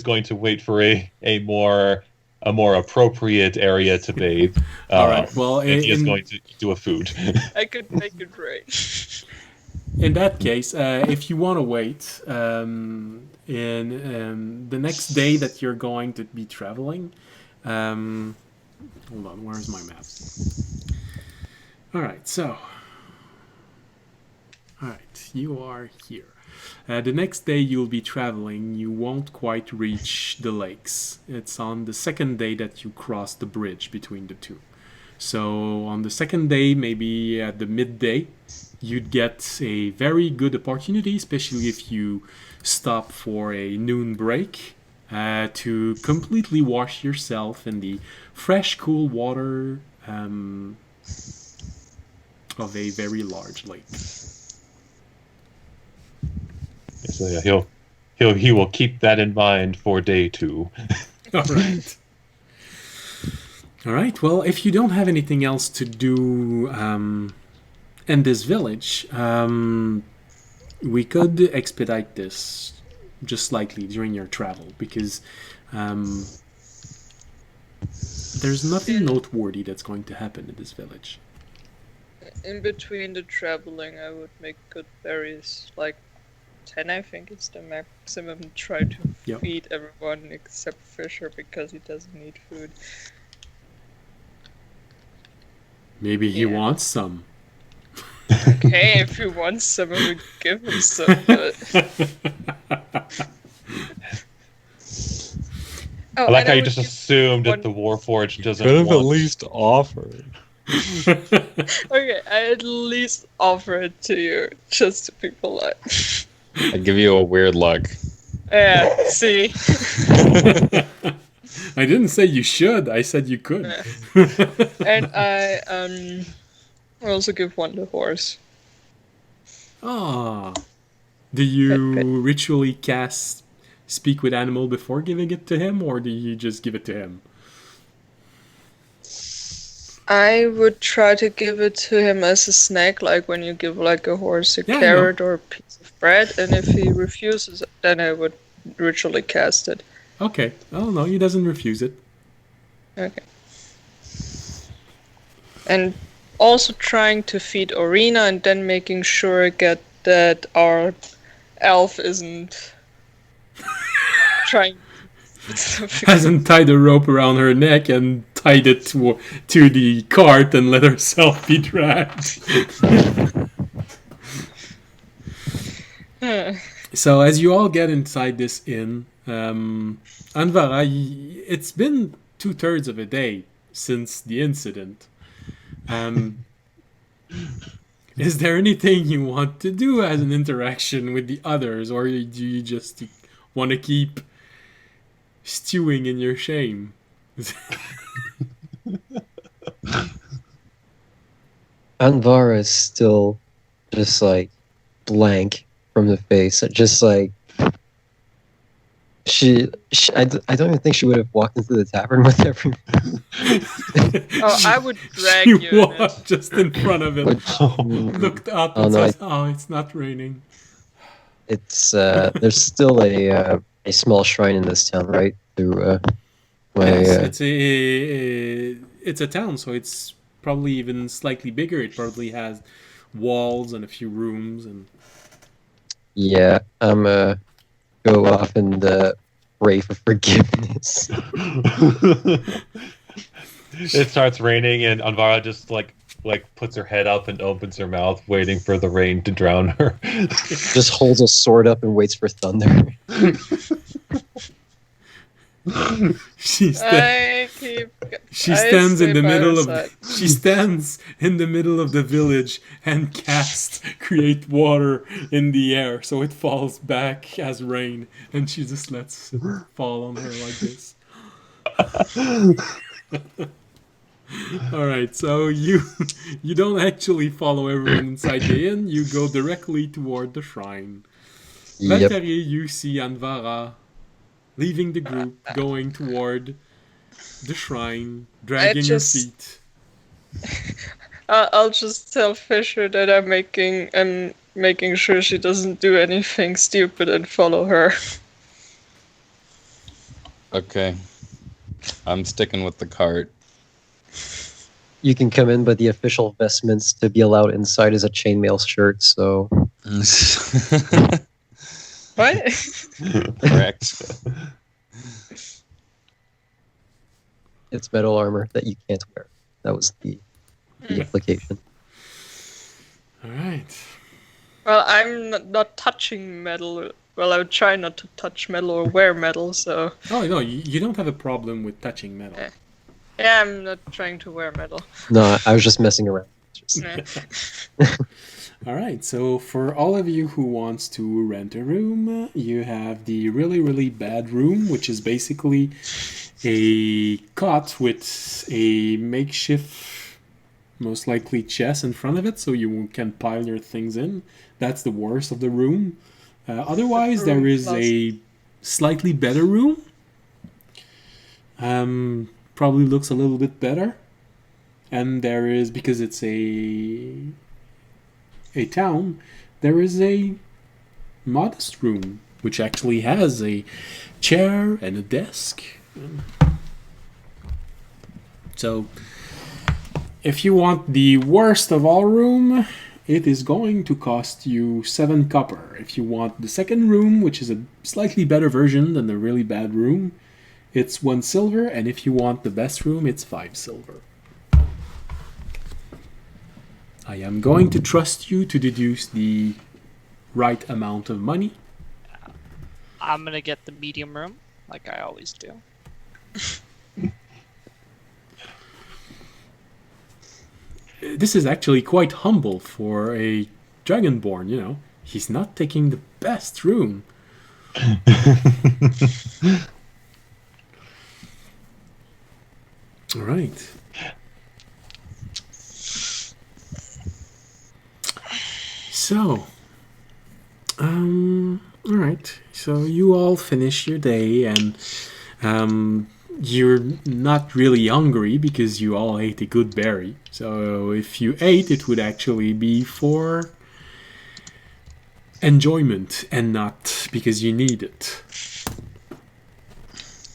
going to wait for a more appropriate area to bathe. All right. Well, and he is going to do a food. I could make it rain. In that case, if you want to wait, in the next day that you're going to be traveling, hold on, where's my map? All right, you are here. The next day you'll be traveling, you won't quite reach the lakes. It's on the second day that you cross the bridge between the two. So on the second day, maybe at the midday, you'd get a very good opportunity, especially if you stop for a noon break, to completely wash yourself in the fresh, cool water of a very large lake. So yeah, he will keep that in mind for day 2. All right. All right. Well, if you don't have anything else to do in this village, we could expedite this just slightly during your travel because there's nothing noteworthy that's going to happen in this village. In between the traveling, I would make good berries, like 10, I think it's the maximum. Try to feed everyone except Fisher because he doesn't need food. Maybe he wants some. Okay, if he wants some, I would give him some. But... I like how you just assumed that the Warforged doesn't Could have want... at least offered. Okay, I at least offer it to you, just to be polite. I give you a weird look. Yeah, see? I didn't say you should, I said you could. And I also give one the horse. Ah. Do you ritually cast Speak with Animal before giving it to him, or do you just give it to him? I would try to give it to him as a snack, like when you give like a horse a carrot or a piece of bread, and if he refuses, then I would ritually cast it. Okay. Oh no, he doesn't refuse it. Okay. And also trying to feed Orina and then making sure that our elf isn't trying hasn't tied a rope around her neck and tied it to the cart and let herself be dragged. So as you all get inside this inn, Anvara, it's been 2/3 of a day since the incident. Is there anything you want to do as an interaction with the others, or do you just want to keep stewing in your shame? Anvara is still just like blank from the face, just like I don't even think she would have walked into the tavern with everyone. Oh, I would drag she you in walked just in front of it, looked up and says, "Oh, it's not raining." It's there's still a small shrine in this town, right? Through it's a town, so it's probably even slightly bigger. It probably has walls and a few rooms and. Yeah, I'm go off and pray for forgiveness. It starts raining, and Anvara just like puts her head up and opens her mouth, waiting for the rain to drown her. Just holds a sword up and waits for thunder. She stands. I keep. She I stands in stay the by her middle of side. she stands in the middle of the village and casts create water in the air so it falls back as rain, and she just lets it fall on her like this. All right, so you don't actually follow everyone inside the inn. You go directly toward the shrine. Yep. Valkyrie, you see Anvara leaving the group, going toward the shrine, dragging her just- feet. I'll just tell Fisher that I'm making sure she doesn't do anything stupid and follow her. Okay. I'm sticking with the cart. You can come in, but the official vestments to be allowed inside is a chainmail shirt, so What? Correct. it's metal armor that you can't wear. That was the implication. All right. Well, I'm not touching metal. Well, I would try not to touch metal or wear metal, so... Oh, no, you don't have a problem with touching metal. Yeah, I'm not trying to wear metal. No, I was just messing around. Just- Yeah. All right, so for all of you who wants to rent a room, you have the really, really bad room, which is basically a cot with a makeshift, most likely chest in front of it, so you can pile your things in. That's the worst of the room. Otherwise, there is a slightly better room. Probably looks a little bit better. And there is, because it's a town, there is a modest room, which actually has a chair and a desk. So, if you want the worst of all room, it is going to cost you 7 copper. If you want the second room, which is a slightly better version than the really bad room, it's 1 silver, and if you want the best room, it's 5 silver. I am going to trust you to deduce the right amount of money. I'm gonna get the medium room, like I always do. This is actually quite humble for a dragonborn, you know. He's not taking the best room. All right. So, all right. So you all finish your day, and you're not really hungry because you all ate a good berry. So if you ate, it would actually be for enjoyment and not because you need it.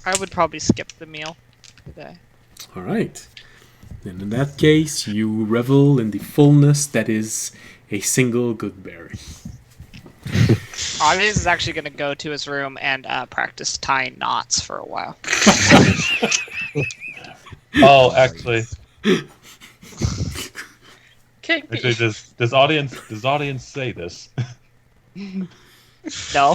I would probably skip the meal today. All right. And in that case, you revel in the fullness that is a single good berry. Audience is actually going to go to his room and practice tying knots for a while. Oh, actually, Can't be. does audience say this? No.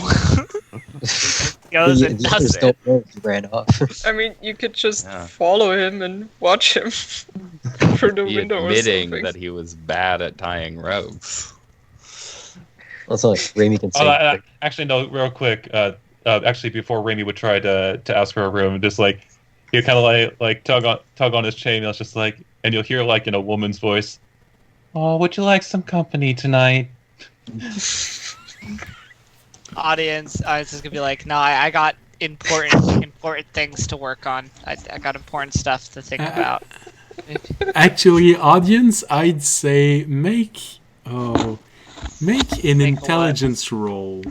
Goes You and just does don't it. know if he ran off. I mean, you could just Yeah. follow him and watch him through the Be window or admitting something. that he was bad at tying ropes. That's not like Raimi can say. Oh, actually, no. Real quick. Actually, before Raimi would try to ask for a room, just like he'd kind of like tug on his chain. And it's just like, and you'll hear like in a woman's voice, "Oh, would you like some company tonight?" Audience is going to be like, no, I got important things to work on. I got important stuff to think about. Actually, audience, I'd say make an Make intelligence roll.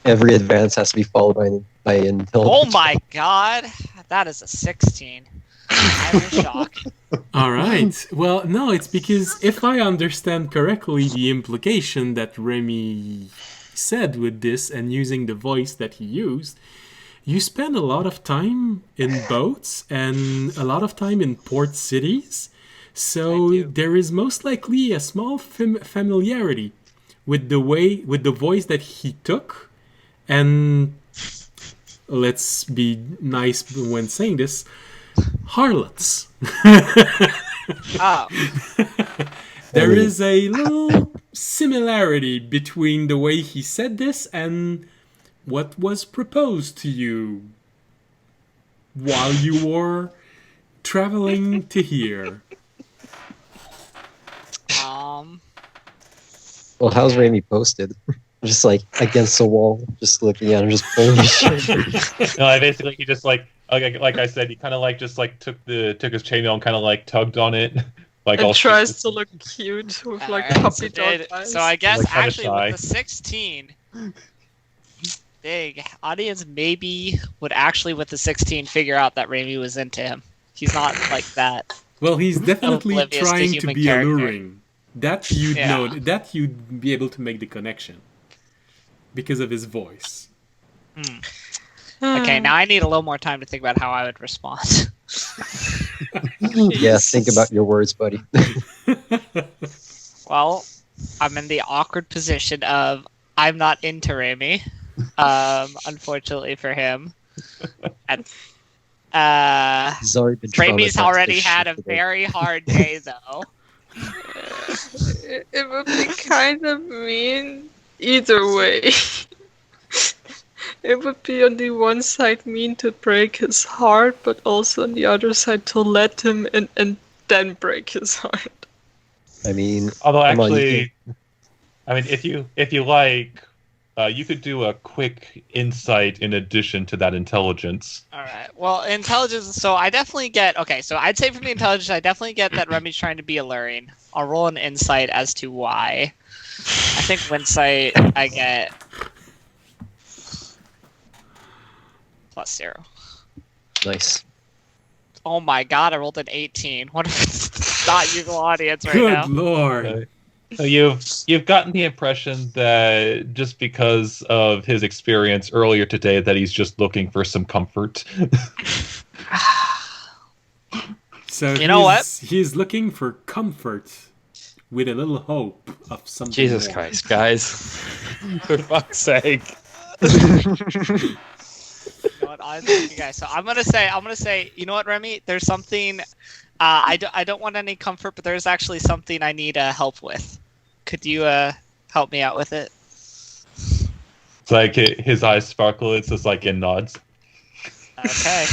Every advance has to be followed by intelligence. Oh my god, that is a 16. I'm in shock. All right. Well, no, it's because if I understand correctly, the implication that Remy said with this and using the voice that he used, you spend a lot of time in boats and a lot of time in port cities. So I do. there is most likely a small familiarity with the voice that he took, and let's be nice when saying this, harlots. Oh, There is a little similarity between the way he said this and what was proposed to you while you were traveling to here. Well, how's Raimi posted? Just like against the wall, just looking at him, just pulling his shirt. No, basically he just like I said, he kind of like just like took his chainmail and kind of like tugged on it, like all And tries to look cute with like alright, puppy dog eyes. so I guess Like, kinda actually shy. with the 16, big audience maybe would actually with the 16 figure out that Raimi was into him. He's not like that. Well, he's definitely Oblivious to trying to human be character. alluring. That you'd Yeah. know. That you'd be able to make the connection because of his voice. Okay, now I need a little more time to think about how I would respond. Yeah, think about your words, buddy. Well, I'm in the awkward position of I'm not into Raimi, unfortunately for him. And, He's already been Raimi's traumatized already to had shit a today. very hard day, though. It would be kind of mean either way. It would be on the one side mean to break his heart, but also on the other side to let him in and then break his heart. I mean, Although come on, you actually, I mean, if you like, you could do a quick insight in addition to that intelligence. All right. Well, intelligence. So I definitely get. Okay. So I'd say from the intelligence, I definitely get that Remy's trying to be alluring. I'll roll an insight as to why. I think insight I get +0. nice. Oh my god! I rolled an 18. What if it's not usual audience right Good now? lord. So you've gotten the impression that just because of his experience earlier today, that he's just looking for some comfort. So You know what? He's looking for comfort with a little hope of something. Jesus more. Christ, guys. For fuck's sake. You know what, I think you guys. So I'm gonna say, you know what, Remy? There's something. I don't want any comfort, but there's actually something I need help with. Could you help me out with it? It's like his eyes sparkle. It's just like in nods. Okay.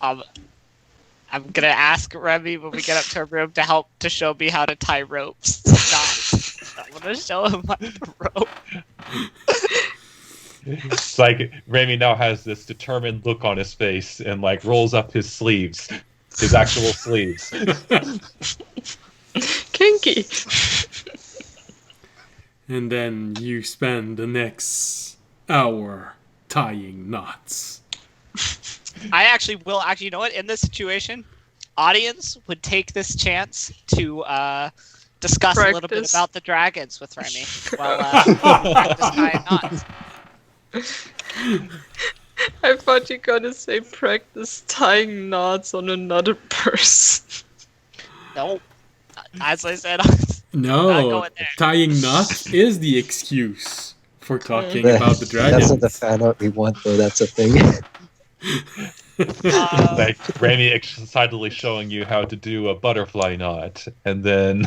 I'm gonna ask Remy when we get up to her room to help to show me how to tie ropes. Not. I'm gonna show him how to rope. It's like Raimi now has this determined look on his face and like rolls up his sleeves, his actual sleeves. Kinky! And then you spend the next hour tying knots. I actually will. Actually, you know what? In this situation, audience would take this chance to discuss a little bit Practice. about the dragons with Remy. Practice tying knots. I thought you were gonna say practice tying knots on another person. Nope. As I said, No, Not going there. tying knots is the excuse for talking That- about the dragons. That's not the fan art we want, though. That's a thing. Like Raimi excitedly showing you how to do a butterfly knot, and then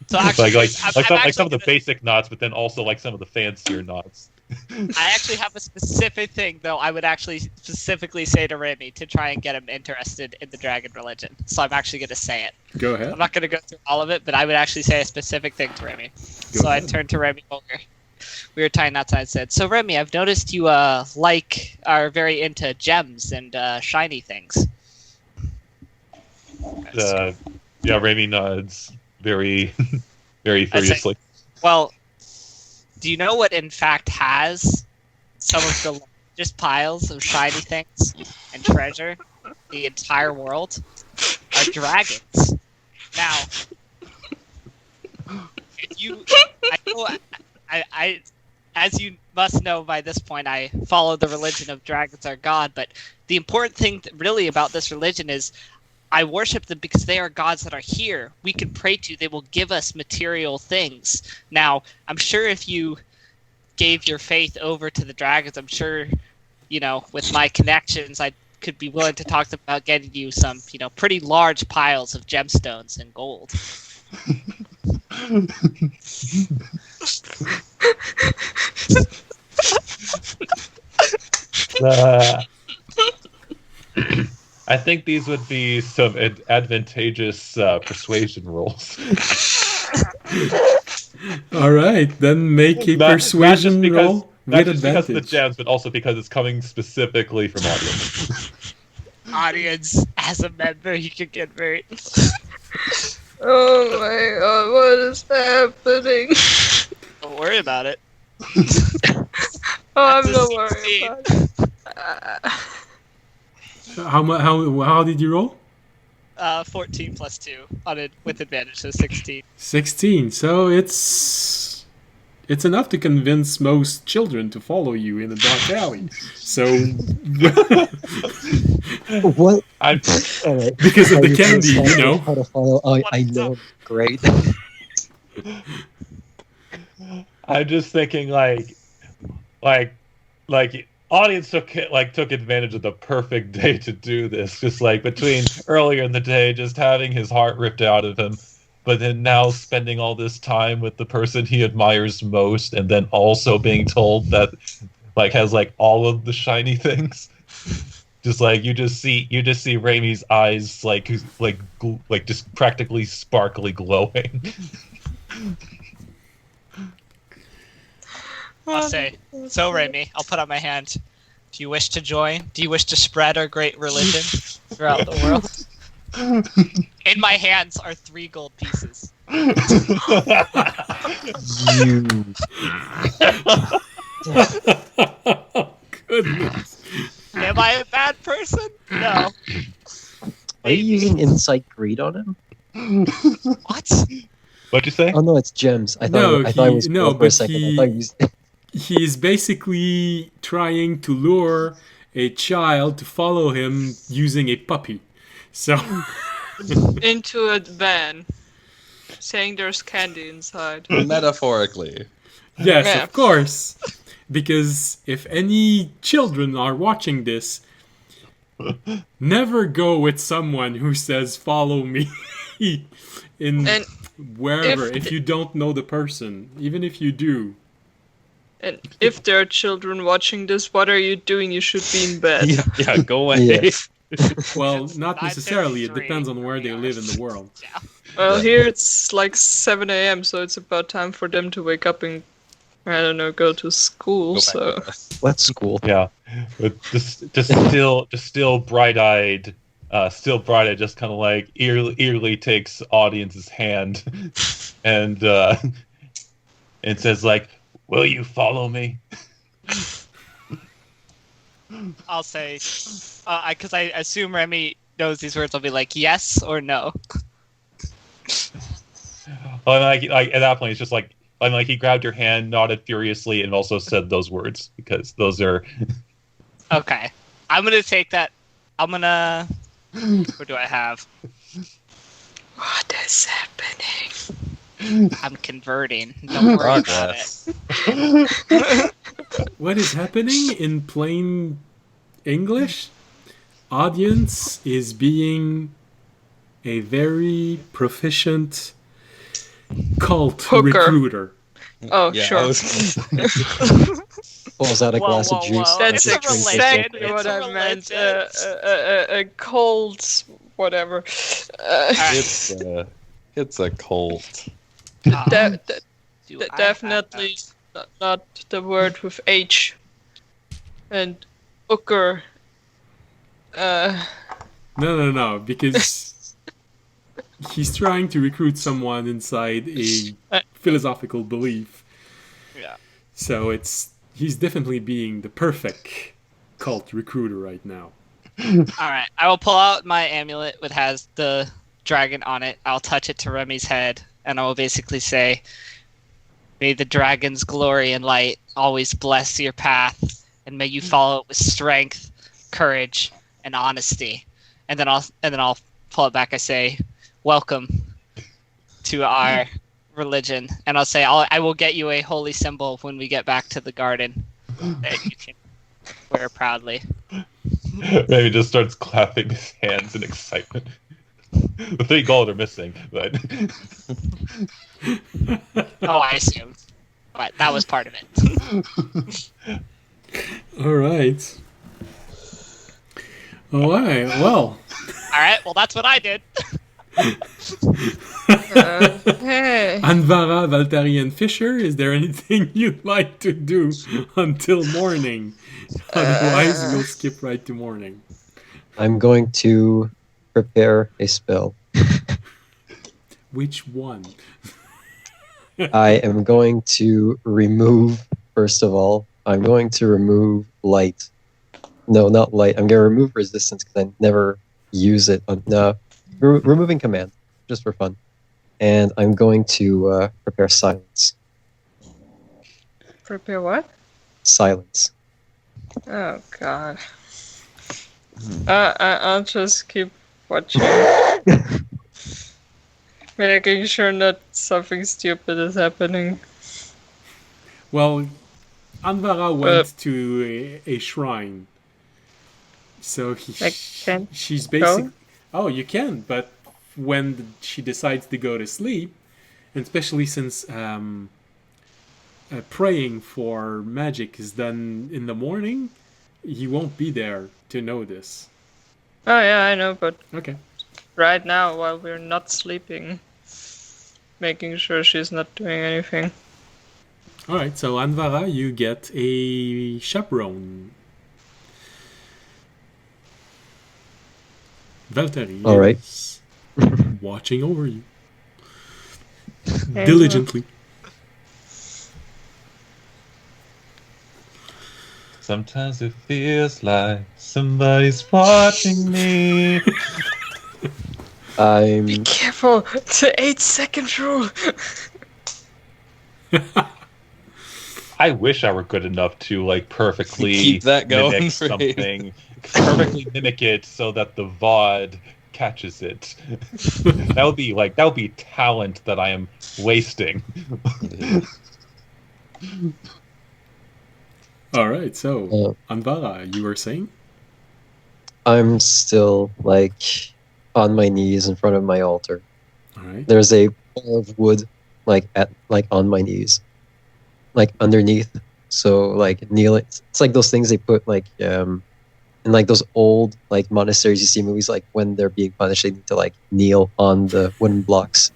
so actually, like I'm some actually of the gonna- basic knots, but then also like some of the fancier knots. I actually have a specific thing, though. I would actually specifically say to Remy to try and get him interested in the dragon religion. So I'm actually going to say it. Go ahead. I'm not going to go through all of it, but I would actually say a specific thing to Remy. Go So I ahead. turned to Remy Bolger. We were tying knots, and I said, "So Remy, I've noticed you are very into gems and shiny things." Yeah, Raimi nods very, very I'd say- furiously. Well, do you know what in fact has some of the largest piles of shiny things and treasure in the entire world? Are dragons. Now, if you, I, as you must know by this point, I follow the religion of dragons are God. But the important thing really about this religion is I worship them because they are gods that are here. We can pray to. They will give us material things. Now, I'm sure if you gave your faith over to the dragons, I'm sure, with my connections, I could be willing to talk about getting you some, pretty large piles of gemstones and gold. I think these would be some advantageous persuasion rolls. All right, then make a persuasion roll not with just because of the advantage. gems, but also because it's coming specifically from audience. Audience, as a member, you can get very... Oh my god, what is happening? Don't worry about it. I'm That's a not worried 16. about it. How did you roll? 14 plus 2 on it with advantage, so 16. 16. So it's enough to convince most children to follow you in a dark alley. So What? I'm, All right. because of the candy, How to follow? I know. Great. I'm just thinking like audience took advantage of the perfect day to do this. Just like between earlier in the day, just having his heart ripped out of him, but then now spending all this time with the person he admires most, and then also being told that has all of the shiny things. Just you just see Raimi's eyes just practically sparkly glowing. I'll say, so Raimi, I'll put out my hand. Do you wish to join? Do you wish to spread our great religion throughout the world? In my hands are 3 gold pieces. You. goodness. Am I a bad person? No. Are you using Insight Greed on him? What? What'd you say? Oh no, it's gems. I No, thought it was no, gold for a but second. he- I thought you used... He's basically trying to lure a child to follow him using a puppy. So Into a van, saying there's candy inside. Metaphorically. yes, Yeah. of course. Because if any children are watching this, never go with someone who says follow me in And wherever if- if you don't know the person, even if you do. And if there are children watching this, what are you doing? You should be in bed. Yeah, go away. Yeah. Well, not necessarily. It 9:53 depends on where they live in the world. Yeah. Well, here it's like 7 a.m., so it's about time for them to wake up and, I don't know, go to school. Go back So to bed. What school? Yeah, but just still bright-eyed, just kind of eerily takes audience's hand, and says "Will you follow me?" I'll say, because I assume Remy knows these words. I'll be like, yes or no. Well, at that point, it's just he grabbed your hand, nodded furiously, and also said those words because those are. Okay, I'm gonna take that. I'm gonna. What do I have? what is happening? I'm converting. Don't worry about it. Progress. What is happening in plain English? Audience is being a very proficient cult Hooker. recruiter. Oh, Yeah, sure. I was- Pulls out a Whoa, glass whoa, of juice. whoa. That's It's a exactly religion. what It's a I meant. religion. A cold, whatever. It's a cult. De- de- Do de- I definitely not the word with H. And Ucker. No, because he's trying to recruit someone inside a philosophical belief. Yeah. So he's definitely being the perfect cult recruiter right now. All right, I will pull out my amulet which has the dragon on it. I'll touch it to Remy's head, and I will basically say, "May the dragon's glory and light always bless your path, and may you follow it with strength, courage, and honesty." And then I'll pull it back. I say, "Welcome to our religion, and I'll say I will get you a holy symbol when we get back to the garden that you can wear proudly. Maybe just starts clapping his hands in excitement. The 3 gold are missing, but Oh, I assumed, but that was part of it. All right. All right. Well. All right, well that's what I did. Hey. Anvara, Valtteri, and Fisher, is there anything you'd like to do until morning? Otherwise, we'll skip right to morning. I'm going to prepare a spell. Which one? I am going to remove, first of all, I'm going to remove light. No, not light. I'm going to remove resistance because I never use it. No, removing command, just for fun. And I'm going to prepare silence. Prepare what? Silence. Oh god. I'll just keep watching. Making sure that something stupid is happening. Well, Anvara went to a shrine. So I can't she's go? basically... Oh, you can, but when she decides to go to sleep, and especially since praying for magic is done in the morning, you won't be there to know this. Oh yeah, I know, but Okay. right now, while we're not sleeping, making sure she's not doing anything. Alright, so Anvara, you get a chaperone. Valtteri All right. is watching over you. Hey, Diligently. sometimes it feels like somebody's watching me. Be careful! The 8-second rule! I wish I were good enough to like perfectly Keep that going mimic for something, perfectly mimic it so that the VOD catches it. that would be talent that I am wasting. Alright, so Anvara, you were saying? I'm still like on my knees in front of my altar. Alright. There's a pile of wood like on my knees, like underneath. So like kneeling. It's like those things they put like in like those old like monasteries you see in movies, like when they're being punished they need to like kneel on the wooden blocks.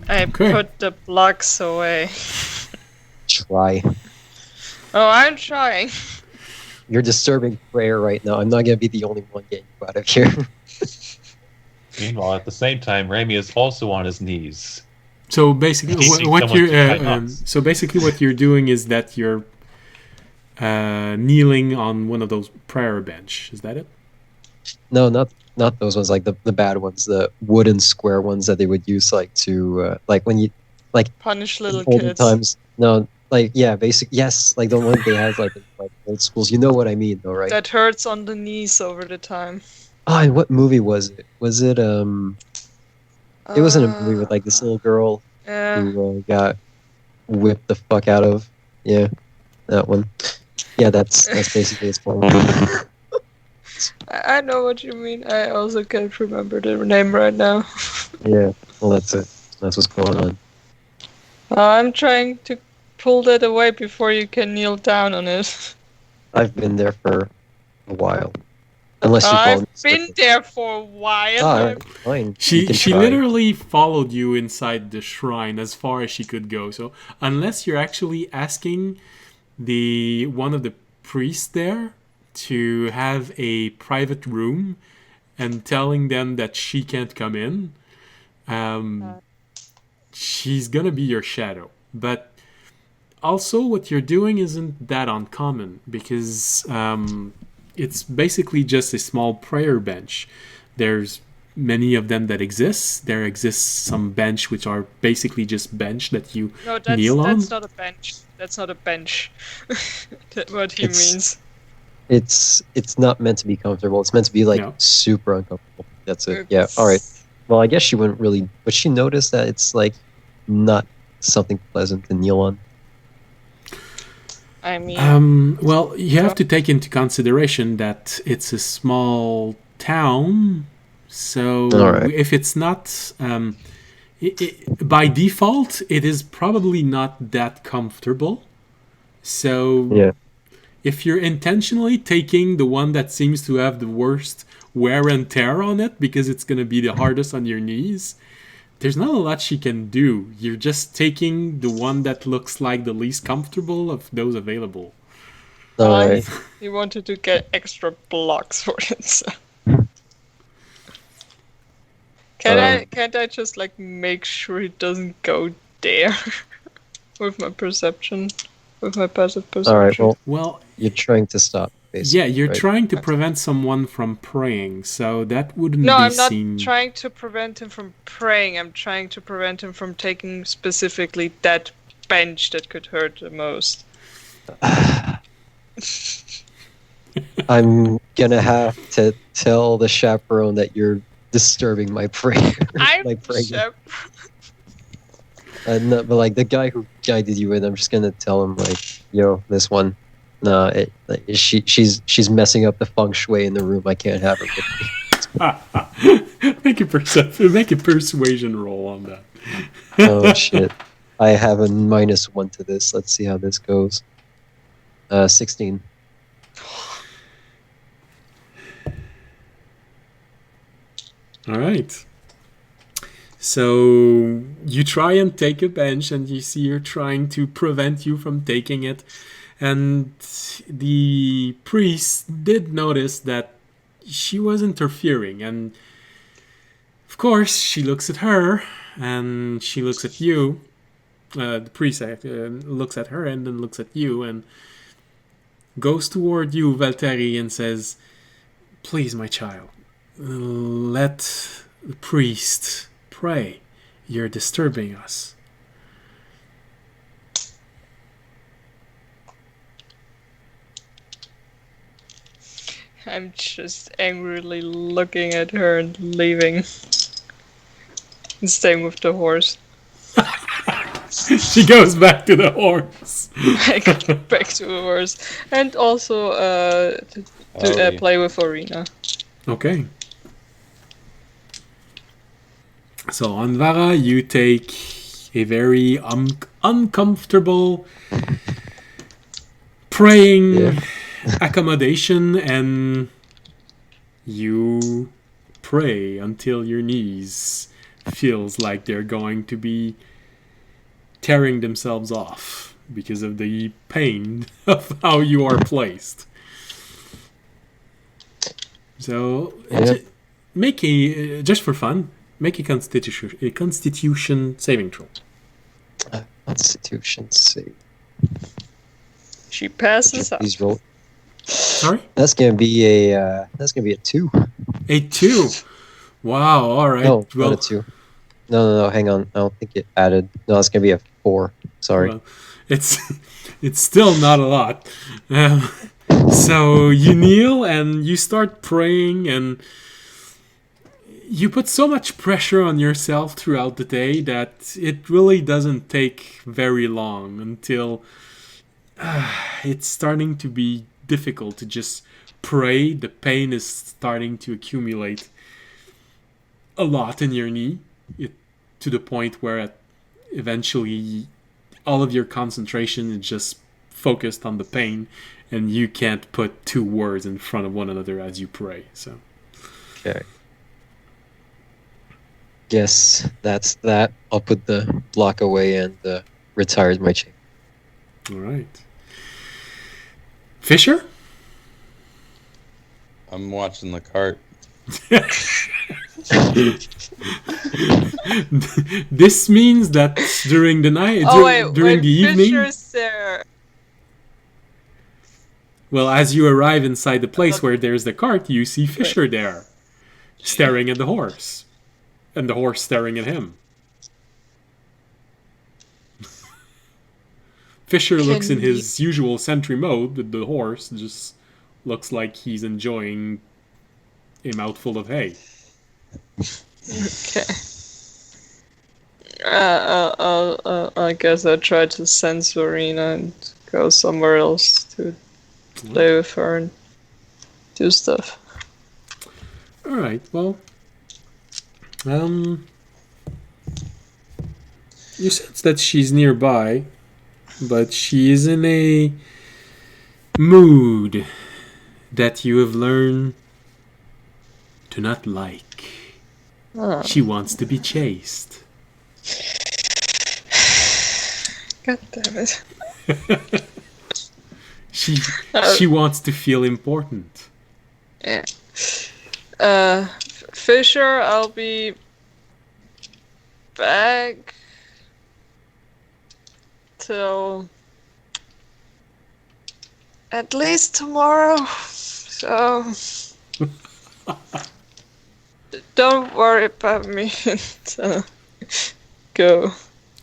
I Okay. put the blocks away. Try. Oh, I'm trying. You're disturbing prayer right now. I'm not gonna be the only one getting you out of here. Meanwhile, at the same time, Rami is also on his knees. So basically, Teaching what someone you're to tie knots. so basically what you're doing is that you're kneeling on one of those prayer bench. Is that it? No, not those ones. Like the bad ones, the wooden square ones that they would use like to like when you like Punish little olden kids. times. No, like yeah, basic. Yes, like the one they had like in like old schools. You know what I mean, though, right? That hurts on the knees over the time. Oh, and what movie was it? Was it It wasn't a movie with like this little girl Yeah. who got whipped the fuck out of. Yeah, that one. Yeah, that's basically its point. I know what you mean. I also can't remember the name right now. Yeah, well, that's it. That's what's going on. I'm trying to pull that away before you can kneel down on it. I've been there for a while. Unless you follow I've me. been there for a while. Oh, alright, fine. You She can she try. literally followed you inside the shrine as far as she could go. So unless you're actually asking one of the priests there to have a private room and telling them that she can't come in, she's gonna be your shadow. But also what you're doing isn't that uncommon because it's basically just a small prayer bench. There's many of them that exist. There exists some bench which are basically just bench that you No, kneel on. that's not a bench. That's not a bench. That's what he It's- means. It's not meant to be comfortable. It's meant to be like No. super uncomfortable. That's it. Yeah. All right. Well, I guess she wouldn't really. But she noticed that it's like not something pleasant to kneel on. I mean, Well, you have to take into consideration that it's a small town, so Alright. if it's not, by default, it is probably not that comfortable. So Yeah. if you're intentionally taking the one that seems to have the worst wear and tear on it because it's going to be the hardest on your knees, there's not a lot she can do. You're just taking the one that looks like the least comfortable of those available. Alright. he wanted to get extra blocks for it. So. Can't I just like make sure it doesn't go there with my perception, with my passive perception? Alright, well, Well, you're trying to stop, basically. yeah, you're right? trying to prevent someone from praying, so that wouldn't No, be I'm not seen. trying to prevent him from praying. I'm trying to prevent him from taking specifically that bench that could hurt the most. I'm gonna have to tell the chaperone that you're disturbing my prayer. I'm my prayer. Shep. No, but like the guy who guided you in, I'm just gonna tell him like, yo, this one, nah, she's messing up the feng shui in the room. I can't have her with me. Make a persuasion roll on that. Oh shit! I have a -1 to this. Let's see how this goes. 16. All right. So you try and take a bench, and you see her trying to prevent you from taking it. And the priest did notice that she was interfering. And of course, she looks at her, and she looks at you. The priest looks at her and then looks at you and goes toward you, Valtteri, and says, "Please, my child, let the priest pray. You're disturbing us." I'm just angrily looking at her and leaving. And staying with the horse. She goes back to the horse. I go back to the horse. And also to play with Arena. Okay. So, Anvara, you take a very uncomfortable praying accommodation, and you pray until your knees feels like they're going to be tearing themselves off because of the pain of how you are placed. So, make a just for fun. Make a constitution saving throw. Constitution save. She passes up. Please roll. Sorry? That's gonna be a 2. A 2. Wow, alright. No, Well, not a 2. No, hang on. I don't think it added. No, it's gonna be a 4. Sorry. well, it's still not a lot. So you kneel and you start praying, and you put so much pressure on yourself throughout the day that it really doesn't take very long until it's starting to be difficult to just pray. The pain is starting to accumulate a lot in your knee, to the point where eventually all of your concentration is just focused on the pain, and you can't put two words in front of one another as you pray. So, Okay. Guess that's that. I'll put the block away and retired my chain. all right. Fisher? I'm watching the cart. This means that during the night, during the evening, Fisher's there. well, as you arrive inside the place where there's the cart, you see Fisher there, staring at the horse, and the horse staring at him. Fisher looks in his usual sentry mode, but the horse just looks like he's enjoying a mouthful of hay. Okay. I guess I try to sense Verena and go somewhere else to play with her and do stuff. All right. Well, you sense that she's nearby, but she is in a mood that you have learned to not like. Oh, She wants to be chased. God damn it. She wants to feel important. Yeah. Fisher, I'll be back till at least tomorrow. So don't worry about me. Go. All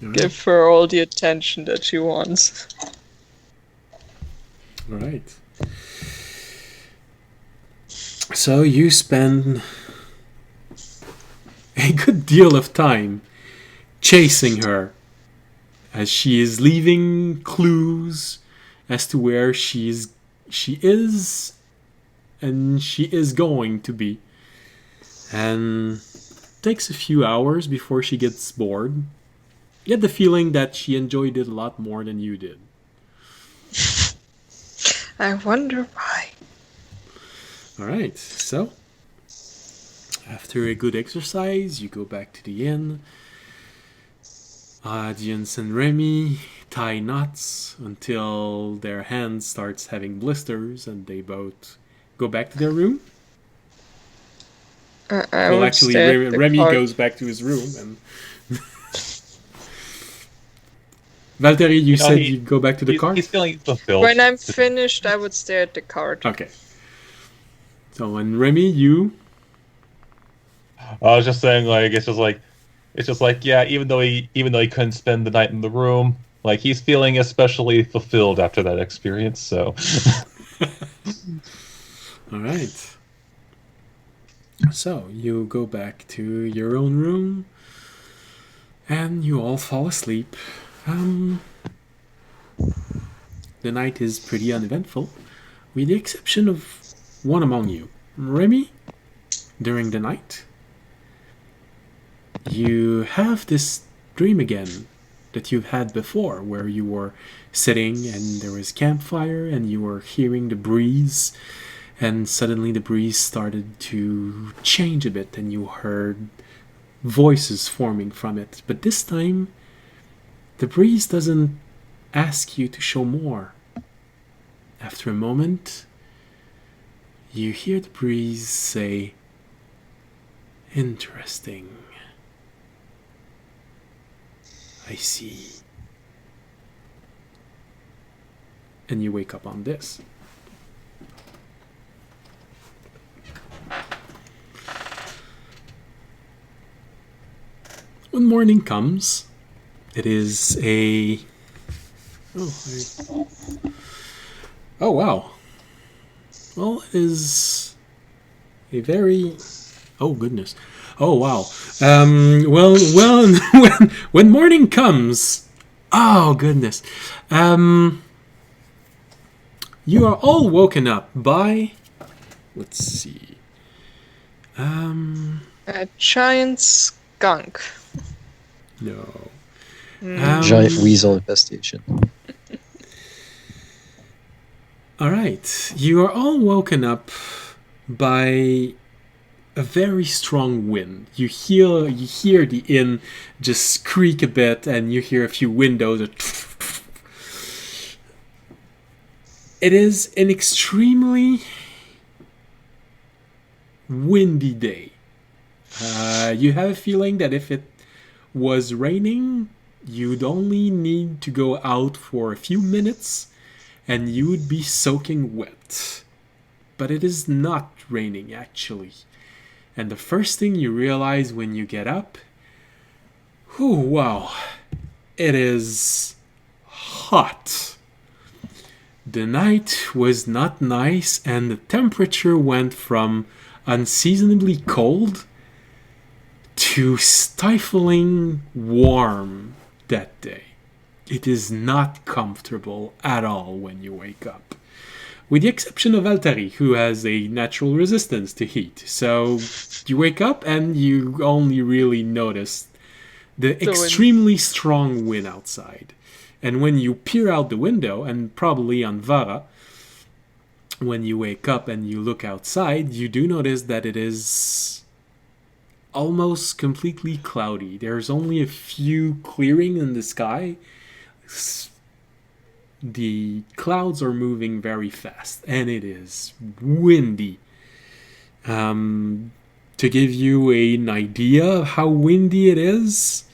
right. Give her all the attention that she wants. All right. So you spend a good deal of time chasing her as she is leaving clues as to where she is and she is going to be. And it takes a few hours before she gets bored. You get the feeling that she enjoyed it a lot more than you did. I wonder why. Alright, so after a good exercise, you go back to the inn. Audience and Remy tie knots until their hands starts having blisters and they both go back to their room. I Well, would actually, stay at the Remy cart. goes back to his room and... Valtteri, you said he- you go back to the car? He's feeling fulfilled. When I'm finished, I would stay at the cart. Okay. So, and Remy, you... I was just saying, like, it's just like, yeah. Even though he couldn't spend the night in the room, like, he's feeling especially fulfilled after that experience. So, Alright. So, you go back to your own room and you all fall asleep. The night is pretty uneventful, with the exception of one among you. Remy, during the night, you have this dream again that you've had before, where you were sitting and there was campfire and you were hearing the breeze, and suddenly the breeze started to change a bit and you heard voices forming from it. But this time, the breeze doesn't ask you to show more. After a moment, you hear the breeze say, "Interesting. I see." And you wake up on this. When morning comes, it is a... Oh, wow. Well, it is a very... Oh, goodness. Oh, wow. Well, when morning comes... Oh, goodness. You are all woken up by... Let's see. A giant skunk. No. Giant weasel infestation. Alright. You are all woken up by a very strong wind. You hear the inn just creak a bit, and you hear a few windows. It is an extremely windy day. You have a feeling that if it was raining, you'd only need to go out for a few minutes and you would be soaking wet. But it is not raining, actually. And the first thing you realize when you get up, wow, it is hot. The night was not nice, and the temperature went from unseasonably cold to stifling warm that day. It is not comfortable at all when you wake up. With the exception of Altari, who has a natural resistance to heat. So you wake up and you only really notice the extremely strong wind outside. And when you peer out the window, and probably on Vara, when you wake up and you look outside, you do notice that it is almost completely cloudy. There's only a few clearing in the sky. The clouds are moving very fast, and it is windy. To give you an idea of how windy it is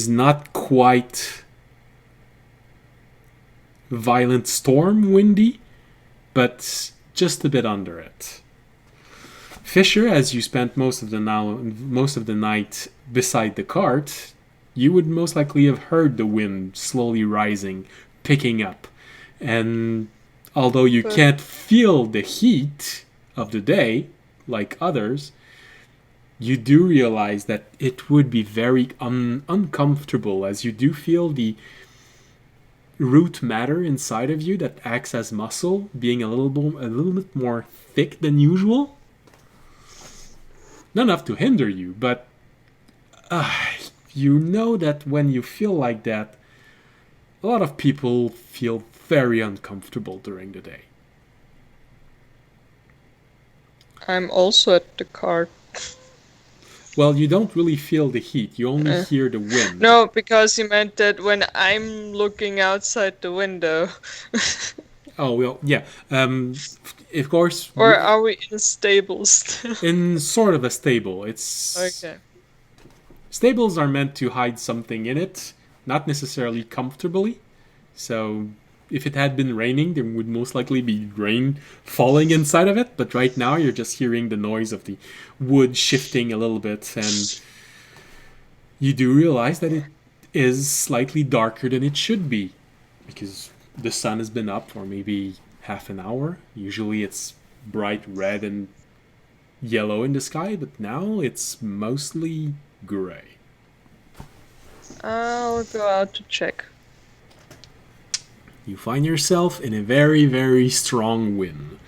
not quite violent storm windy, but just a bit under it. Fisher, as you spent most of the night beside the cart, you would most likely have heard the wind slowly rising, picking up. And although you can't feel the heat of the day, like others, you do realize that it would be very uncomfortable, as you do feel the root matter inside of you that acts as muscle being a little bit more thick than usual. Not enough to hinder you, but you know that when you feel like that, a lot of people feel very uncomfortable during the day. I'm also at the cart. Well, you don't really feel the heat. You only hear the wind. No, because you meant that when I'm looking outside the window. Oh, well, yeah. Of course. Or are we in stables still? In sort of a stable. It's Okay. Stables are meant to hide something in it, not necessarily comfortably. So if it had been raining, there would most likely be rain falling inside of it. But right now, you're just hearing the noise of the wood shifting a little bit. And you do realize that it is slightly darker than it should be, because the sun has been up for maybe half an hour. Usually it's bright red and yellow in the sky, but now it's mostly gray. I'll go out to check. You find yourself in a very, very strong wind.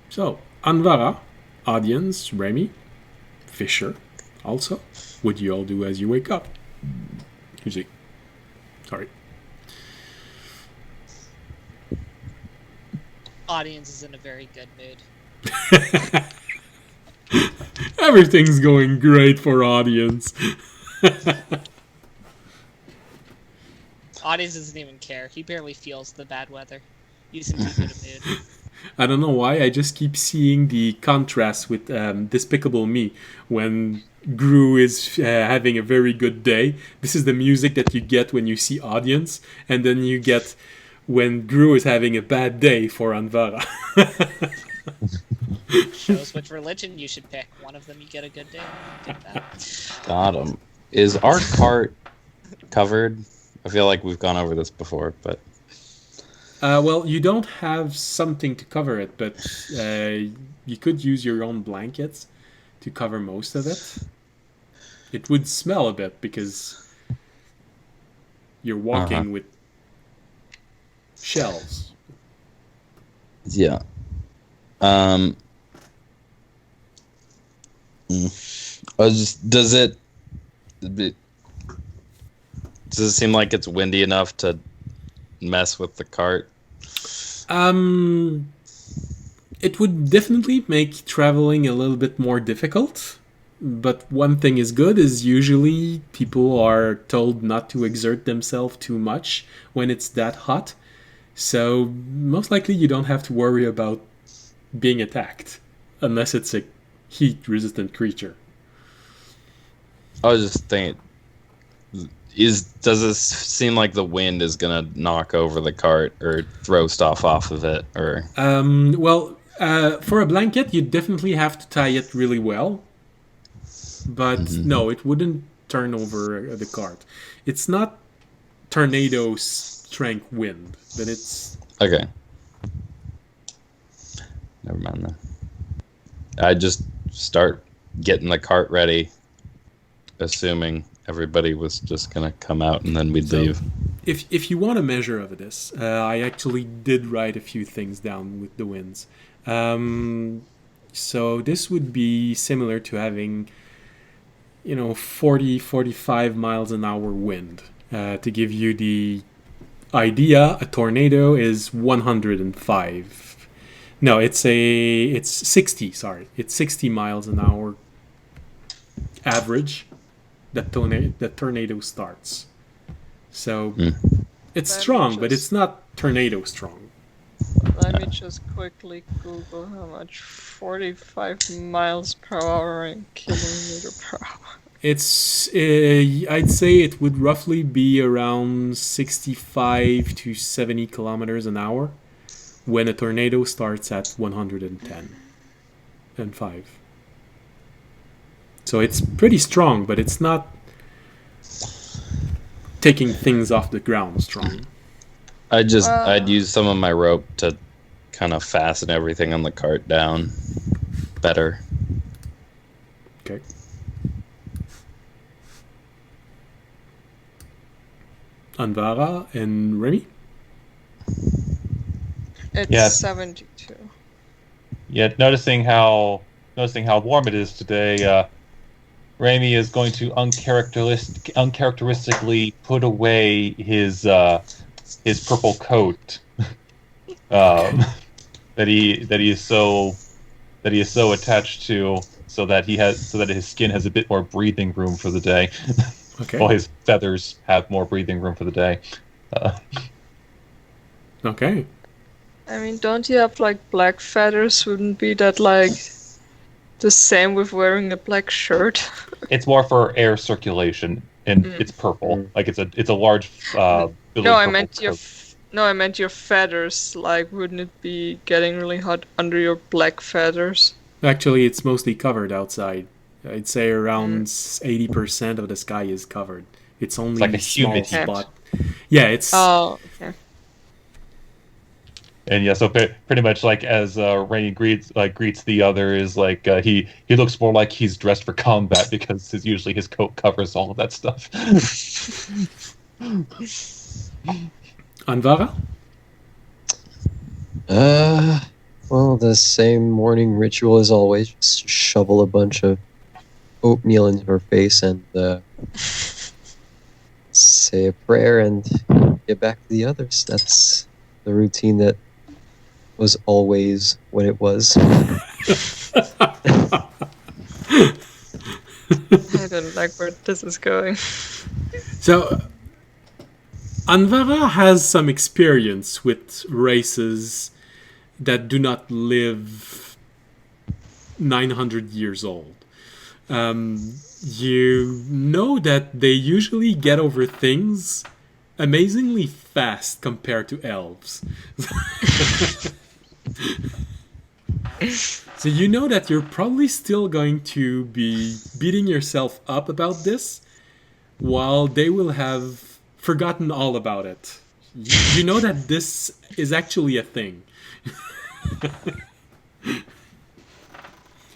So, Anvara, audience, Remy, Fisher, also, what do you all do as you wake up? Sorry. Audience is in a very good mood. Everything's going great for audience. Audience doesn't even care. He barely feels the bad weather. He's in too good a mood. I don't know why, I just keep seeing the contrast with Despicable Me. When Gru is having a very good day, this is the music that you get when you see audience, and then you get when Gru is having a bad day for Anvara. Shows which religion you should pick. One of them you get a good day, take that. Got him. Is our cart covered? I feel like we've gone over this before, but... Well, you don't have something to cover it, but you could use your own blankets to cover most of it. It would smell a bit because you're walking with shells. Yeah. Does it seem like it's windy enough to mess with the cart? It would definitely make traveling a little bit more difficult. But one thing is good is usually people are told not to exert themselves too much when it's that hot. So most likely you don't have to worry about being attacked unless it's a heat-resistant creature. I was just thinking, does this seem like the wind is gonna knock over the cart or throw stuff off of it? Or for a blanket, you definitely have to tie it really well. But no, it wouldn't turn over the cart. It's not tornado strength wind, but it's okay. Never mind that. I just start getting the cart ready, assuming everybody was just gonna come out and then we'd leave. If you want a measure of this, I actually did write a few things down with the winds. So this would be similar to having, 40, 45 miles an hour wind. To give you the idea, a tornado is 105. No, it's 60, sorry. It's 60 miles an hour average that tornado starts. So it's strong, but it's not tornado strong. Let me just quickly Google how much 45 miles per hour in kilometer per hour. It's, I'd say it would roughly be around 65 to 70 kilometers an hour when a tornado starts at 110 and 5. So it's pretty strong, but it's not taking things off the ground strong. I'd use some of my rope to kind of fasten everything on the cart down better. Okay. Anvara and Remy? It's Yeah. 72. Yet noticing how warm it is today, Raimi is going to uncharacteristically put away his purple coat that he is so attached to, so that his skin has a bit more breathing room for the day. Okay. While his feathers have more breathing room for the day. Okay. I mean, don't you have like black feathers? Wouldn't be that like the same with wearing a black shirt? It's more for air circulation, and it's purple. Like it's a large. Billy No, I purple meant your coat. I meant your feathers. Like, wouldn't it be getting really hot under your black feathers? Actually, it's mostly covered outside. I'd say around 80% of the sky is covered. It's only like a a small humidity. spot. Yeah, it's... Oh, okay. And yeah, so pretty much like as Rainy greets the others, like he looks more like he's dressed for combat because usually his coat covers all of that stuff. Anvara? Well, the same morning ritual as always. Just shovel a bunch of oatmeal into her face and say a prayer and get back to the others. That's the routine that was always what it was. I don't like where this is going. So, Anvara has some experience with races that do not live 900 years old. You know that they usually get over things amazingly fast compared to elves. So you know that you're probably still going to be beating yourself up about this, while they will have forgotten all about it. You know that this is actually a thing.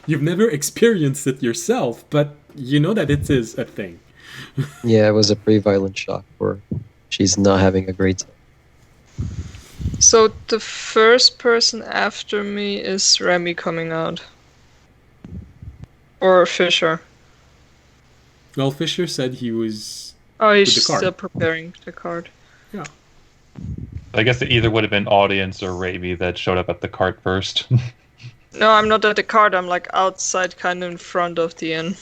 You've never experienced it yourself, but you know that it is a thing. Yeah, it was a pretty violent shock for her. She's not having a great time. So the first person after me is Remy coming out. Or Fisher. Well, Fisher said he was... Oh, he's With the card. still preparing the card. Yeah. I guess it either would have been audience or Raimi that showed up at the cart first. No, I'm not at the card. I'm like outside, kind of in front of the inn.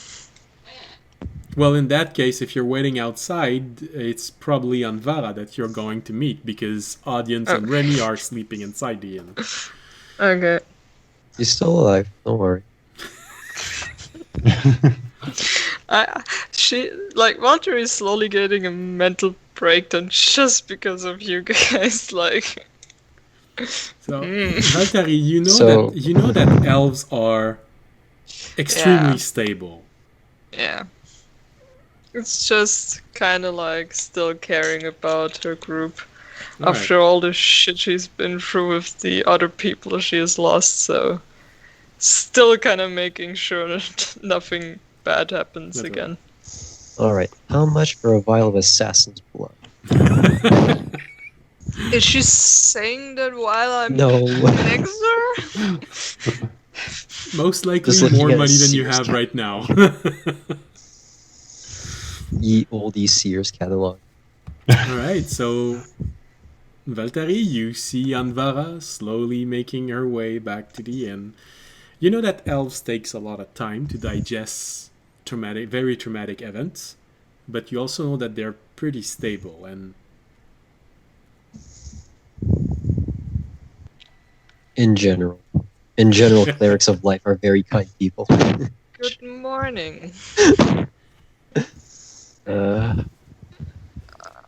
Well, in that case, if you're waiting outside, it's probably Anvara that you're going to meet, because Audience and Remy are sleeping inside the inn. Okay. She's still alive. Don't worry. Walter is slowly getting a mental breakdown just because of you guys. Like, So, Valtteri, you know that elves are extremely Yeah. stable. yeah. It's just kind of like still caring about her group. after all the shit she's been through with the other people she has lost, so still kind of making sure that nothing bad happens That's again. Alright, how much for a vial of assassin's blood? Is she saying that while I'm No. next to her? Most likely Just looking more at a money than you Sears have right now. Ye olde Sears catalog. Alright, so Valtteri, you see Anvara slowly making her way back to the inn. You know that elves takes a lot of time to digest very traumatic events, but you also know that they're pretty stable and In general, clerics of life are very kind people. Good morning. Good Are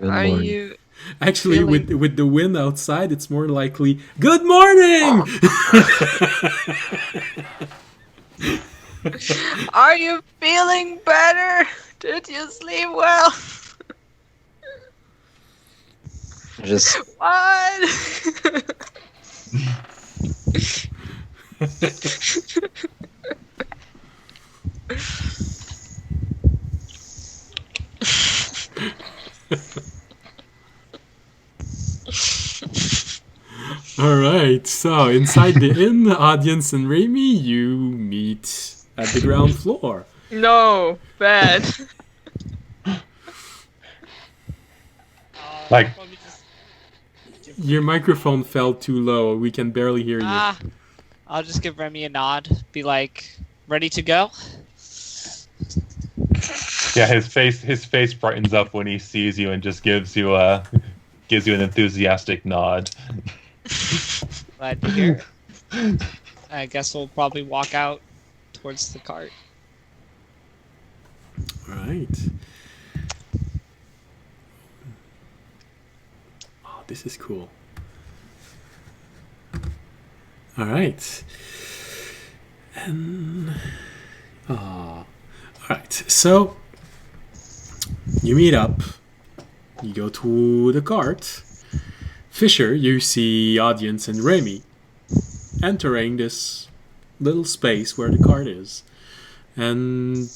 morning. you actually Feeling- with the wind outside it's more likely good morning. Are you feeling better? Did you sleep well? Just What? Alright, so inside the inn, Audience and Remy, you meet at the ground floor. No, bad. Like- Let me just- Your microphone fell too low, we can barely hear you. I'll just give Remy a nod. Be like, ready to go? Yeah, his face brightens up when he sees you and just gives you an enthusiastic nod. Glad to hear it. I guess we'll probably walk out towards the cart. Alright. Oh, this is cool. Alright. And alright, so you meet up, you go to the cart. Fisher, you see Audience and Remy entering this little space where the cart is. And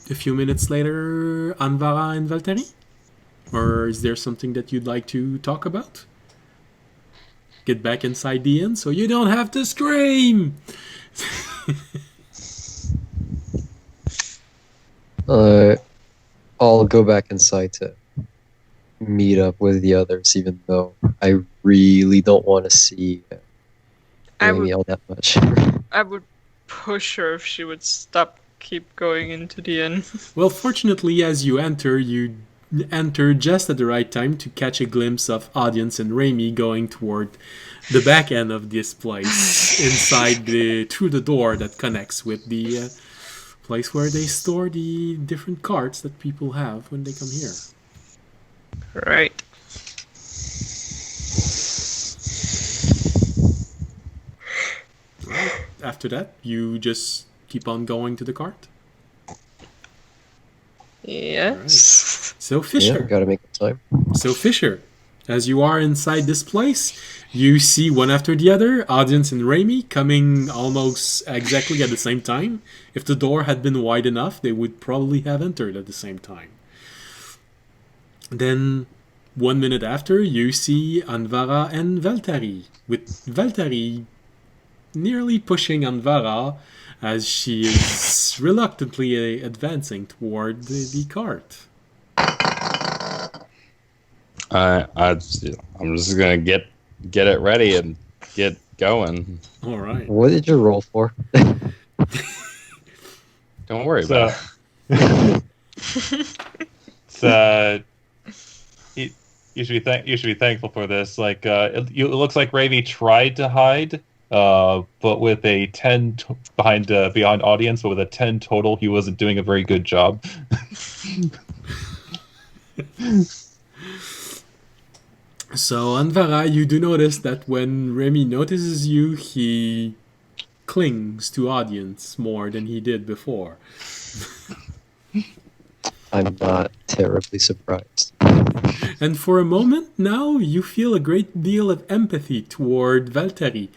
a few minutes later, Anvara and Valtteri? Or is there something that you'd like to talk about? Get back inside the inn so you don't have to scream! I'll go back inside to meet up with the others, even though I really don't want to see I Amy would, all that much. I would push her if she would keep going into the inn. Well, fortunately, as you enter just at the right time to catch a glimpse of Audience and Remy going toward the back end of this place, through the door that connects with the place where they store the different carts that people have when they come here. Right. After that, you just keep on going to the cart. Yes. So Yeah, Fisher, gotta make the time. as you are inside this place, you see one after the other, Audience and Remy coming almost exactly at the same time. If the door had been wide enough, they would probably have entered at the same time. Then, 1 minute after, you see Anvara and Valtteri, with Valtteri nearly pushing Anvara as she is reluctantly advancing toward the cart. I'm just gonna get it ready and get going. All right. What did you roll for? Don't worry about it. You should be thankful for this. Like, it looks like Ravi tried to hide, but with a 10 beyond audience, but with a 10 total, he wasn't doing a very good job. So, Anvara, you do notice that when Remy notices you, he clings to Audience more than he did before. I'm not terribly surprised. And for a moment now, you feel a great deal of empathy toward Valtteri,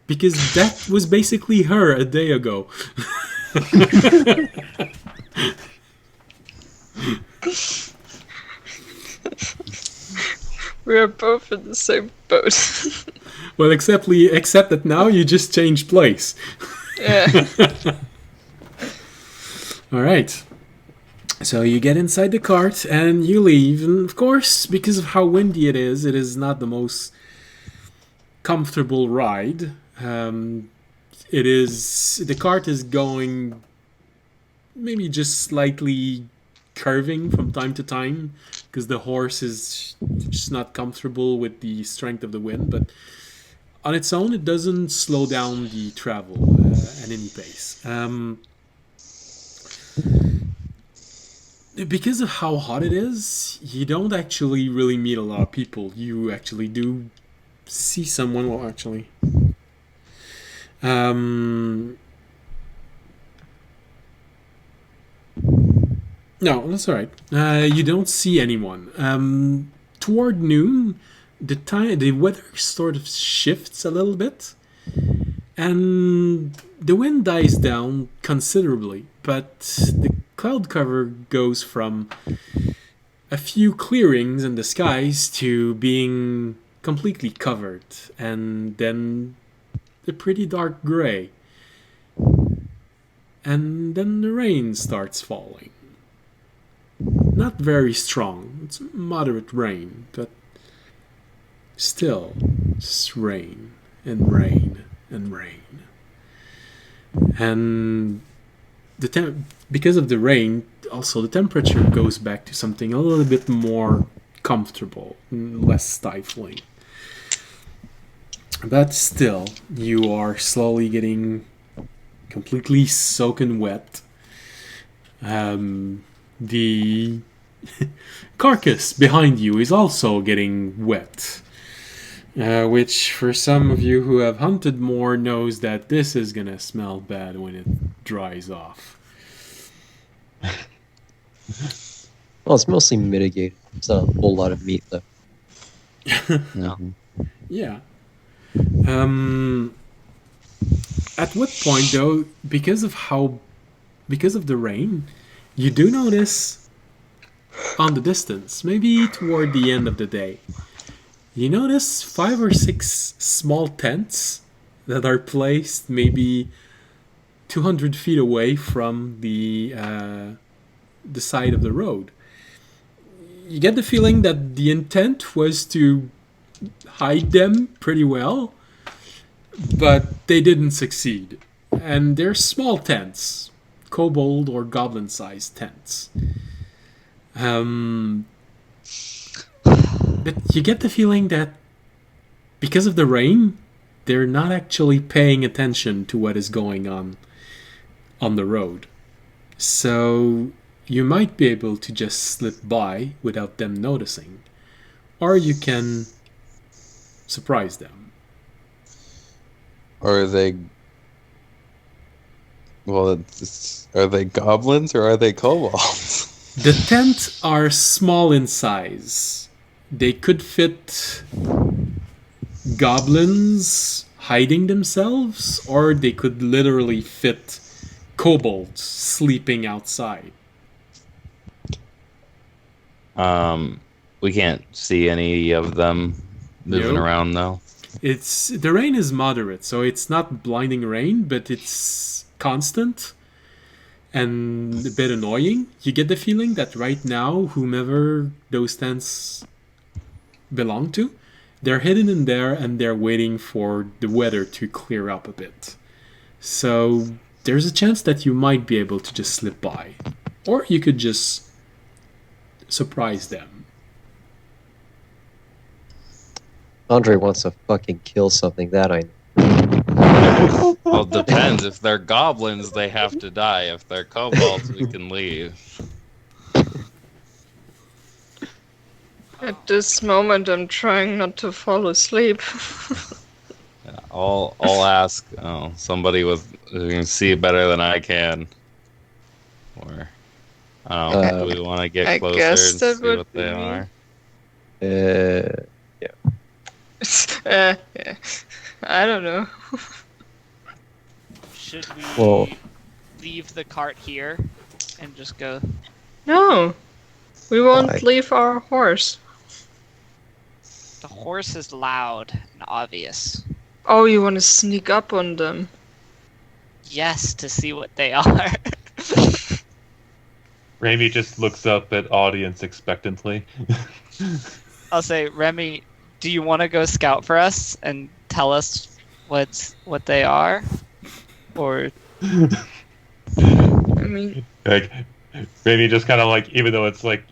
because that was basically her a day ago. We are both in the same boat. Well, except that now you just changed place. Yeah. All right. So you get inside the cart and you leave, and of course, because of how windy it is not the most comfortable ride. The cart is going maybe just slightly curving from time to time because the horse is just not comfortable with the strength of the wind, but on its own it doesn't slow down the travel at any pace. Because of how hot it is, you don't actually really meet a lot of people. You actually do see someone. Well, actually, no, that's all right. You don't see anyone. Toward noon, the weather sort of shifts a little bit, and the wind dies down considerably. But the cloud cover goes from a few clearings in the skies to being completely covered, and then a pretty dark gray. And then the rain starts falling. Not very strong, it's moderate rain, but still, just rain and rain and rain. And because of the rain, also the temperature goes back to something a little bit more comfortable, less stifling. But still, you are slowly getting completely soaking wet. The carcass behind you is also getting wet. Which, for some of you who have hunted more, knows that this is gonna smell bad when it dries off. Well, it's mostly mitigated. There's a whole lot of meat left. No. Yeah. At what point, though, because of the rain, you do notice on the distance, maybe toward the end of the day, you notice 5 or 6 small tents that are placed maybe 200 feet away from the side of the road. You get the feeling that the intent was to hide them pretty well, but they didn't succeed. And they're small tents, kobold or goblin-sized tents. But you get the feeling that because of the rain, they're not actually paying attention to what is going on the road. So you might be able to just slip by without them noticing. Or you can surprise them. Or are they... Well, are they goblins or are they kobolds? The tents are small in size. They could fit goblins hiding themselves, or they could literally fit kobolds sleeping outside. We can't see any of them moving around though. The rain is moderate, so it's not blinding rain, but it's constant and a bit annoying. You get the feeling that right now, whomever those tents belong to, they're hidden in there and they're waiting for the weather to clear up a bit. So there's a chance that you might be able to just slip by, or you could just surprise them. Andre wants to fucking kill something, that I know. Well, it depends. If they're goblins, they have to die. If they're kobolds, we can leave. At this moment, I'm trying not to fall asleep. Yeah, I'll ask somebody who can see better than I can. Or I don't know. Do we want to get closer and see what they are? Yeah. I don't know. Should we Well- leave the cart here and just go? No, we won't Why? leave our horse. The horse is loud and obvious. Oh, you want to sneak up on them? Yes, to see what they are. Remy just looks up at audience expectantly. I'll say, Remy, do you want to go scout for us and tell us what they are? Or I mean, Like, Remy just kind of like, even though it's like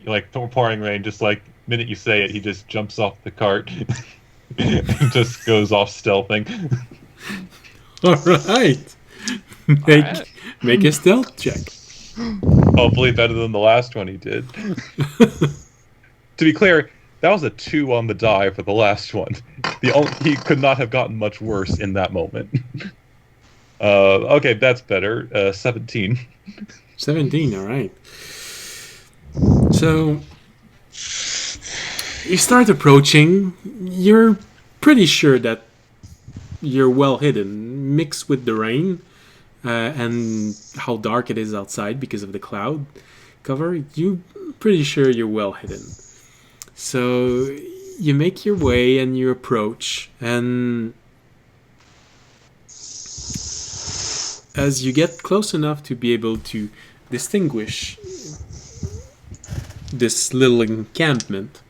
pouring rain, just like minute you say it, he just jumps off the cart and just goes off stealthing. All right. Make a stealth check. Hopefully better than the last one he did. To be clear, that was a 2 on the die for the last one. He could not have gotten much worse in that moment. Okay, that's better. 17. 17, all right. So you start approaching. You're pretty sure that you're well hidden, mixed with the rain and how dark it is outside because of the cloud cover. You're pretty sure you're well hidden. So you make your way and you approach, and as you get close enough to be able to distinguish this little encampment,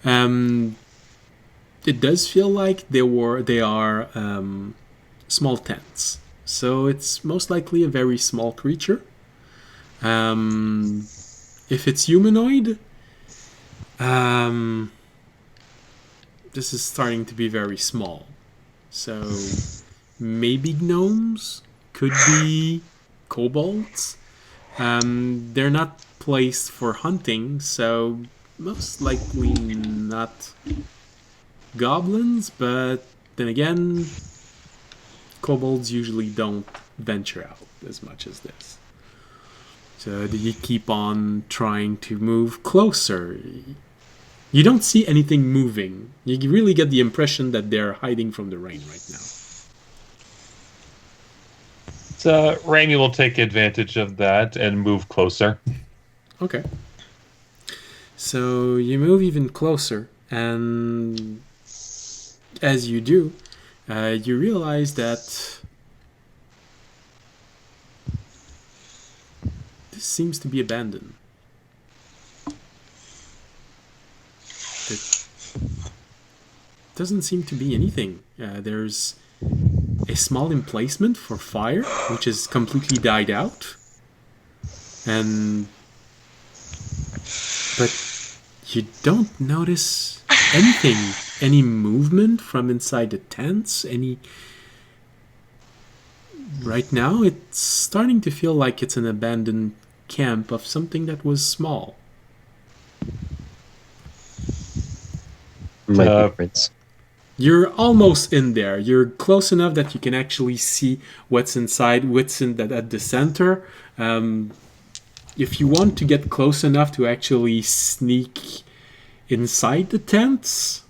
it does feel like they are small tents. So it's most likely a very small creature. If it's humanoid, this is starting to be very small. So maybe gnomes, could be kobolds. They're not placed for hunting, so most likely not goblins, but then again, kobolds usually don't venture out as much as this. So do you keep on trying to move closer? You don't see anything moving. You really get the impression that they're hiding from the rain right now. So Remy will take advantage of that and move closer. Okay. So you move even closer, and as you do, you realize that this seems to be abandoned. There doesn't seem to be anything. There's a small emplacement for fire, which is completely died out. But you don't notice anything, any movement from inside the tents, Right now, it's starting to feel like it's an abandoned camp of something that was small. Might be Prince. You're almost in there. You're close enough that you can actually see what's inside, at the center. If you want to get close enough to actually sneak inside the tents,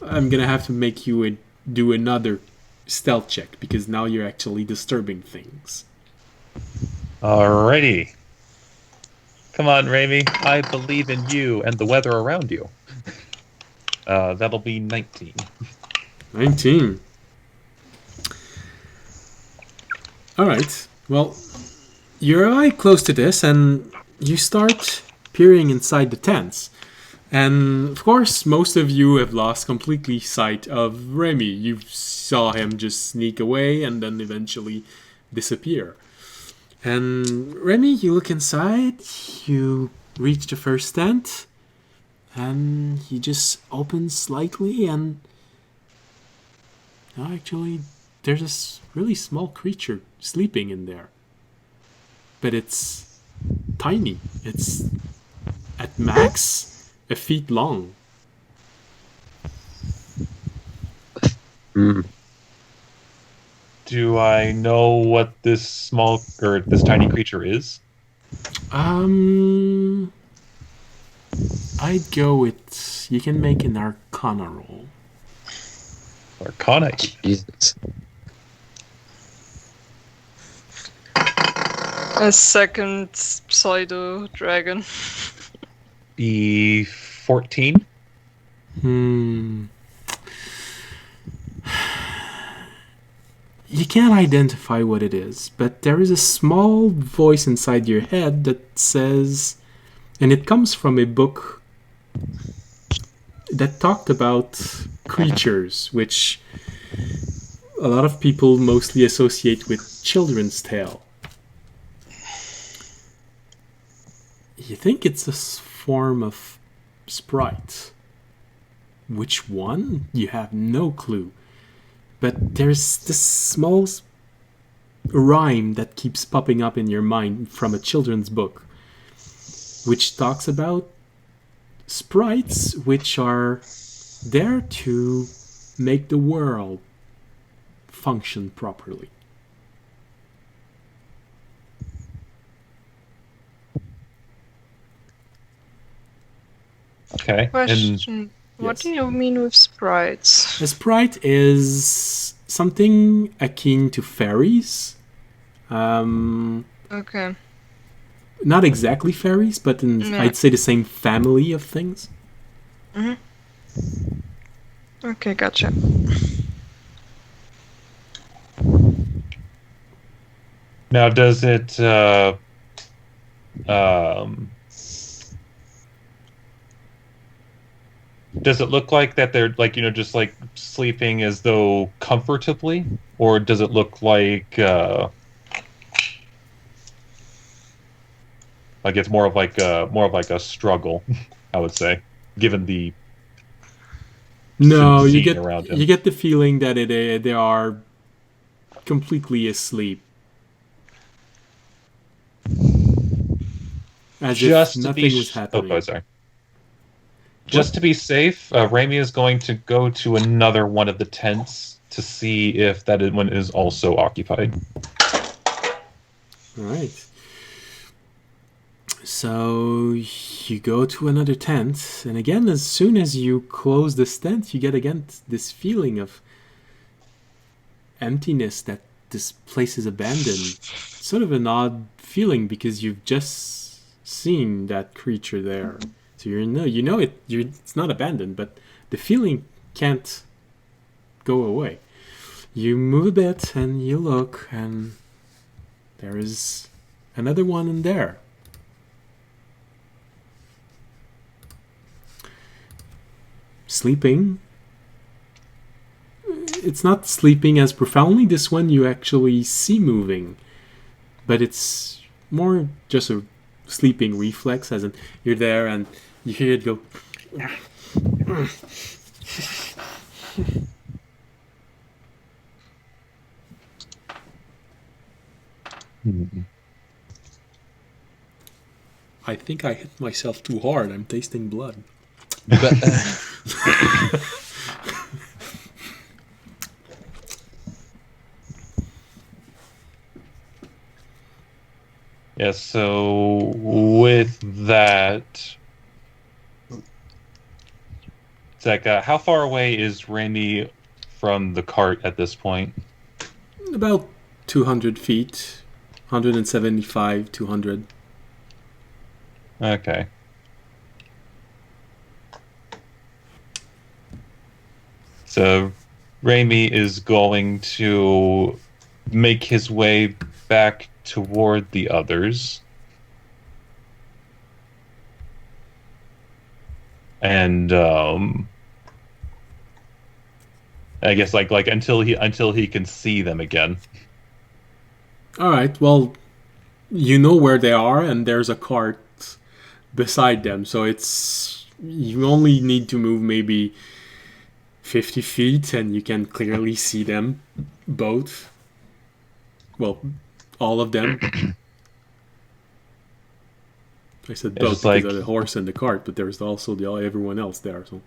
I'm gonna have to make you do another stealth check, because now you're actually disturbing things. Alrighty. Come on, Remy. I believe in you and the weather around you. That'll be 19. 19. Alright, well, you're right close to this, and you start peering inside the tents. And, of course, most of you have lost completely sight of Remy. You saw him just sneak away and then eventually disappear. And, Remy, you look inside, you reach the first tent, and he just opens slightly, and no, actually, there's this really small creature sleeping in there. But it's tiny. It's at max a feet long. Do I know what this tiny creature is? I I'd go with... You can make an Arcana roll. Arcana. Jesus. A second pseudo dragon. Be 14. You can't identify what it is, but there is a small voice inside your head that says... And it comes from a book that talked about creatures, which a lot of people mostly associate with children's tale. You think it's a form of sprite. Which one? You have no clue. But there's this small rhyme that keeps popping up in your mind from a children's book, which talks about sprites which are there to make the world function properly. Okay. Question. What Yes. do you mean with sprites? A sprite is something akin to fairies. Okay. Not exactly fairies, but Yeah. I'd say the same family of things. Okay, gotcha. Now, does it does it look like that they're like, just like sleeping as though comfortably, or does it look like it's more of like a struggle? I would say, given the No, you scene around him. get the feeling that they are completely asleep, as just if to nothing be was happening. Oh, sorry. Just to be safe, Raimi is going to go to another one of the tents to see if that one is also occupied. All right. So you go to another tent, and again, as soon as you close this tent, you get again this feeling of emptiness, that this place is abandoned. Sort of an odd feeling because you've just seen that creature there, so it's not abandoned, but the feeling can't go away. You move a bit and you look, and there is another one in there. Sleeping. It's not sleeping as profoundly. This one you actually see moving, but it's more just a sleeping reflex, as in you're there and you hear it go. I think I hit myself too hard. I'm tasting blood. Yeah, so with that, Zach, how far away is Raimi from the cart at this point? About 200 feet, 175, 200. Okay. So Raimi is going to make his way back toward the others. And I guess like until he can see them again. All right. Well, you know where they are, and there's a cart beside them, so you only need to move maybe 50 feet, and you can clearly see them both. Well, all of them. I said both because of the horse and the cart, but there's also everyone else there. So.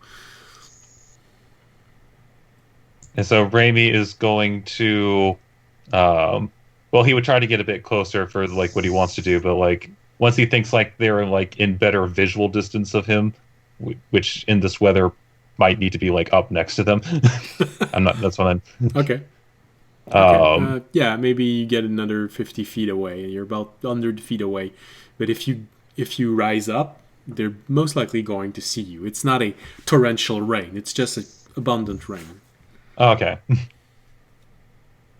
And so Raimi is going to, he would try to get a bit closer for like what he wants to do, but like once he thinks like they're like in better visual distance of him, which in this weather might need to be like up next to them. I'm not. That's what I'm. Okay. Yeah, maybe you get another 50 feet away. You're about 100 feet away. But if you rise up, they're most likely going to see you. It's not a torrential rain. It's just an abundant rain. Okay.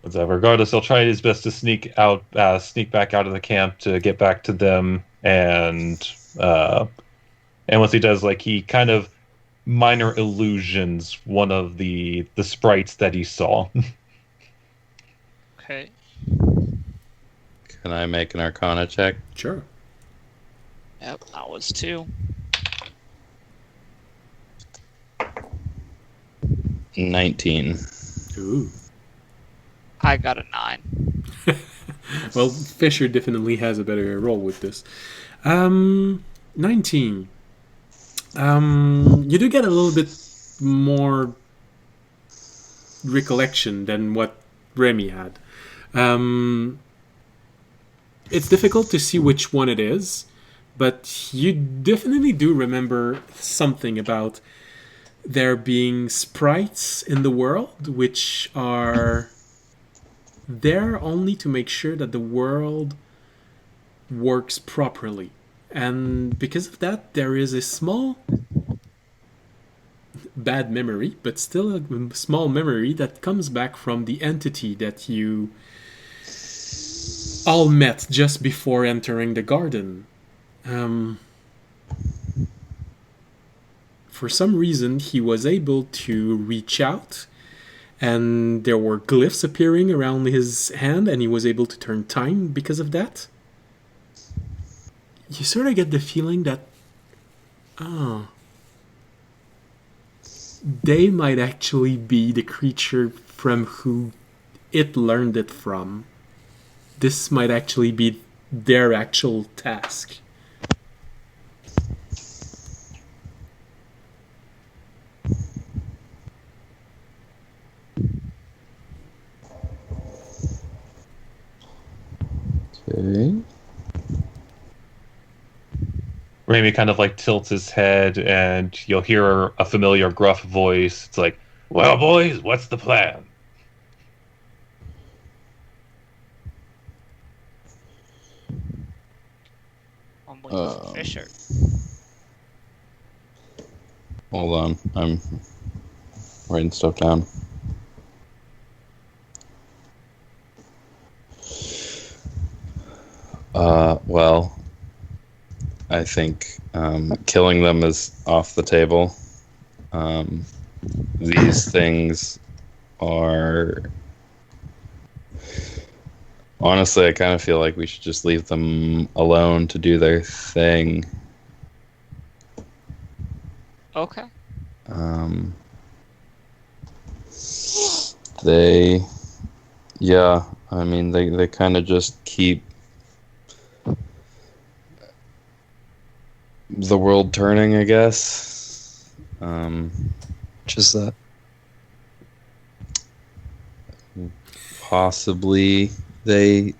Regardless, he'll try his best to sneak back out of the camp to get back to them, and once he does, like, he kind of minor illusions one of the sprites that he saw. Okay. Can I make an Arcana check? Sure. Yep, that was 2. 19. Ooh. I got a 9. Well, Fisher definitely has a better roll with this. 19. You do get a little bit more recollection than what Remy had. It's difficult to see which one it is, but you definitely do remember something about there being sprites in the world which are there only to make sure that the world works properly. And because of that, there is a small bad memory, but still a small memory that comes back from the entity that you all met just before entering the garden. For some reason, he was able to reach out, and there were glyphs appearing around his hand, and he was able to turn time because of that. You sort of get the feeling that, they might actually be the creature from who it learned it from. This might actually be their actual task. Okay. Remy kind of like tilts his head, and you'll hear a familiar gruff voice. It's like, "Well, boys, what's the plan?" I'm waiting for Fisher. Hold on. I'm writing stuff down. Well, I think killing them is off the table. These things are... Honestly, I kind of feel like we should just leave them alone to do their thing. Okay. They... Yeah, I mean, they kind of just keep the world turning, I guess. Just that. Possibly I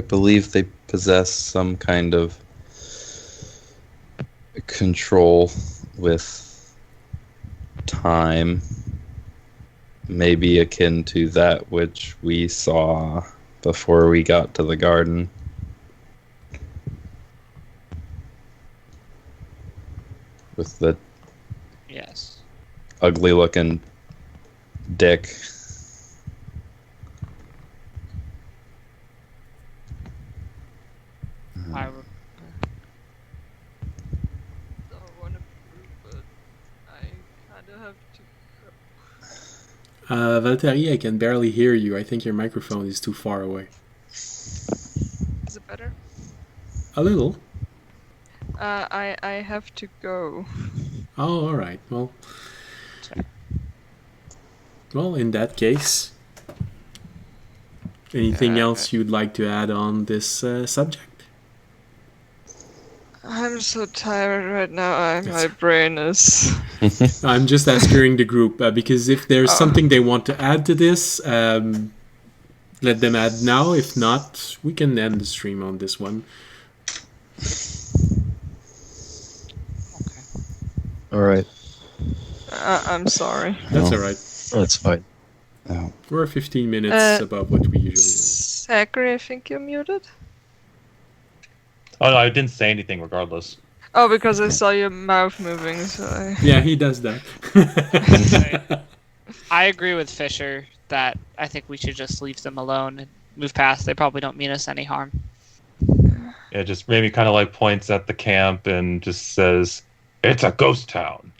believe they possess some kind of control with time, maybe akin to that which we saw before we got to the garden. With the Yes. ugly looking dick. I don't want to prove, but I kind of have to go. Valtteri, I can barely hear you. I think your microphone is too far away. Is it better? A little. I have to go. Oh, all right. Well, in that case, anything else you'd like to add on this subject? I'm so tired right now. My brain is... I'm just asking the group because if there's something they want to add to this, let them add now. If not, we can end the stream on this one. All right. I'm sorry. That's No. all right. That's fine. No. We're 15 minutes Uh, above what we usually do. Zachary, I think you're muted. Oh no, I didn't say anything regardless. Oh, because I saw your mouth moving, so I... Yeah, he does that. I agree with Fisher that I think we should just leave them alone and move past. They probably don't mean us any harm. Yeah, just maybe kind of like points at the camp and just says, "It's a ghost town."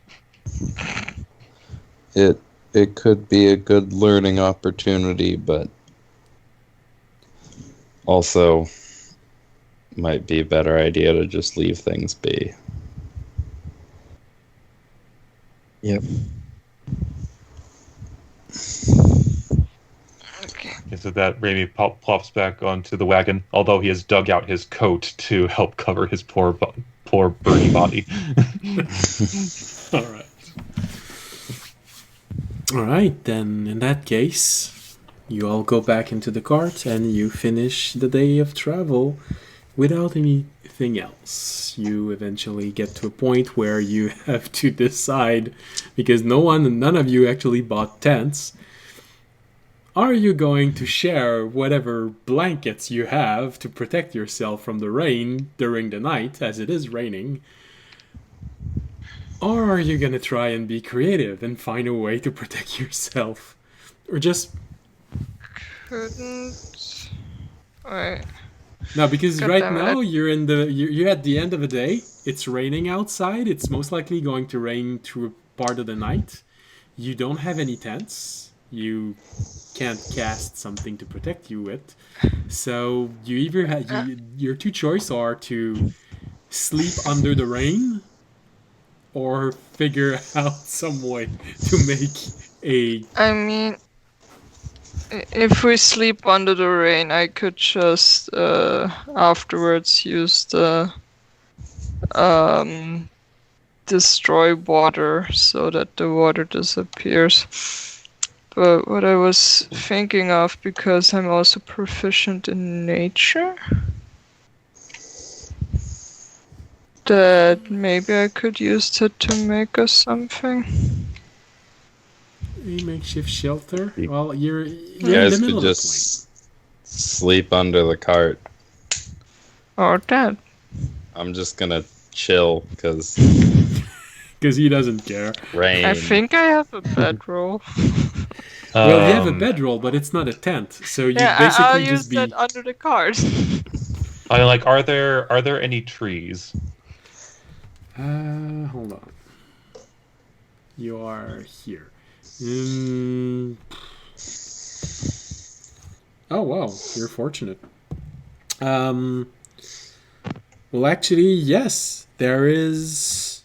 It could be a good learning opportunity, but also might be a better idea to just leave things be. Yep. Okay. And so that Raimi plops back onto the wagon, although he has dug out his coat to help cover his poor birdie body. All right. All right, then in that case, you all go back into the cart and you finish the day of travel without anything else. You eventually get to a point where you have to decide, because none of you actually bought tents. Are you going to share whatever blankets you have to protect yourself from the rain during the night, as it is raining? Or are you going to try and be creative and find a way to protect yourself? Or just... Couldn't... Wait. No, because God right damn it. now you're at the end of the day. It's raining outside. It's most likely going to rain through part of the night. You don't have any tents. You can't cast something to protect you with. So you either your two choices are to sleep under the rain or figure out some way to make a... I mean, if we sleep under the rain, I could just afterwards use the destroy water so that the water disappears. But what I was thinking of, because I'm also proficient in nature, that maybe I could use that to make us something. A makeshift shelter? Well, you're You in the guys middle could of just sleep under the cart. Or that. I'm just gonna chill because because he doesn't care. rain. I think I have a bedroll. Well, you have a bedroll, but it's not a tent, so you Yeah, basically I'll just use be... that under the cart. Like, are there any trees? Hold on. You are here. Oh, wow. You're fortunate. Well, actually, yes. There is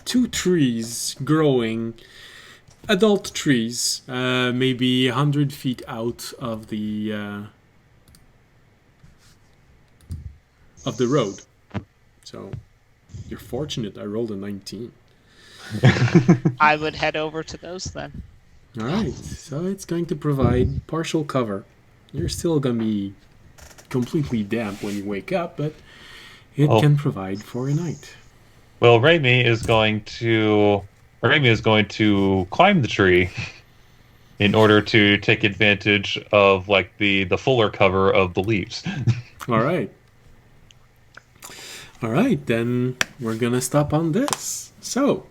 2 trees growing. Adult trees. Maybe 100 feet out of the road. So, you're fortunate. I rolled a 19. I would head over to those then. Alright, so it's going to provide partial cover. You're still going to be completely damp when you wake up, but it can provide for a night. Well, Raimi is going to climb the tree in order to take advantage of like the fuller cover of the leaves. Alright. Alright, then we're going to stop on this. So,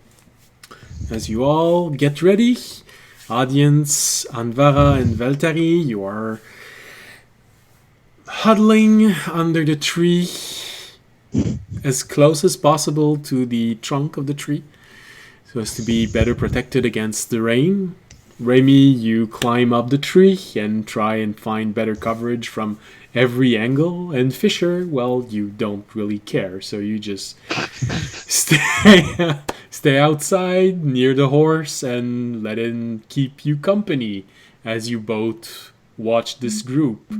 as you all get ready, audience, Anvara and Valtari, you are huddling under the tree as close as possible to the trunk of the tree so as to be better protected against the rain. Raimi, you climb up the tree and try and find better coverage from every angle. And Fisher, well, you don't really care, so you just stay outside near the horse and let him keep you company as you both watch this group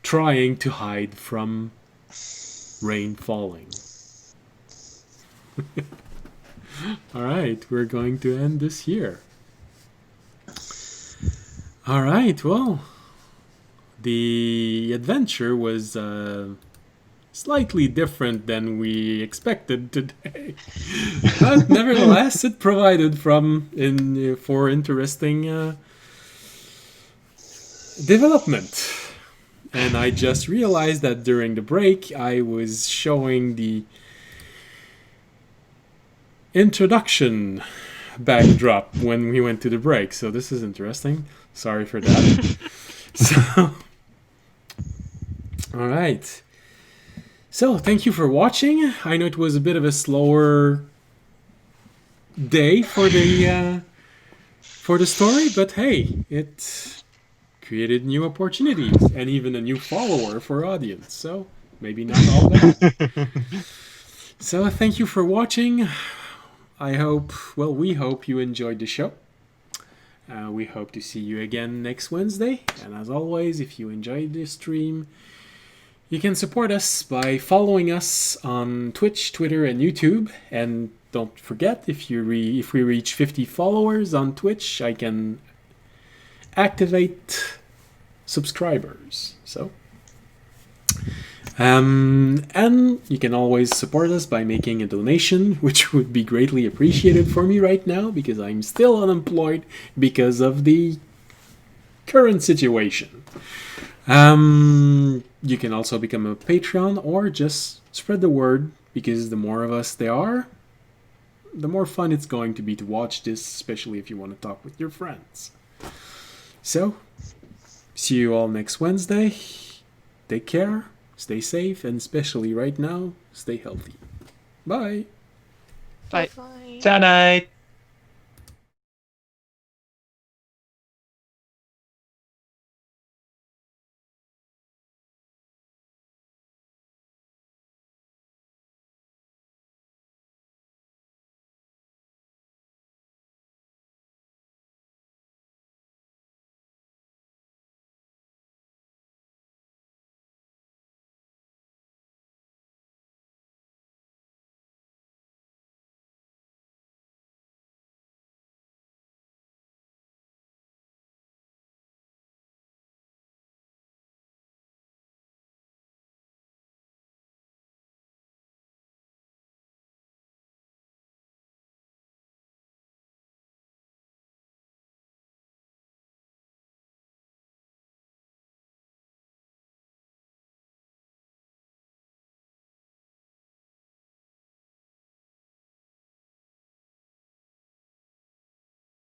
trying to hide from rain falling. Alright, we're going to end this here. Alright, well, the adventure was slightly different than we expected today. But nevertheless, it provided for interesting development. And I just realized that during the break, I was showing the introduction backdrop when we went to the break. So this is interesting. Sorry for that. So, all right. So thank you for watching. I know it was a bit of a slower day for the story, but hey, it created new opportunities and even a new follower for audience. So maybe not all bad. So thank you for watching. We hope you enjoyed the show. We hope to see you again next Wednesday. And as always, if you enjoyed this stream, you can support us by following us on Twitch, Twitter, and YouTube. And don't forget, if we reach 50 followers on Twitch, I can activate subscribers. So, and you can always support us by making a donation, which would be greatly appreciated for me right now because I'm still unemployed because of the current situation. You can also become a Patreon or just spread the word, because the more of us there are, the more fun it's going to be to watch this, especially if you want to talk with your friends. So, see you all next Wednesday. Take care, stay safe, and especially right now, stay healthy. Bye. Bye. Bye. Good night.